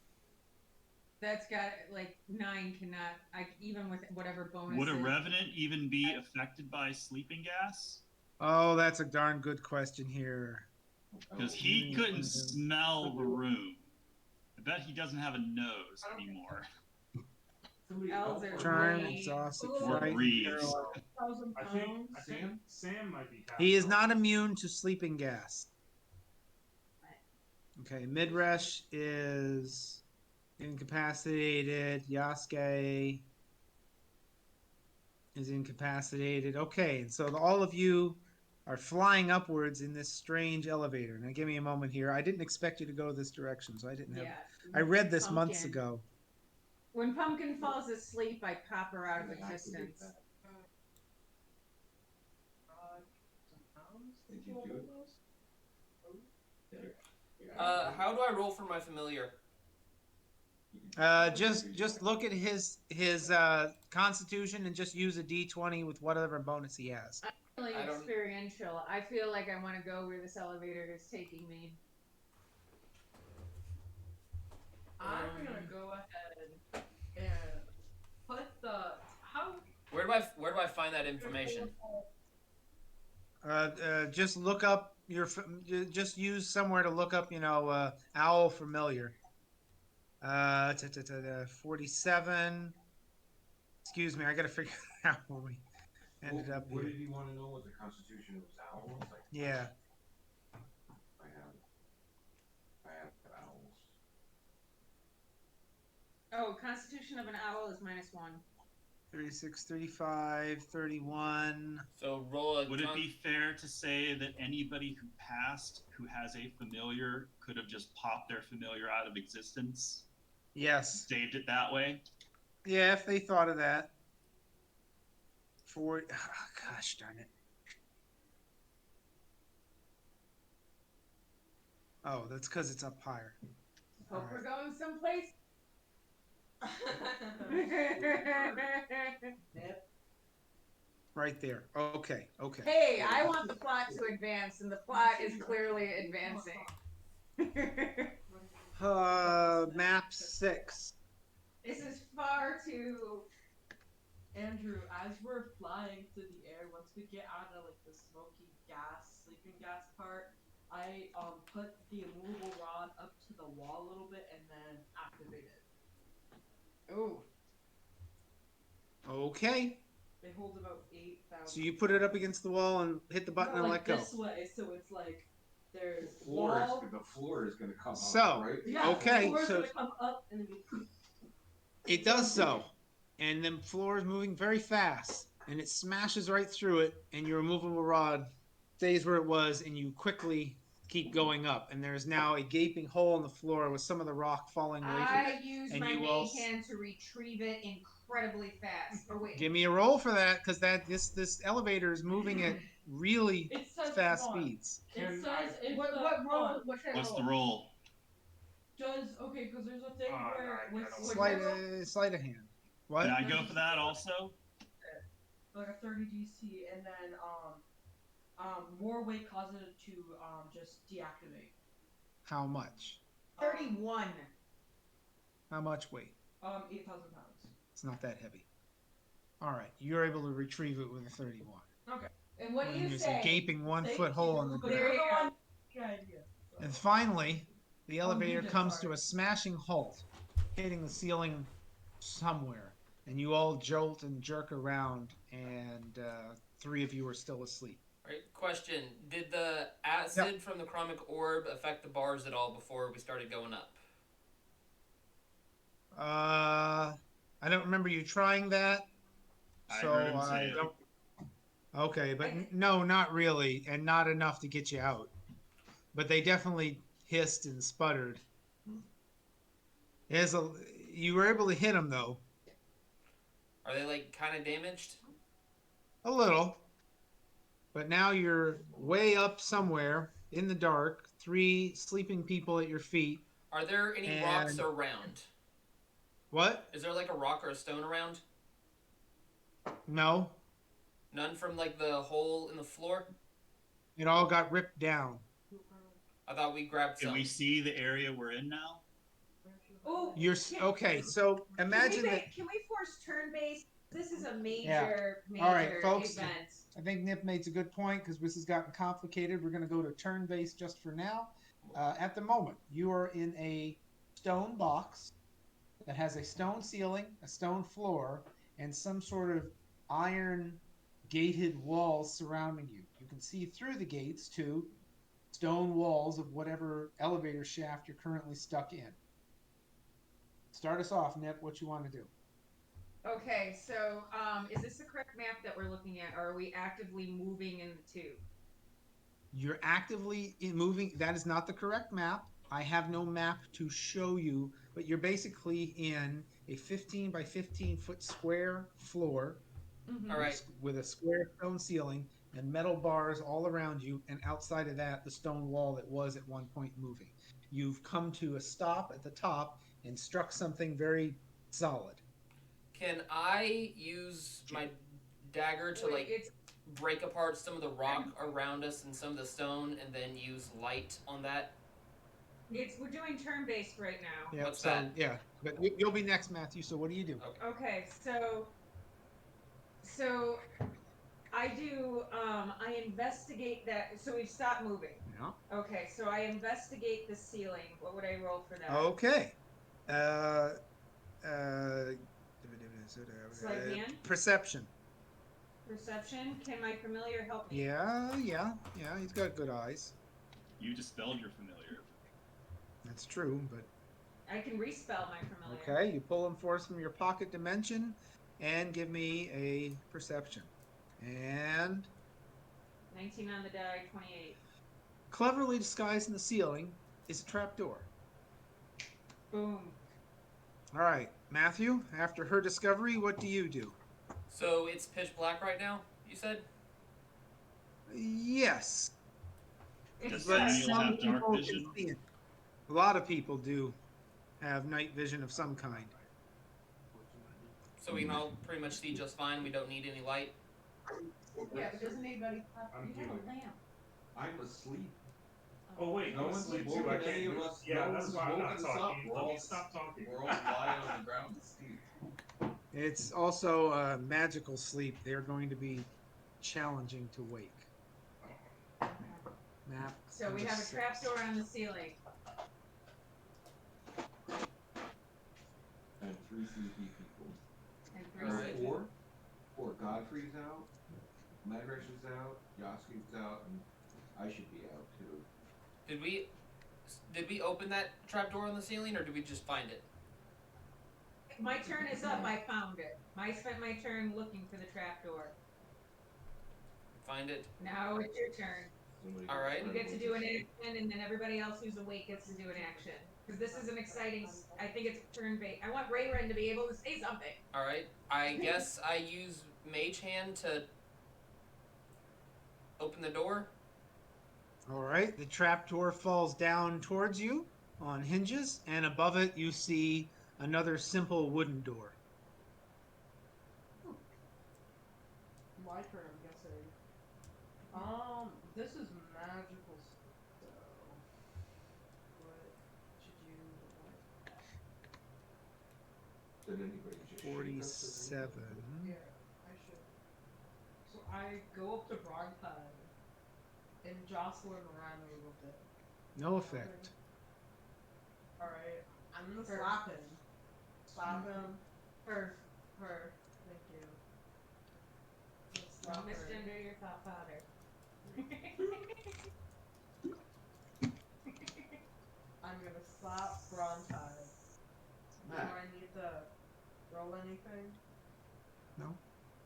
That's got like 9 cannot. Even with whatever bonus. Would a revenant even be affected by sleeping gas? Oh, that's a darn good question here. Because he couldn't smell the room. I bet he doesn't have a nose anymore. Elves are Charm, great. exhausted, Or fright, breathes. paralyzed. I think Sam might be. He is not immune to sleeping gas. Okay, Midresh is incapacitated. Yasuke is incapacitated. Okay, and so all of you are flying upwards in this strange elevator. Now, give me a moment here. I didn't expect you to go this direction, so I didn't have. Yeah. I read this Pumpkin. months ago. When Pumpkin falls asleep, I pop her out of existence. How do I roll for my familiar? Just look at his constitution and just use a D20 with whatever bonus he has. I'm really I don't- experiential. I feel like I want to go where this elevator is taking me. I'm gonna go ahead and put the Where do I find that information? Just look up just use somewhere to look up, owl familiar. 47. Excuse me, I gotta figure out where we ended up What here. did you want to know? What the Constitution was owls? Like, Yeah. I have owls. Oh, Constitution of an owl is -1. 36, 35, 31. So roll a. Would it be fair to say that anybody who passed who has a familiar could have just popped their familiar out of existence, Yes. saved it that way? Yeah, if they thought of that. Gosh darn it. Oh, that's because it's up higher. Hope All we're right. going someplace. Right there. Okay. Okay. Hey, I want the plot to advance, and the plot is clearly advancing. Map 6. This is far too. Andrew, as we're flying through the air, once we get out of like the smoky gas, sleeping gas part, I put the immovable rod up to the wall a little bit and then activate it. Ooh. Okay. It holds about 8,000. So you put it up against the wall and hit the button no, and like let go. this way, so it's like there's The floor wall. is going to come So, up, right? Yeah, okay, the floor's so- gonna come up and then be. It does so. And the floor is moving very fast. And it smashes right through it. And your removable rod stays where it was. And you quickly keep going up. And there's now a gaping hole in the floor with some of the rock falling away from I it. use And my you main will hand to retrieve it incredibly fast. Oh wait. give me a roll for that, because this elevator is moving at really It says fast one. speeds. It says it's What the roll? one. What should I What's roll? the roll? Does okay because there's a thing Oh, where no, I with gotta Sleight of hand. What? Can I go for that also? like a 30 DC and then more weight causes it to just deactivate. How much? 31. How much weight? 8,000 pounds. It's not that heavy. All right, you're able to retrieve it with a 31. And what do And you there's say? a gaping 1 Thank foot hole in you, the but ground. There you you're the go. one with the idea. So. And finally, the Oh, you elevator did, comes to sorry. a smashing halt, hitting the ceiling somewhere. And you all jolt and jerk around, and 3 of you are still asleep. Right. Question: did the acid from the chromic orb affect the bars at all before we started going up? I don't remember you trying that, I so heard him say I it. don't. Okay, but no, not really, and not enough to get you out. But they definitely hissed and sputtered. You were able to hit them though, Are they like kind of damaged? a little. But now you're way up somewhere in the dark, 3 sleeping people at your feet. Are there any And- rocks around? What? Is there like a rock or a stone around? No, None from like the hole in the floor? it all got ripped down. I thought we grabbed Can some. we see the area we're in now? Oh, Okay. So imagine that. Can we force turn based? This is a major, Yeah. All right, major folks. event. I think Nip makes a good point because this has gotten complicated. We're going to go to turn based just for now. At the moment, you are in a stone box that has a stone ceiling, a stone floor, and some sort of iron gated walls surrounding you. You can see through the gates to stone walls of whatever elevator shaft you're currently stuck in. Start us off, Nip. What you want to do? Okay, so is this the correct map that we're looking at, or are we actively moving in the tube? You're actively moving. That is not the correct map. I have no map to show you, but you're basically in a 15 by 15 foot square floor Mm-hmm. All right. with a square stone ceiling and metal bars all around you, and outside of that, the stone wall that was at one point moving. You've come to a stop at the top and struck something very solid. Can I use my dagger to Wait, it's break apart some of the rock around us and some of the stone, and then use light on that? we're doing turn based right now. Yeah. What's so that? yeah, but you'll be next, Matthew. So what do you do? Okay, so I do I investigate that. So we've stopped moving. Yeah. Okay, so I investigate the ceiling. What would I roll for that? Okay. Sleight of hand? Perception. Perception. Can my familiar help me? Yeah. He's got good eyes. You dispelled your familiar. That's true, but I can respell my familiar. Okay, you pull them forth from your pocket dimension and give me a perception. And 19 on the die, 28. cleverly disguised in the ceiling is a trapdoor. Boom. All right, Matthew, after her discovery, what do you do? So it's pitch black right now, you said? Yes, Does but Samuel some have dark people can vision? see it. A lot of people do have night vision of some kind. So we can all pretty much see just fine. We don't need any light. Yeah, but doesn't anybody have, I'm you have a viewing. lamp? I'm asleep. Oh wait, No I'm one's asleep too. woken I any can't of move. us. Yeah, No that's one's why I'm woken not us up. talking. We're Let all me stop talking. We're all lying on the ground asleep. It's also a magical sleep. They're going to be challenging to wake. Map. So we number have a 6. trapdoor on the ceiling. And 3 sleepy people. And 3 Or Alright. sleepy. four. Godfrey's out. Madresh is out. Yoski's out, and I should be out too. Did we open that trapdoor on the ceiling, or did we just find it? My turn is up. I found it. I spent my turn looking for the trapdoor. Find it. Now it's your turn. Somebody All right. You get to do an action, and then everybody else who's awake gets to do an action. Because this is an exciting. I think it's turn based. I want Ray Ren to be able to say something. All right. I guess I use Mage Hand to open the door. All right, the trapdoor falls down towards you on hinges, and above it you see another simple wooden door. My turn, I'm guessing. This is magical, so what should you like? Did anybody just shoot us or 47. Yeah, I should. So I go up to Broadtide and jostle him around a little bit. No effect. Alright, I'm gonna Her. slap him. Slap him. Her. Thank you. Let's Don't slap her. misgender your thought father. I'm gonna slap Broadtide. Do Matt. I need to roll anything?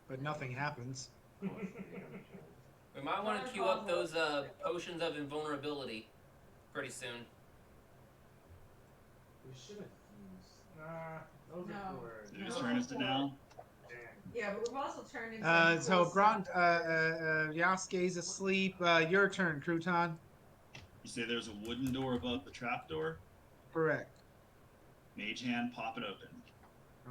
But nothing happens. We might want to queue up those potions of invulnerability pretty soon. We should have used. Nah, those No. are for. Whose turn is it now? Damn. Yeah, but we've also turned into. So Yasuke's asleep. Your turn, Crouton. You say there's a wooden door above the trapdoor? Correct. Mage hand, pop it open.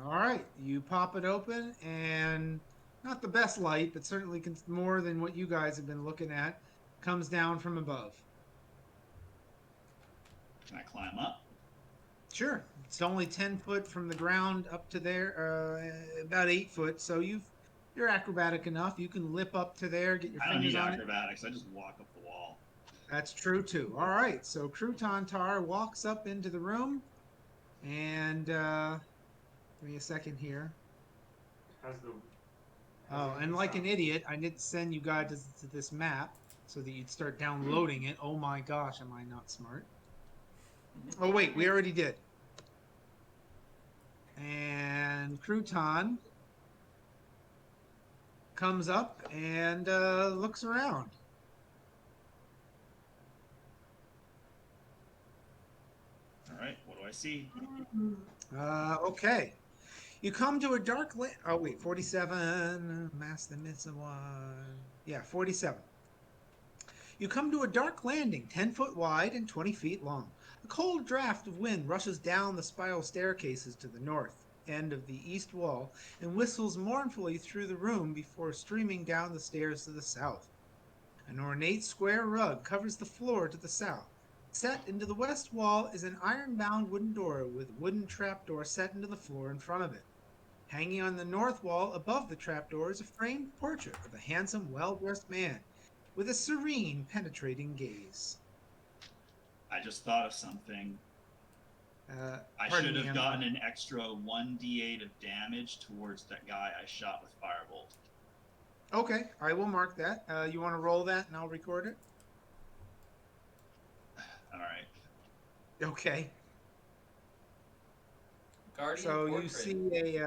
All right, you pop it open, and not the best light, but certainly more than what you guys have been looking at, comes down from above. Can I climb up? Sure, it's only 10 foot from the ground up to there, about 8 foot. So you're acrobatic enough. You can lip up to there, get your I don't fingers need on it. acrobatics. I just walk up the wall. That's true too. All right, so Crouton Tar walks up into the room, and give me a second here. Has the. Oh, and like an idiot, I didn't send you guys to this map so that you'd start downloading it. Oh my gosh, am I not smart? Oh wait, we already did. And Crouton comes up and looks around. All right, what do I see? Okay. You come to a dark land. Oh wait, 47. Mass the myths of one. Yeah, 47. You come to a dark landing, 10 foot wide and 20 feet long. A cold draft of wind rushes down the spiral staircases to the north end of the east wall and whistles mournfully through the room before streaming down the stairs to the south. An ornate square rug covers the floor to the south. Set into the west wall is an iron-bound wooden door with a wooden trapdoor set into the floor in front of it. Hanging on the north wall above the trapdoor is a framed portrait of a handsome, well-dressed man with a serene, penetrating gaze. I just thought of something. I Pardon should me, have gotten an extra 1d8 of damage towards that guy I shot with Firebolt. Okay, I will mark that. You want to roll that and I'll record it? All right. Okay. Guardian So you portrait. see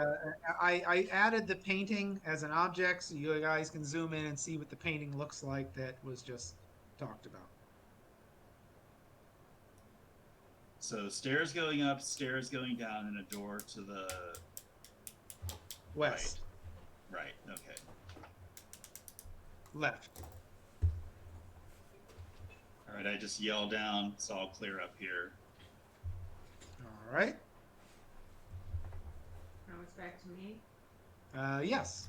I added the painting as an object so you guys can zoom in and see what the painting looks like that was just talked about. So stairs going up, stairs going down, and a door to the West, right. Okay. left. All right. I just yell down. It's all clear up here. All right. Now it's back to me. Yes.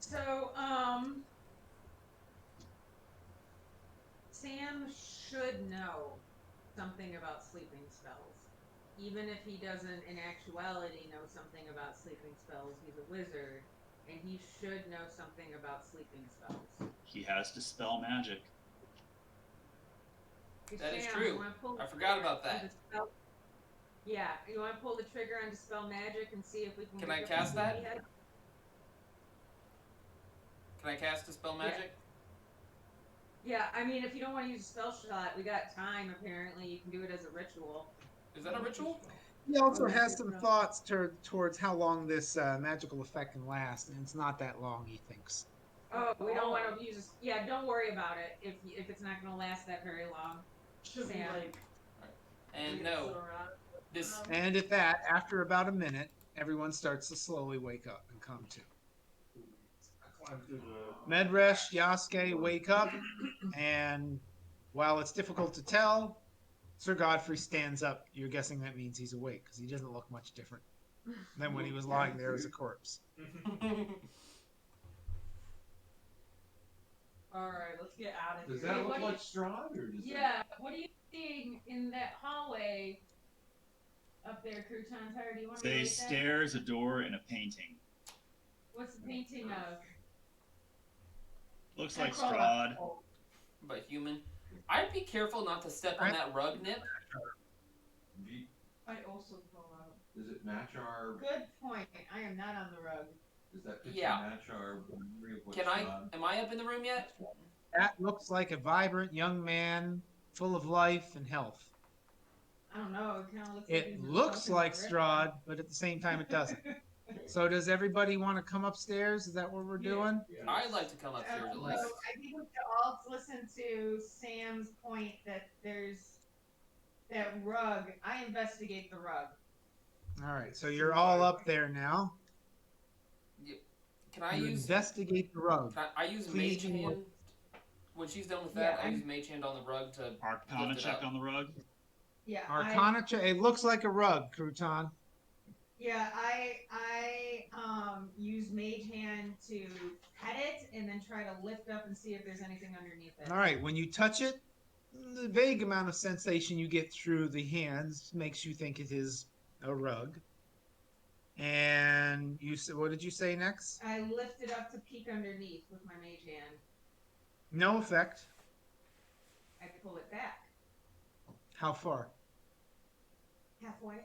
So, Sam should know something about sleeping spells. Even if he doesn't in actuality know something about sleeping spells, he's a wizard, and he should know something about sleeping spells. He has dispel magic. Hey, That is Sam, true. you wanna pull the I forgot trigger about on that. Dispel- Yeah, you want to pull the trigger on Dispel Magic and see if we can. Can wake I up cast the that? sleepyhead? Can I cast Dispel Magic? Yeah, I mean, if you don't want to use a spell shot, we got time. Apparently, you can do it as a ritual. Is that a ritual? He also Oh, has yeah. some thoughts towards how long this magical effect can last, and it's not that long, he thinks. Oh, we don't want to use. Yeah, don't worry about it. If it's not going to last that very long. Should be Sam. like. And weeks no, around. this And at that, after about a minute, everyone starts to slowly wake up and come to. I climbed through the. Medresh, Yasuke wake up, and while it's difficult to tell, Sir Godfrey stands up. You're guessing that means he's awake, because he doesn't look much different than when he was lying there as a corpse. All right, let's get out of Does here. that what look do you- like Strahd, or does Yeah, what are you seeing in that hallway up there, Crouton? Tyre, do you want to Say relate that? stairs, a door, and a painting. What's the painting of? Looks like That's all Strahd. but human. I'd be careful not to step on that rug, Nip. I also fall out. Does it match our? Good point. I am not on the rug. Does that picture Yeah. match our memory of what Can I? Strahd? Am I up in the room yet? That looks like a vibrant young man, full of life and health. I don't know. It kind of looks like It he's looks smoking like a rip. Strahd, but at the same time, it doesn't. So does everybody want to come upstairs? Is that what we're doing? I'd like to come upstairs at So least. I think we should all listen to Sam's point that there's that rug. I investigate the rug. All right, so you're all up there now. Can I You use? investigate the rug. Can I use Please Mage do what- Hand? When she's done with that, Yeah, I I'm- use Mage Hand on the rug to. Arcana Lift it check up. on the rug. Yeah. Arcana check. It looks like a rug, Crouton. I use Mage Hand to pet it and then try to lift up and see if there's anything underneath it. All right, when you touch it, the vague amount of sensation you get through the hands makes you think it is a rug. And you said, what did you say next? I lift it up to peek underneath with my Mage Hand. No effect. I pull it back How far? halfway.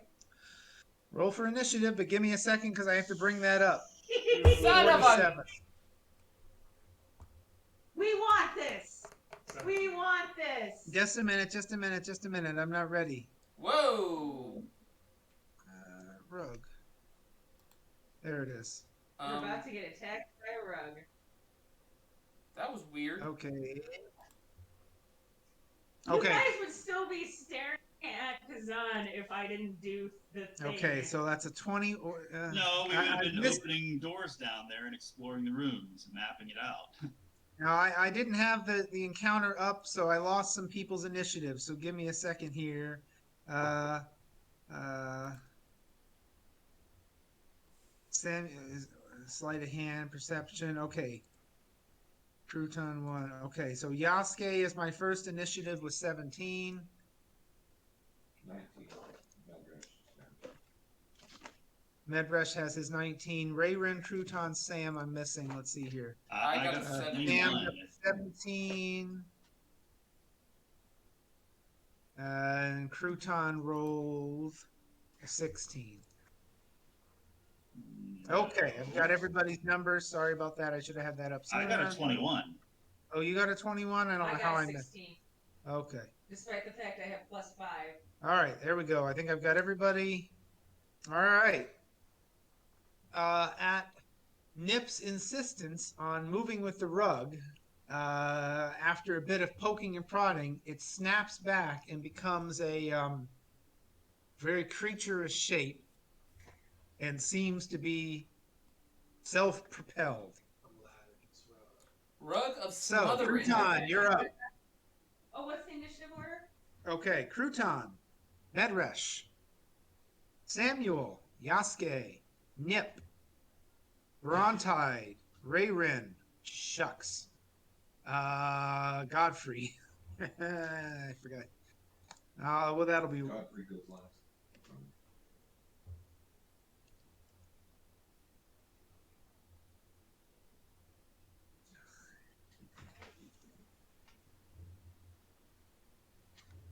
Roll for initiative, but give me a second because I have to bring that up. Son of a. 47. We want this. We want this. Just a minute. I'm not ready. Whoa. Rug. There it is. We're about to get attacked by a rug. That was weird. Okay. You Okay. guys would still be staring at Kazan if I didn't do the thing. Okay, so that's a 20 or No, we would have been missed- opening doors down there and exploring the rooms and mapping it out. Now I didn't have the encounter up, so I lost some people's initiative. So give me a second here. Sleight of hand, perception. Okay. Crouton 1. Okay, so Yasuke is my first initiative with 17. 19. Medresh has his 19. Rayren, Crouton, Sam, I'm missing. Let's see here. I got a a 21. Sam got 17. And Crouton rolls a 16. Okay, I've got everybody's numbers. Sorry about that. I should have had that up sooner. I got a 21. Oh, you got a 21? I don't know how got I a missed. 16, Okay. despite the fact I have +5. All right, there we go. I think I've got everybody. All right. At Nip's insistence on moving with the rug, after a bit of poking and prodding, it snaps back and becomes a very creaturous shape and seems to be self-propelled. Rug of So, smothering. Crouton, you're up. Oh, what's the initiative order? Okay, Crouton, Medresh, Samuel, Yasuke, Nip, Brontide, Rayrin, Shucks, Godfrey. I forgot. Well, that'll be. Godfrey goes last.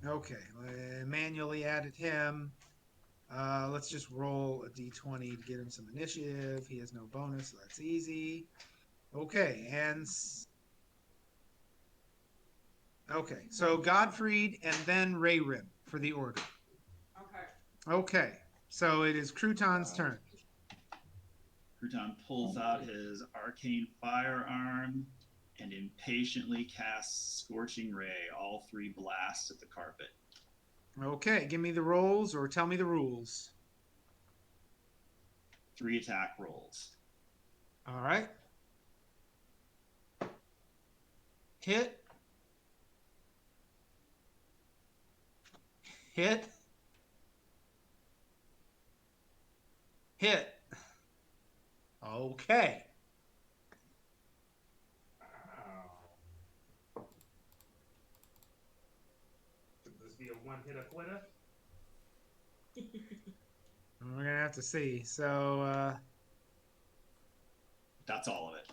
Okay, manually added him. Let's just roll a d20 to get him some initiative. He has no bonus, so that's easy. Okay, and okay, so Godfried and then Rayrim for the order. Okay. Okay, so it is Crouton's turn. Crouton pulls out his arcane firearm and impatiently casts Scorching Ray. All 3 blasts at the carpet. Okay, give me the rolls or tell me the rules. 3 attack rolls. All right. Hit. Hit. Hit. Okay. Wow. Could this be a one-hit quitter? We're gonna have to see. So That's all of it.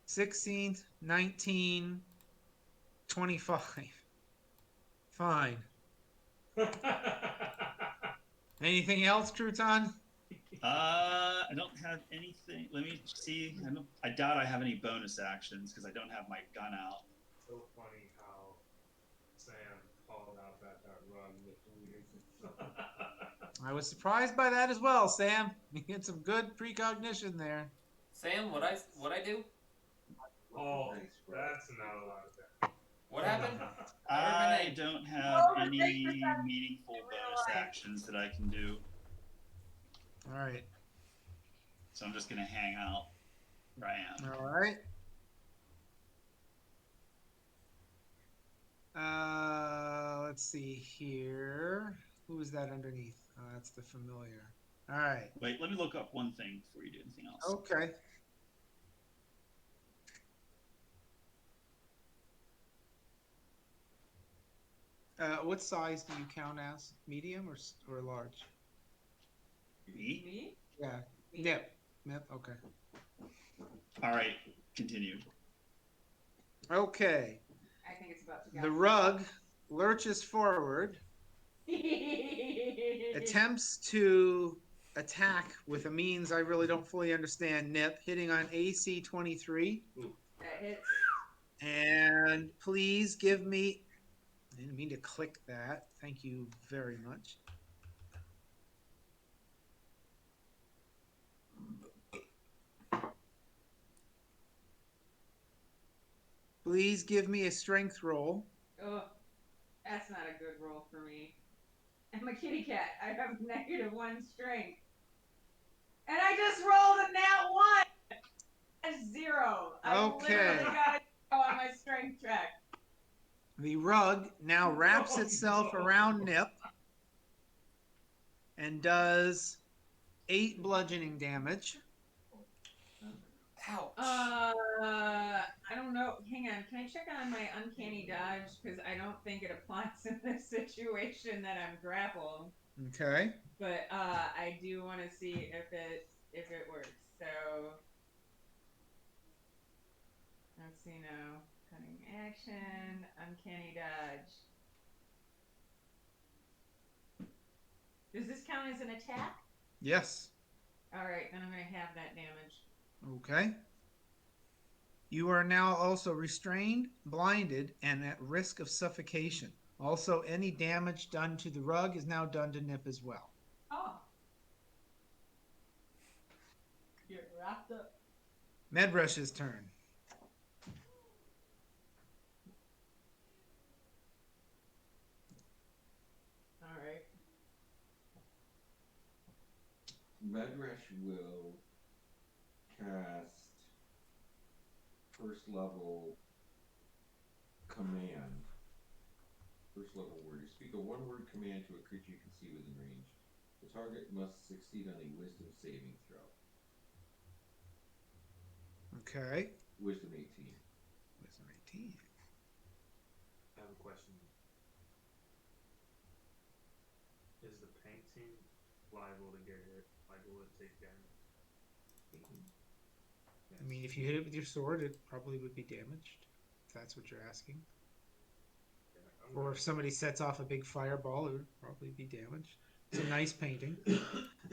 16, 19, 25. Fine. Anything else, Crouton? I don't have anything. Let me see. I doubt I have any bonus actions because I don't have my gun out. So funny how Sam called out that run with weird. I was surprised by that as well, Sam. You had some good precognition there. Sam, what I do? Oh, that's not allowed to. What happened? I don't have any meaningful bonus actions that I can do. All right. So I'm just going to hang out where I am. All right. Let's see here. Who is that underneath? That's the familiar. All right. Wait, let me look up one thing before you do anything else. Okay. What size do you count as? Medium or large? Me? Me? Yeah. Yep. Yep. Okay. All right, continue. Okay. I think it's about to go. The rug lurches forward, attempts to attack with a means I really don't fully understand. Nip hitting on AC 23. That hits. And please give me. I didn't mean to click that. Thank you very much. Please give me a strength roll. Oh, that's not a good roll for me. I'm a kitty cat. I have -1 strength. And I just rolled a nat 1! That's 0. I literally got a 0 on my strength check. The rug now wraps itself around Nip and does 8 bludgeoning damage. Ouch. I don't know. Hang on. Can I check on my uncanny dodge? Because I don't think it applies in this situation that I'm grappled. Okay. But I do want to see if it works. So let's see now. Cutting action, uncanny dodge. Does this count as an attack? Yes. All right, then I'm gonna have that damage. Okay. You are now also restrained, blinded, and at risk of suffocation. Also, any damage done to the rug is now done to Nip as well. Oh. Wrapped up. Medrush's turn. Alright. Medrush will cast first level command. First level word. You speak a one word command to a creature you can see within range. The target must succeed on a wisdom saving throw. Okay. Wisdom 18. Wisdom 18. I have a question. Is the painting liable to get hit? Like, will it take damage? I mean, if you hit it with your sword, it probably would be damaged. If that's what you're asking. Yeah, Or if somebody sets off a big fireball, it would probably be damaged. It's a nice painting.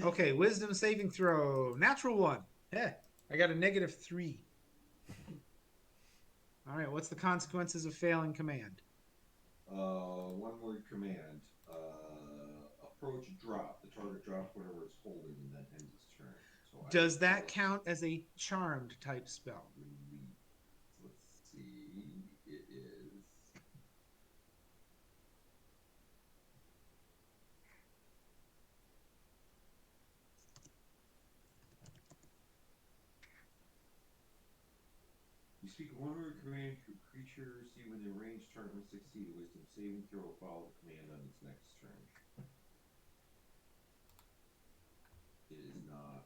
Okay, wisdom saving throw. Natural 1. Yeah, I got a -3. All right, what's the consequences of failing command? One word command. Approach drop. The target drops whatever it's holding and then ends its turn. So Does that count as a charmed type spell? Let's see. It is. You speak a one-word command to a creature, see within range, target must succeed a wisdom saving throw or follow the command on its next turn. It is not.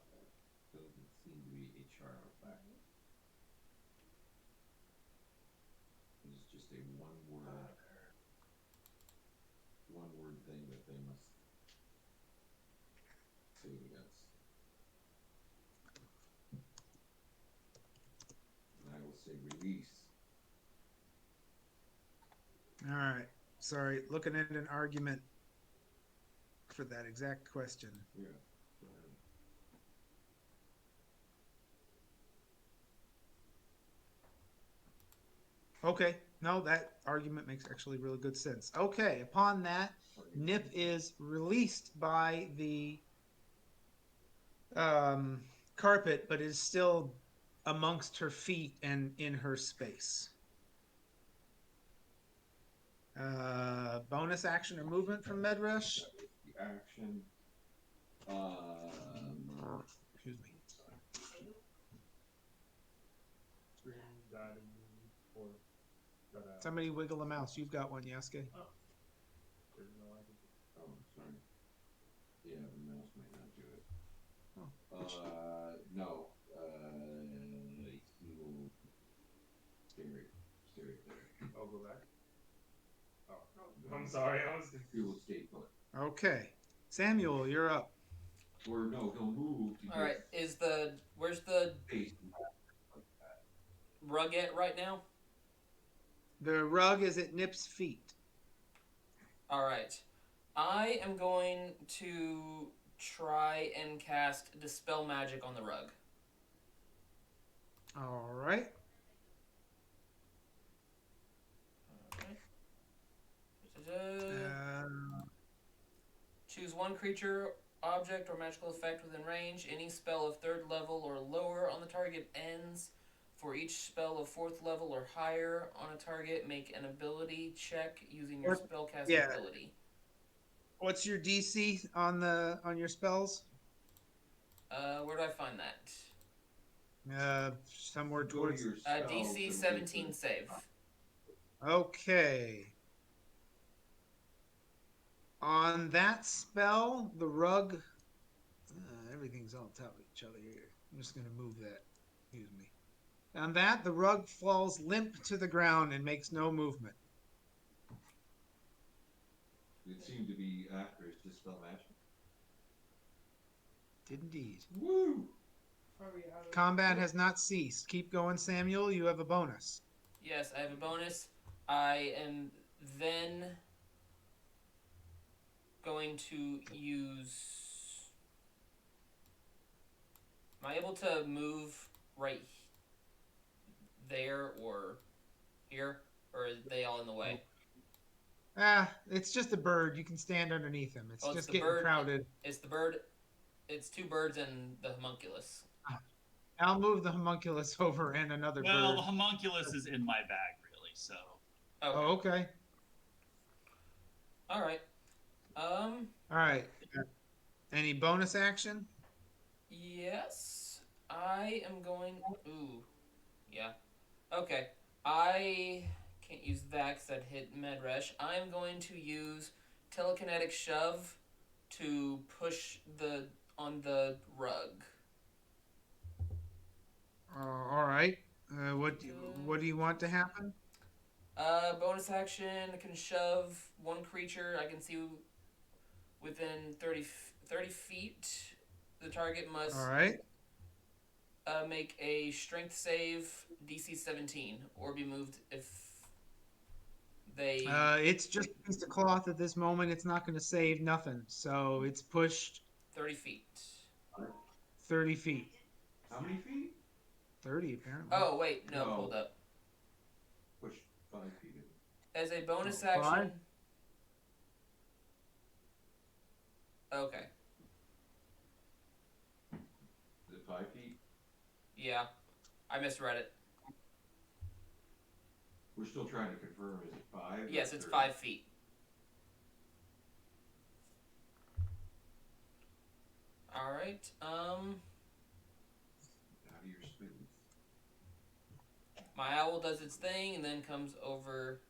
Doesn't seem to be a charm effect. It is just a one-word thing that they must save against. And I will say release. All right. Sorry, looking at an argument for that exact question. Yeah. Okay, no, that argument makes actually really good sense. Okay, upon that, Nip is released by the carpet, but is still amongst her feet and in her space. Bonus action or movement from Medrush? The action. Excuse me. Scream, died in or Somebody wiggle a mouse. You've got one, Yasuke. Oh. Didn't know I could. Oh, sorry. Yeah, the mouse might not do it. Oh, no. He will stay right there. I'll go back. Oh, I'm sorry. I was. He will stay put. Okay, Samuel, you're up. Or no, he'll move. All right. Where's the rug at right now? The rug is at Nip's feet. All right. I am going to try and cast Dispel Magic on the rug. All right. Choose one creature, object, or magical effect within range. Any spell of 3rd level or lower on the target ends. For each spell of 4th level or higher on a target, make an ability check using your spellcasting ability. What's your DC on your spells? Where do I find that? Somewhere towards your spells. DC 17 save. Okay. On that spell, the rug. Everything's on top of each other here. I'm just going to move that. Excuse me. On that, the rug falls limp to the ground and makes no movement. It seemed to be after his Dispel Magic. Did indeed. Woo! Combat has not ceased. Keep going, Samuel. You have a bonus. Yes, I have a bonus. I am then going to use... Am I able to move right there or here? Or are they all in the way? It's just a bird. You can stand underneath him. It's just getting bird, crowded. It's the bird. It's 2 birds and the homunculus. I'll move the homunculus over and another Well, bird. the homunculus is in my bag, really. So Okay. Oh, okay. All right. All right. Any bonus action? Yes. I am going. Ooh. Yeah. Okay. I can't use that because I'd hit Medresh. I'm going to use telekinetic shove to push the on the rug. All right. What do you want to happen? Bonus action. I can shove one creature I can see within 30 feet. The target All must right. make a strength save DC 17 or be moved if they It's just a piece of cloth at this moment. It's not going to save nothing. So it's pushed 30 feet. 30 feet. How many feet? 30 apparently. Oh, wait, no, No. hold up. Push 5 feet. As a bonus Oh, action. Okay. Is it 5 feet? Yeah. I misread it. We're still trying to confirm. Is it 5? Yes, it's 30? 5 feet. Alright, Out of your space. my owl does its thing and then comes over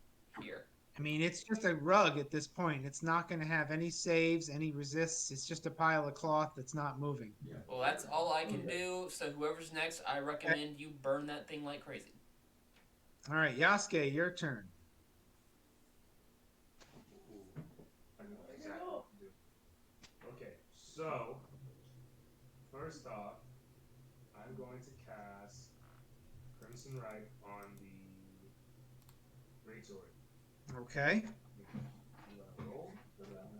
here. I mean, it's just a rug at this point. It's not going to have any saves, any resists. It's just a pile of cloth that's not moving. Yeah. Well, that's all I can do, so whoever's next, I recommend you burn that thing like crazy. All right, Yasuke, your turn. Ooh, I know exactly what to do. Okay, so first off, I'm going to cast Crimson Right on the Greatsword. Okay. Roll for that.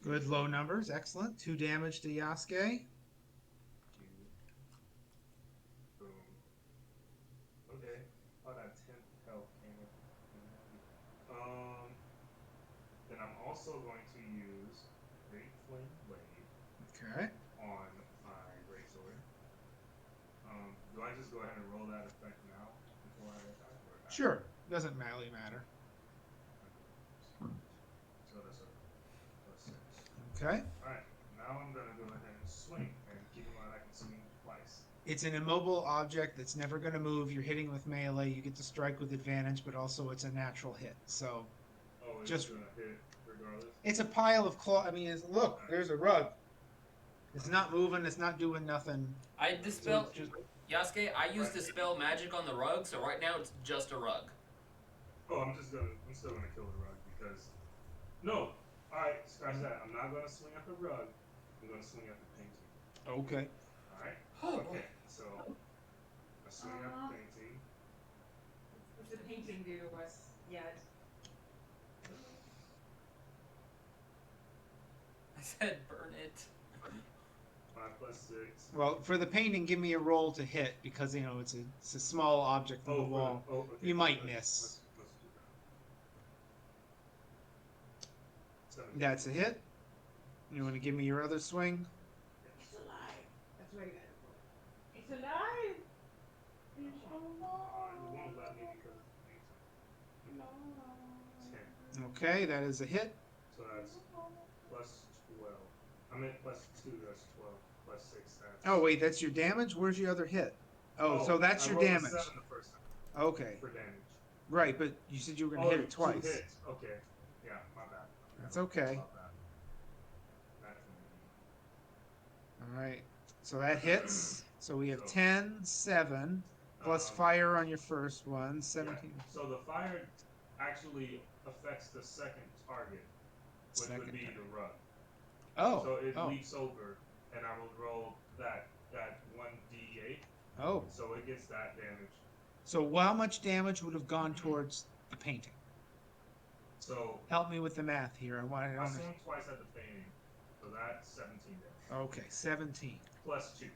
Good low numbers. Excellent. 2 damage to Yasuke. Boom. Okay. Oh, that 10 health came up. Then I'm also going to use Great Flame Blade Okay. on my Greatsword. Do I just go ahead and roll that effect now before I attack? Or after? Sure. Doesn't really matter. So that's a +6. Okay. Alright, now I'm gonna go ahead and swing, and keep in mind I can swing twice. It's an immobile object that's never going to move. You're hitting with melee. You get to strike with advantage, but also it's a natural hit. So Oh, it's just gonna hit regardless? it's a pile of cloth. I mean, look, there's a rug. It's not moving. It's not doing nothing. I So dispel. it's just Yasuke, I used dispel magic on the rug, so right now it's just a rug. Oh, I'm still gonna kill the rug because no. Alright, scratch that. I'm not gonna swing at the rug. I'm gonna swing at the painting. okay. Alright? Oh, Okay, so I swing at the painting. What's the painting do to us yet? I said burn it. 5 + 6. Well, for the painting, give me a roll to hit because it's a small object on the wall. Okay. You might miss. Let's do that. 17. That's a hit. You want to give me your other swing? It's alive. That's what I got it for. It's alive. It's alive. It won't let me because of the painting. 10. Okay, that is a hit. So that's +12. I meant +2, that's 12. +6, that's... Oh wait, that's your damage. Where's your other hit? Oh, so that's I your rolled a damage. 7 the first time Okay, for damage. right, but you said you were going to hit it 2 twice. hits. Okay. Yeah, my bad. That's okay. Stop that. That's All right, so that hits. So we have So- 10, 7, plus fire on your first one, 17. Yeah. So the fire actually affects the second target, which Second would be target. the rug. Oh, So it oh, leaps over, and I will roll that 1d8. oh. So it gets that damage. So how much damage would have gone towards the painting? So Help me with the math here. I I don't. swung twice at the painting, so that's 17 damage. Okay, 17. +2.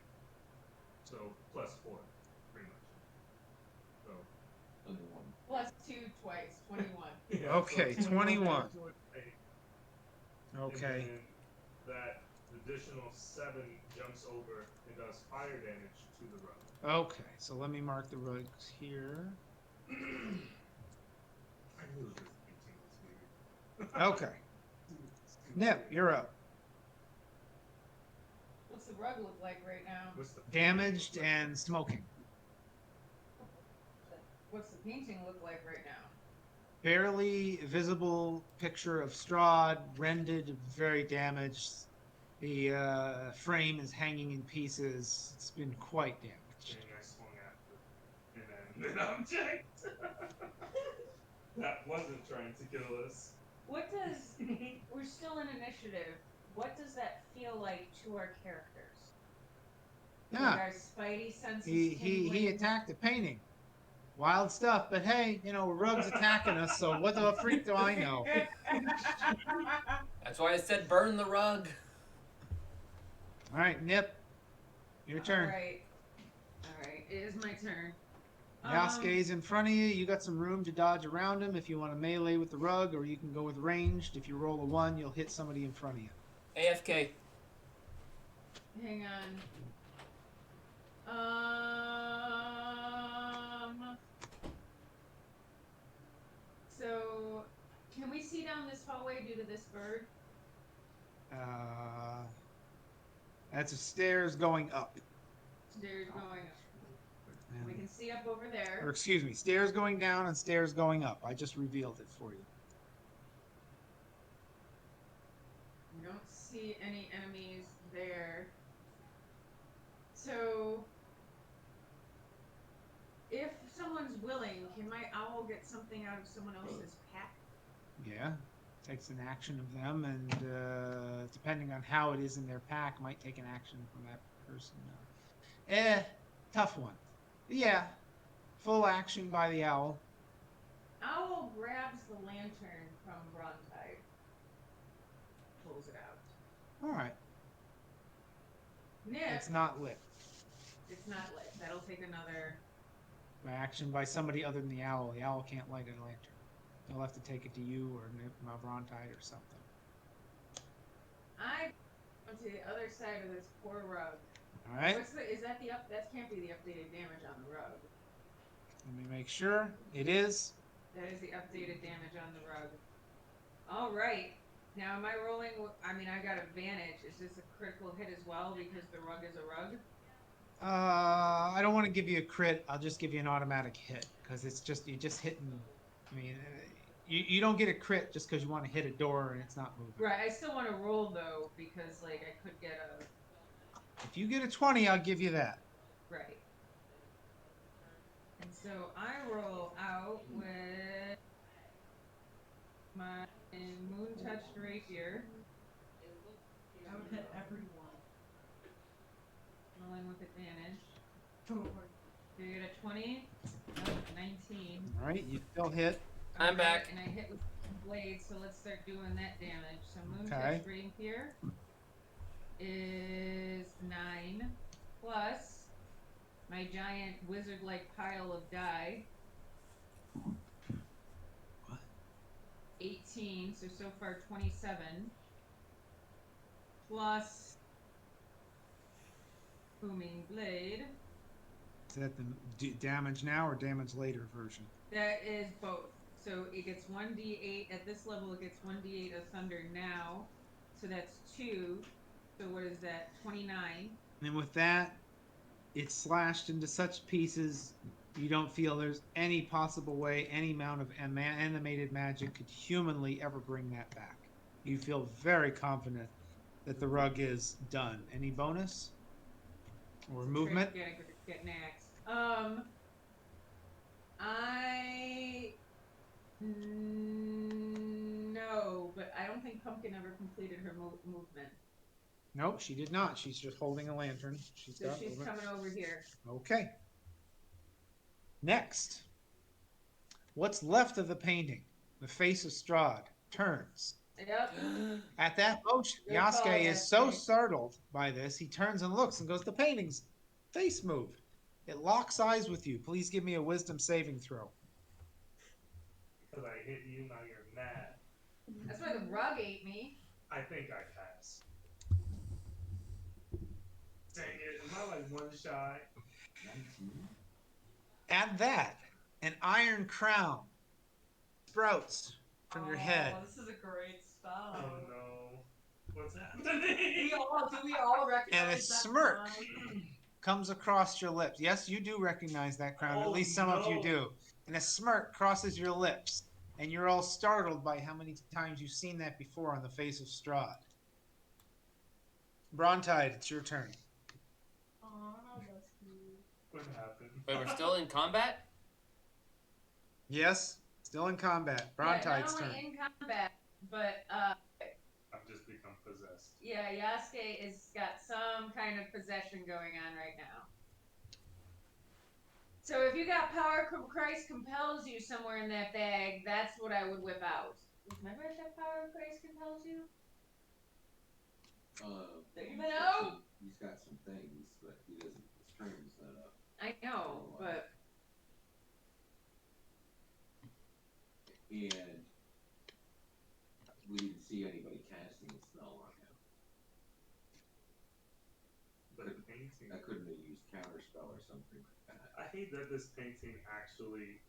So +4, pretty much. So. +2 twice, 21. Yeah, Okay, so 21. damage towards the painting. Okay. And then the additional 7 jumps over and does fire damage to the rug. Okay, so let me mark the rugs here. I knew this painting was weird. Okay. Nip, you're up. What's the rug look like right now? What's the Damaged and smoking. What's the painting look like right now? Barely visible picture of Strahd, rendered, very damaged. The frame is hanging in pieces. It's been quite damaged. thing I swung after? And then object that wasn't trying to kill us. What does we're still in initiative? What does that feel like to our characters? Like Yeah, our spidey senses. he tingling? attacked the painting. Wild stuff, but hey, you know, Rug's attacking us, so what the freak do I know? That's why I said burn the rug. All right, Nip, your turn. All right. It is my turn. Yasuke's in front of you. You got some room to dodge around him if you want to melee with the rug, or you can go with ranged. If you roll a 1, you'll hit somebody in front of you. AFK. Hang on. So, can we see down this hallway due to this bird? That's a stairs going up. Stairs going up. We And, can see up over or there. excuse me, stairs going down and stairs going up. I just revealed it for you. We don't see any enemies there. So, if someone's willing, can my owl get something out of someone else's pack? Yeah, takes an action of them, and depending on how it is in their pack, might take an action from that person. Tough one. Yeah, full action by the owl. Owl grabs the lantern from Brontide. Pulls it out. All right, Nip, it's not lit. it's not lit. That'll take another. By action by somebody other than the owl. The owl can't light a lantern. They'll have to take it to you or Brontide or something. I go to the other side of this poor rug. All right. Is that the up? That can't be the updated damage on the rug. Let me make sure. It is. That is the updated damage on the rug. All right. Now, am I rolling? I mean, I got advantage. Is this a critical hit as well because the rug is a rug? I don't want to give you a crit. I'll just give you an automatic hit because it's just you're just hitting. I mean, you don't get a crit just because you want to hit a door and it's not moving. Right. I still want to roll though because like I could get a. If you get a 20, I'll give you that. Right. And so I roll out with my moon touched rapier. I would hit everyone. Rolling with advantage. Don't worry. Do you get a 20? Nope, 19. All right, you still hit. I'm back. And I hit with blade, so let's start doing that damage. So moon Okay. touch rapier is 9 plus my giant wizard-like pile of die. What? 18, so far 27. Plus booming blade. Is that the damage now or damage later version? That is both. So it gets 1d8 at this level. It gets 1d8 of thunder now. So that's 2. So what is that? 29. And with that, it's slashed into such pieces you don't feel there's any possible way any amount of animated magic could humanly ever bring that back. You feel very confident that the rug is done. Any bonus or movement? Get next. No, but I don't think Pumpkin ever completed her movement. Nope, she did not. She's just holding a lantern. She's So she's coming over here. Okay. Next. What's left of the painting? The face of Strahd turns. Yep. At that motion, Good call, Yasuke is so Yasuke. startled by this, he turns and looks and goes, the painting's face moved. It locks eyes with you. Please give me a wisdom saving throw. Because I hit you, now you're mad. That's why the rug ate me. I think I pass. Dang it! Am I like one shy? 19. Add that, an iron crown sprouts from your head, This is a great spell. Oh no! What's Do happening? we all recognize and a that smirk crown? comes across your lips. Yes, you do recognize that crown. At Oh, least some of you no. do. And a smirk crosses your lips, and you're all startled by how many times you've seen that before on the face of Strahd. Brontide, it's your turn. Aw, that's cute. What happened? Wait, we're still in combat? Yes, still in combat. Yeah, not Brontide's only turn. in combat, but I've just become possessed. yeah, Yasuke has got some kind of possession going on right now. So if you got Power Christ compels you somewhere in that bag, that's what I would whip out. Does my brush have Power Christ compels you? No. He's got some things, but he doesn't. His training's not up. I know, but And we didn't see anybody casting a spell on him. But the painting. I couldn't have used counterspell or something like that. I hate that this painting actually.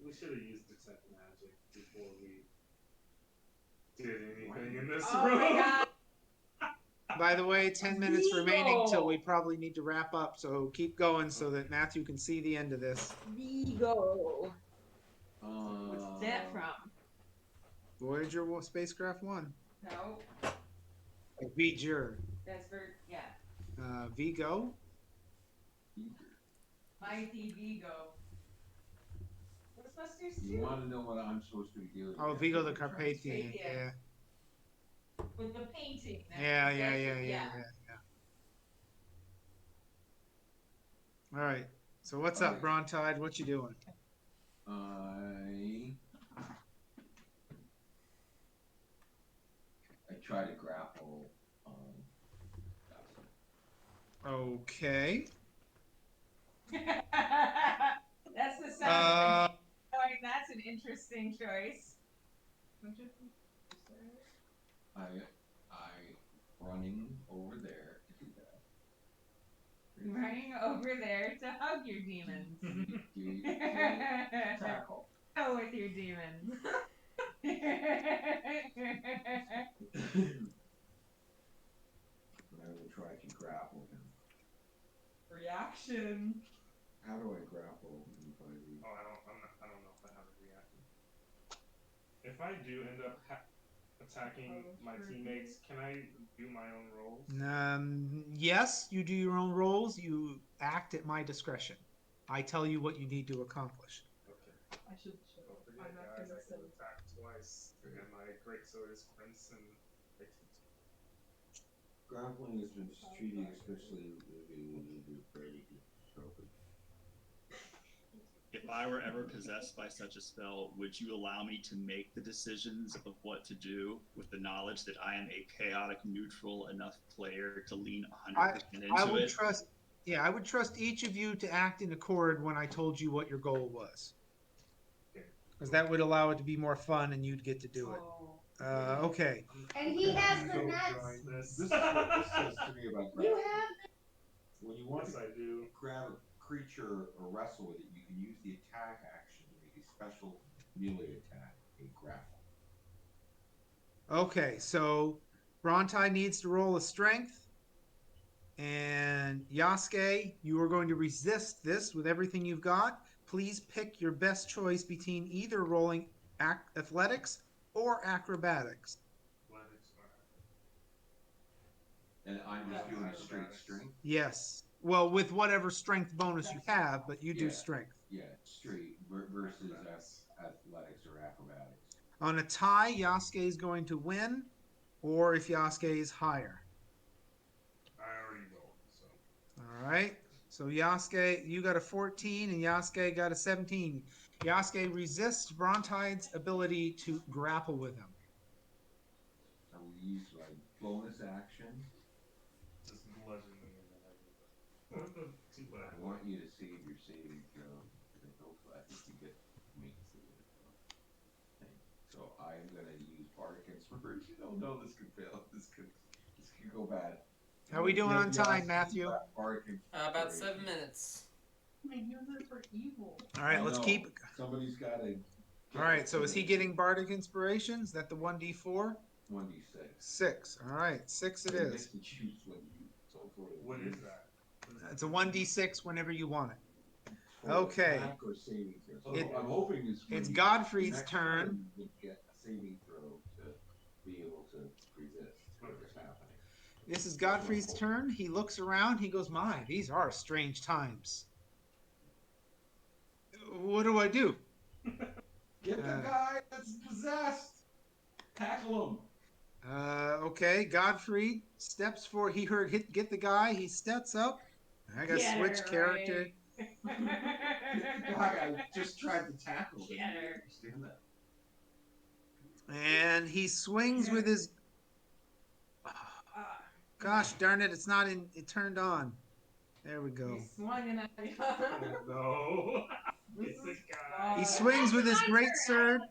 We should have used detect magic before we did anything in this oh room. my god. By the way, 10 minutes remaining till we probably need to wrap up, so keep going so that Matthew can see the end of this. Vigo. What's What's that from? Voyager Spacecraft 1. No, Voyager. that's for yeah. Vigo. Mighty Vigo. Ghostbusters You 2. want to know what I'm supposed to be doing? Oh, Vigo the Carpathian. Yeah. With the painting. Yeah. All right. So what's up, Brontide? What you doing? I try to grapple. Okay. That's the sound. That's an interesting choice. I running over there to do that. Running over there to hug your demons. Tackle. Go with your demons. I will try to grapple him. Reaction. How do I grapple in 5e? Oh, I don't know if I have a reaction. If I do end up attacking my teammates, can I do my own rolls? Yes, you do your own rolls. You act at my discretion. I tell you what you need to accomplish. Okay. I should show. Don't forget, I'm not guys, gonna I say. can attack twice, and my greatsword is crimson. Grappling has been treated especially If I were ever possessed by such a spell, would you allow me to make the decisions of what to do with the knowledge that I am a chaotic neutral enough player to lean 100% into I would it? trust. Yeah, I would trust each of you to act in accord when I told you what your goal was, because that would allow it to be more fun, and you'd get to do it. Okay. And he has the So nuts. This is what this says to me about You grappling. have When you want Yes, to I do. grab a creature or wrestle with it, you can use the attack action to make a special melee attack, a grapple. Okay, so Brontai needs to roll a strength. And Yasuke, you are going to resist this with everything you've got. Please pick your best choice between either rolling athletics or acrobatics. And I'm just doing a straight strength? Yes. Well, with whatever strength bonus you have, but you do strength. Yeah, straight versus athletics or acrobatics. On a tie, Yasuke is going to win, or if Yasuke is higher. I already rolled, so. All right. So Yasuke, you got a 14, and Yasuke got a 17. Yasuke resists Brontide's ability to grapple with him. I will use my bonus action. Just bludgeon me and then I do that. Too bad. I want you to save your saving throw. I think you get to make a saving throw. So I'm gonna use Bardic Inspiration. Oh no, this could fail. This could go bad. How are we doing on time, Matthew? About 7 minutes. I use it for evil. All right, let's keep. Somebody's got to. All right, so is he getting bardic inspiration? Is that the 1d4? 1d6. 6. All right, 6 it is. What is that? It's a 1d6 whenever you want it. For Okay. attack or saving throw. So It- I'm hoping it's when Godfrey's next turn. You get a saving throw to be able to resist whatever's happening. This is Godfrey's turn. He looks around. He goes, "My, these are strange times. What do I do?" Get the guy that's possessed. Tackle him. Okay. Godfrey steps forward. He heard get the guy. He steps up. I got to Get switch her, character. Get the guy I just tried to tackle. Get Didn't you her. understand that? And he swings with his. Gosh darn it! It's not in. It turned on. There we go. He's swinging at you. No. This It's the is guy. He swings with his My great turn.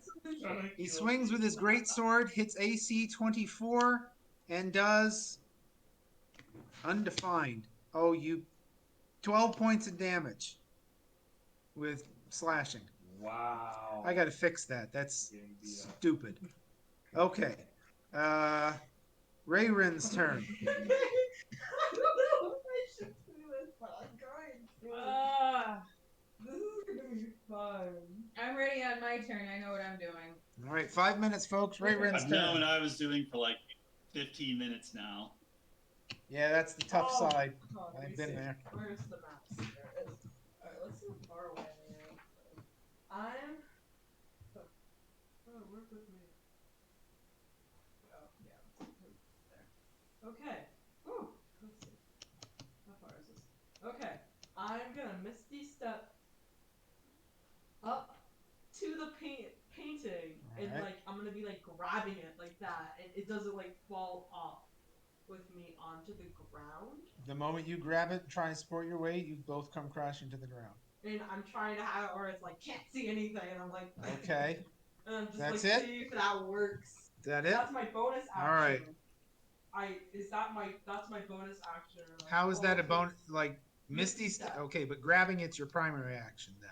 sword. He swings with his great sword, hits AC 24, and does undefined. Oh, you 12 points of damage with slashing. Wow. I got to fix that. That's Getting beat up. stupid. Okay. Rayrin's turn. I don't know if I should do this, but I'm going to. This is gonna be fun. I'm ready on my turn. I know what I'm doing. All right, 5 minutes, folks. Rayrin's I've known turn. I was doing for like 15 minutes now. Yeah, that's the tough Oh, side. God, let I've me been see. there. Where's the map? There it is. Alright, let's see how far away I am. I'm. Oh, work with me. Oh, yeah. There. Okay. Whew. Let's see. How far is this? Okay. I'm gonna misty step up to the painting, and Alright. like I'm gonna be like grabbing it like that, and it doesn't like fall off with me onto the ground. The moment you grab it and try and support your weight, you both come crashing to the ground. And I'm trying to have it where it's like can't see anything, and I'm like, Okay. and I'm just That's like it? see if that works. Is that it? That's my bonus action. All right. That's my bonus action. Like, How is that a okay. bonus? Like, Misty Misty step. Okay, but grabbing it's your primary action then.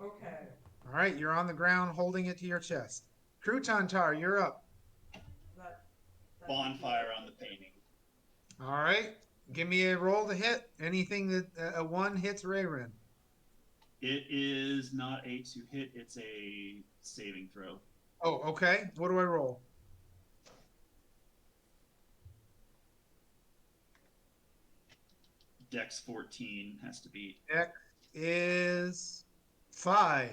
Okay. All right, you're on the ground holding it to your chest. Crouton Tar, you're up. That Bonfire on the painting. All right. Give me a roll to hit. Anything that a 1 hits Rayrin. It is not a to hit, it's a saving throw. Oh, okay. What do I roll? Dex 14 has to be. Dex is 5.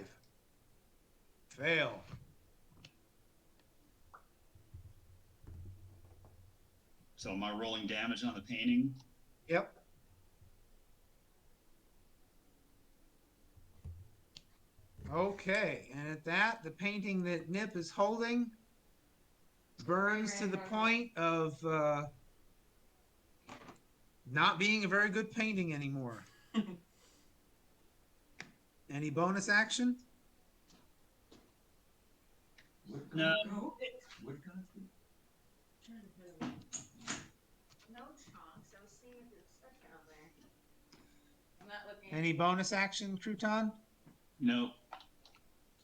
Fail. So am I rolling damage on the painting? Yep. Okay, and at that, the painting that Nip is holding burns to the point of not being a very good painting anymore. Any bonus action? No. What country? No chunks. I was seeing if there's stuff out there. I'm not looking. Any bonus action, Crouton? No.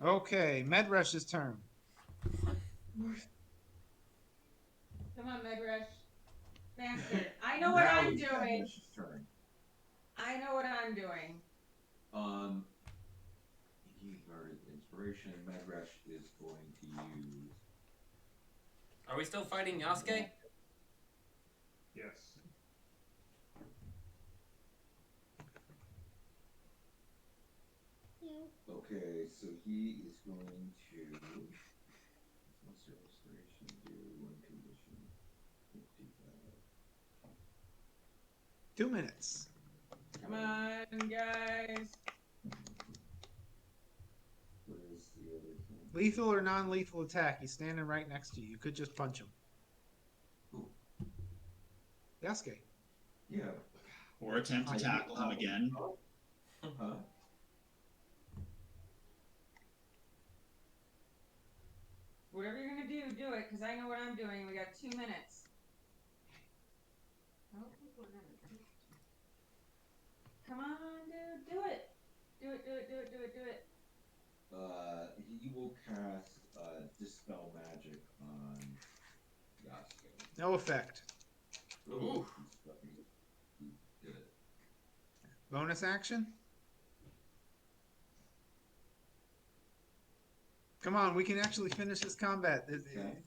Okay, Medrush's turn. Come on, Megrush. Faster. I know what Now I'm it's doing. Medrush's turn. I know what I'm doing. He guarded inspiration. Medrush is going to use. Are we still fighting Yasuke? Yes. Okay, so he is going to. What's your inspiration do? One condition. 55. 2 minutes. Come on, guys. What is the other thing? Lethal or non-lethal attack. He's standing right next to you. You could just punch him. Who? Yasuke. Yeah. Or attempt to tackle him again. Huh? Whatever you're gonna do, do it, because I know what I'm doing. We got 2 minutes. Come on, dude, do it. Do it, do it, do it, do it, do it. He will cast Dispel Magic on Yasuke. No effect. Ooh. He did it. Bonus action? Come on, we can actually finish this combat. Okay.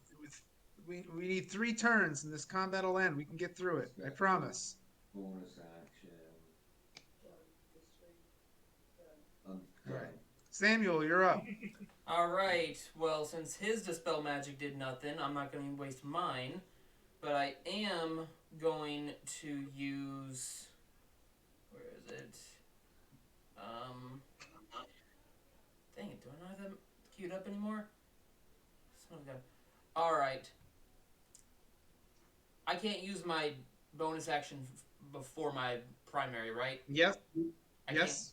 We need 3 turns and this combat will end. We can get through it. I promise. Bonus action. I'm All right. done. Samuel, you're up. Alright, well, since his Dispel Magic did nothing, I'm not going to waste mine. But I am going to use... Where is it? Dang it, do I not have that queued up anymore? Son of a gun. Alright. I can't use my bonus action before my primary, right? Yes. I Yes.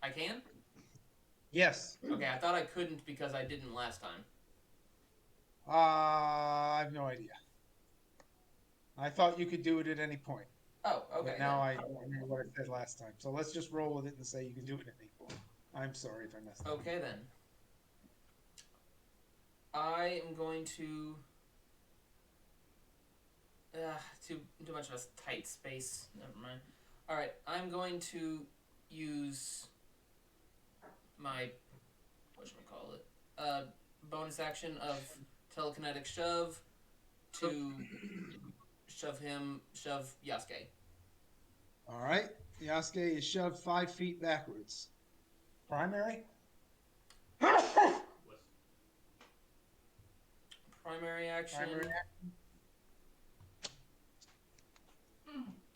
I can? Yes. Okay, I thought I couldn't because I didn't last time. I have no idea. I thought you could do it at any point. Oh, okay. But now I don't remember what I said last time. So let's just roll with it and say you can do it at any point. I'm sorry if I messed up. Okay, then. I am going to... too much of a tight space. Never mind. Alright, I'm going to use my... whatchamacallit? Bonus action of telekinetic shove to shove Yasuke. All right. Yasuke is shoved 5 feet backwards. Primary? Primary action. Primary action.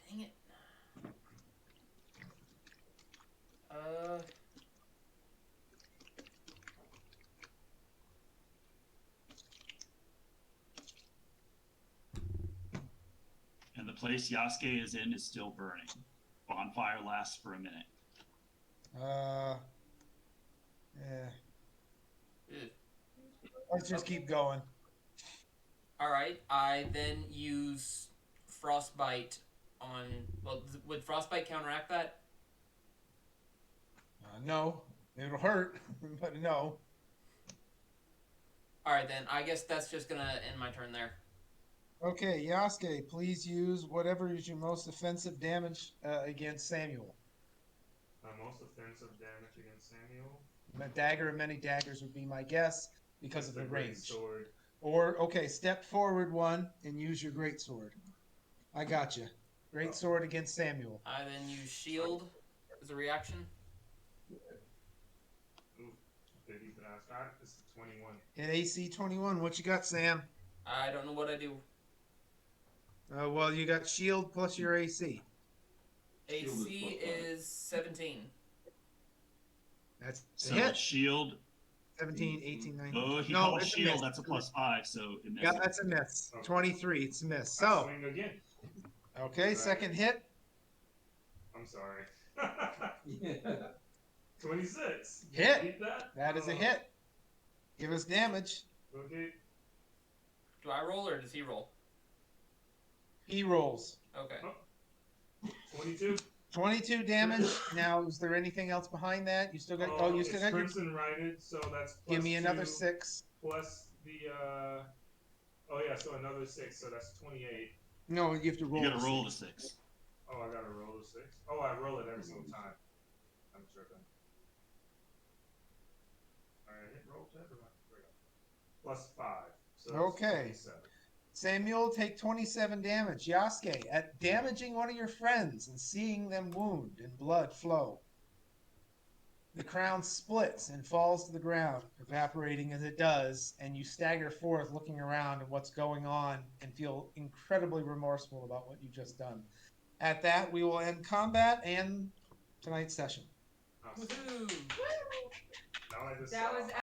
Dang it. And the place Yasuke is in is still burning. Bonfire lasts for a minute. Yeah. Ugh. Let's just keep going. Alright, I then use Frostbite on... Well, would Frostbite counteract that? No. It'll hurt, but no. Alright then, I guess that's just gonna end my turn there. Okay, Yasuke, please use whatever is your most offensive damage against Samuel. My most offensive damage against Samuel? A dagger of many daggers would be my guess because of the great range. sword. Or, okay, step forward 1 and use your great sword. I got you. Great sword against Samuel. I then use Shield as a reaction. Ooh, did he start? This is 21. At AC 21, what you got, Sam? I don't know what I do. Well, you got shield plus your AC. AC is 17. That's a So hit. shield. 17, 18, 19. Oh, he No, called it's a shield. miss. That's a +5, so it misses. Yeah, that's a miss. Okay. 23, it's a miss. I So, swing again. okay, Right. second hit. I'm sorry. Yeah. 26. Hit. Beat that? That is a hit. Give us damage. Okay. Do I roll or does he roll? He rolls. Okay. 22. 22 damage. Now, is there anything else behind that? You still got. Oh, you still it's got your. Crimson Righted, so that's plus Give me another 2, 6. plus the oh yeah, so another 6, so that's 28. No, you have to roll. You gotta the roll the six. 6. Oh, I gotta roll the 6. Oh, I roll it every single time. I'm tripping. Alright, hit roll to everyone. There we go. Plus 5. So it's Okay. 27. Samuel, take 27 damage. Yasuke, at damaging one of your friends and seeing them wound and blood flow. The crown splits and falls to the ground, evaporating as it does, and you stagger forth looking around at what's going on and feel incredibly remorseful about what you've just done. At that, we will end combat and tonight's session. Awesome. Woohoo! Now I just That was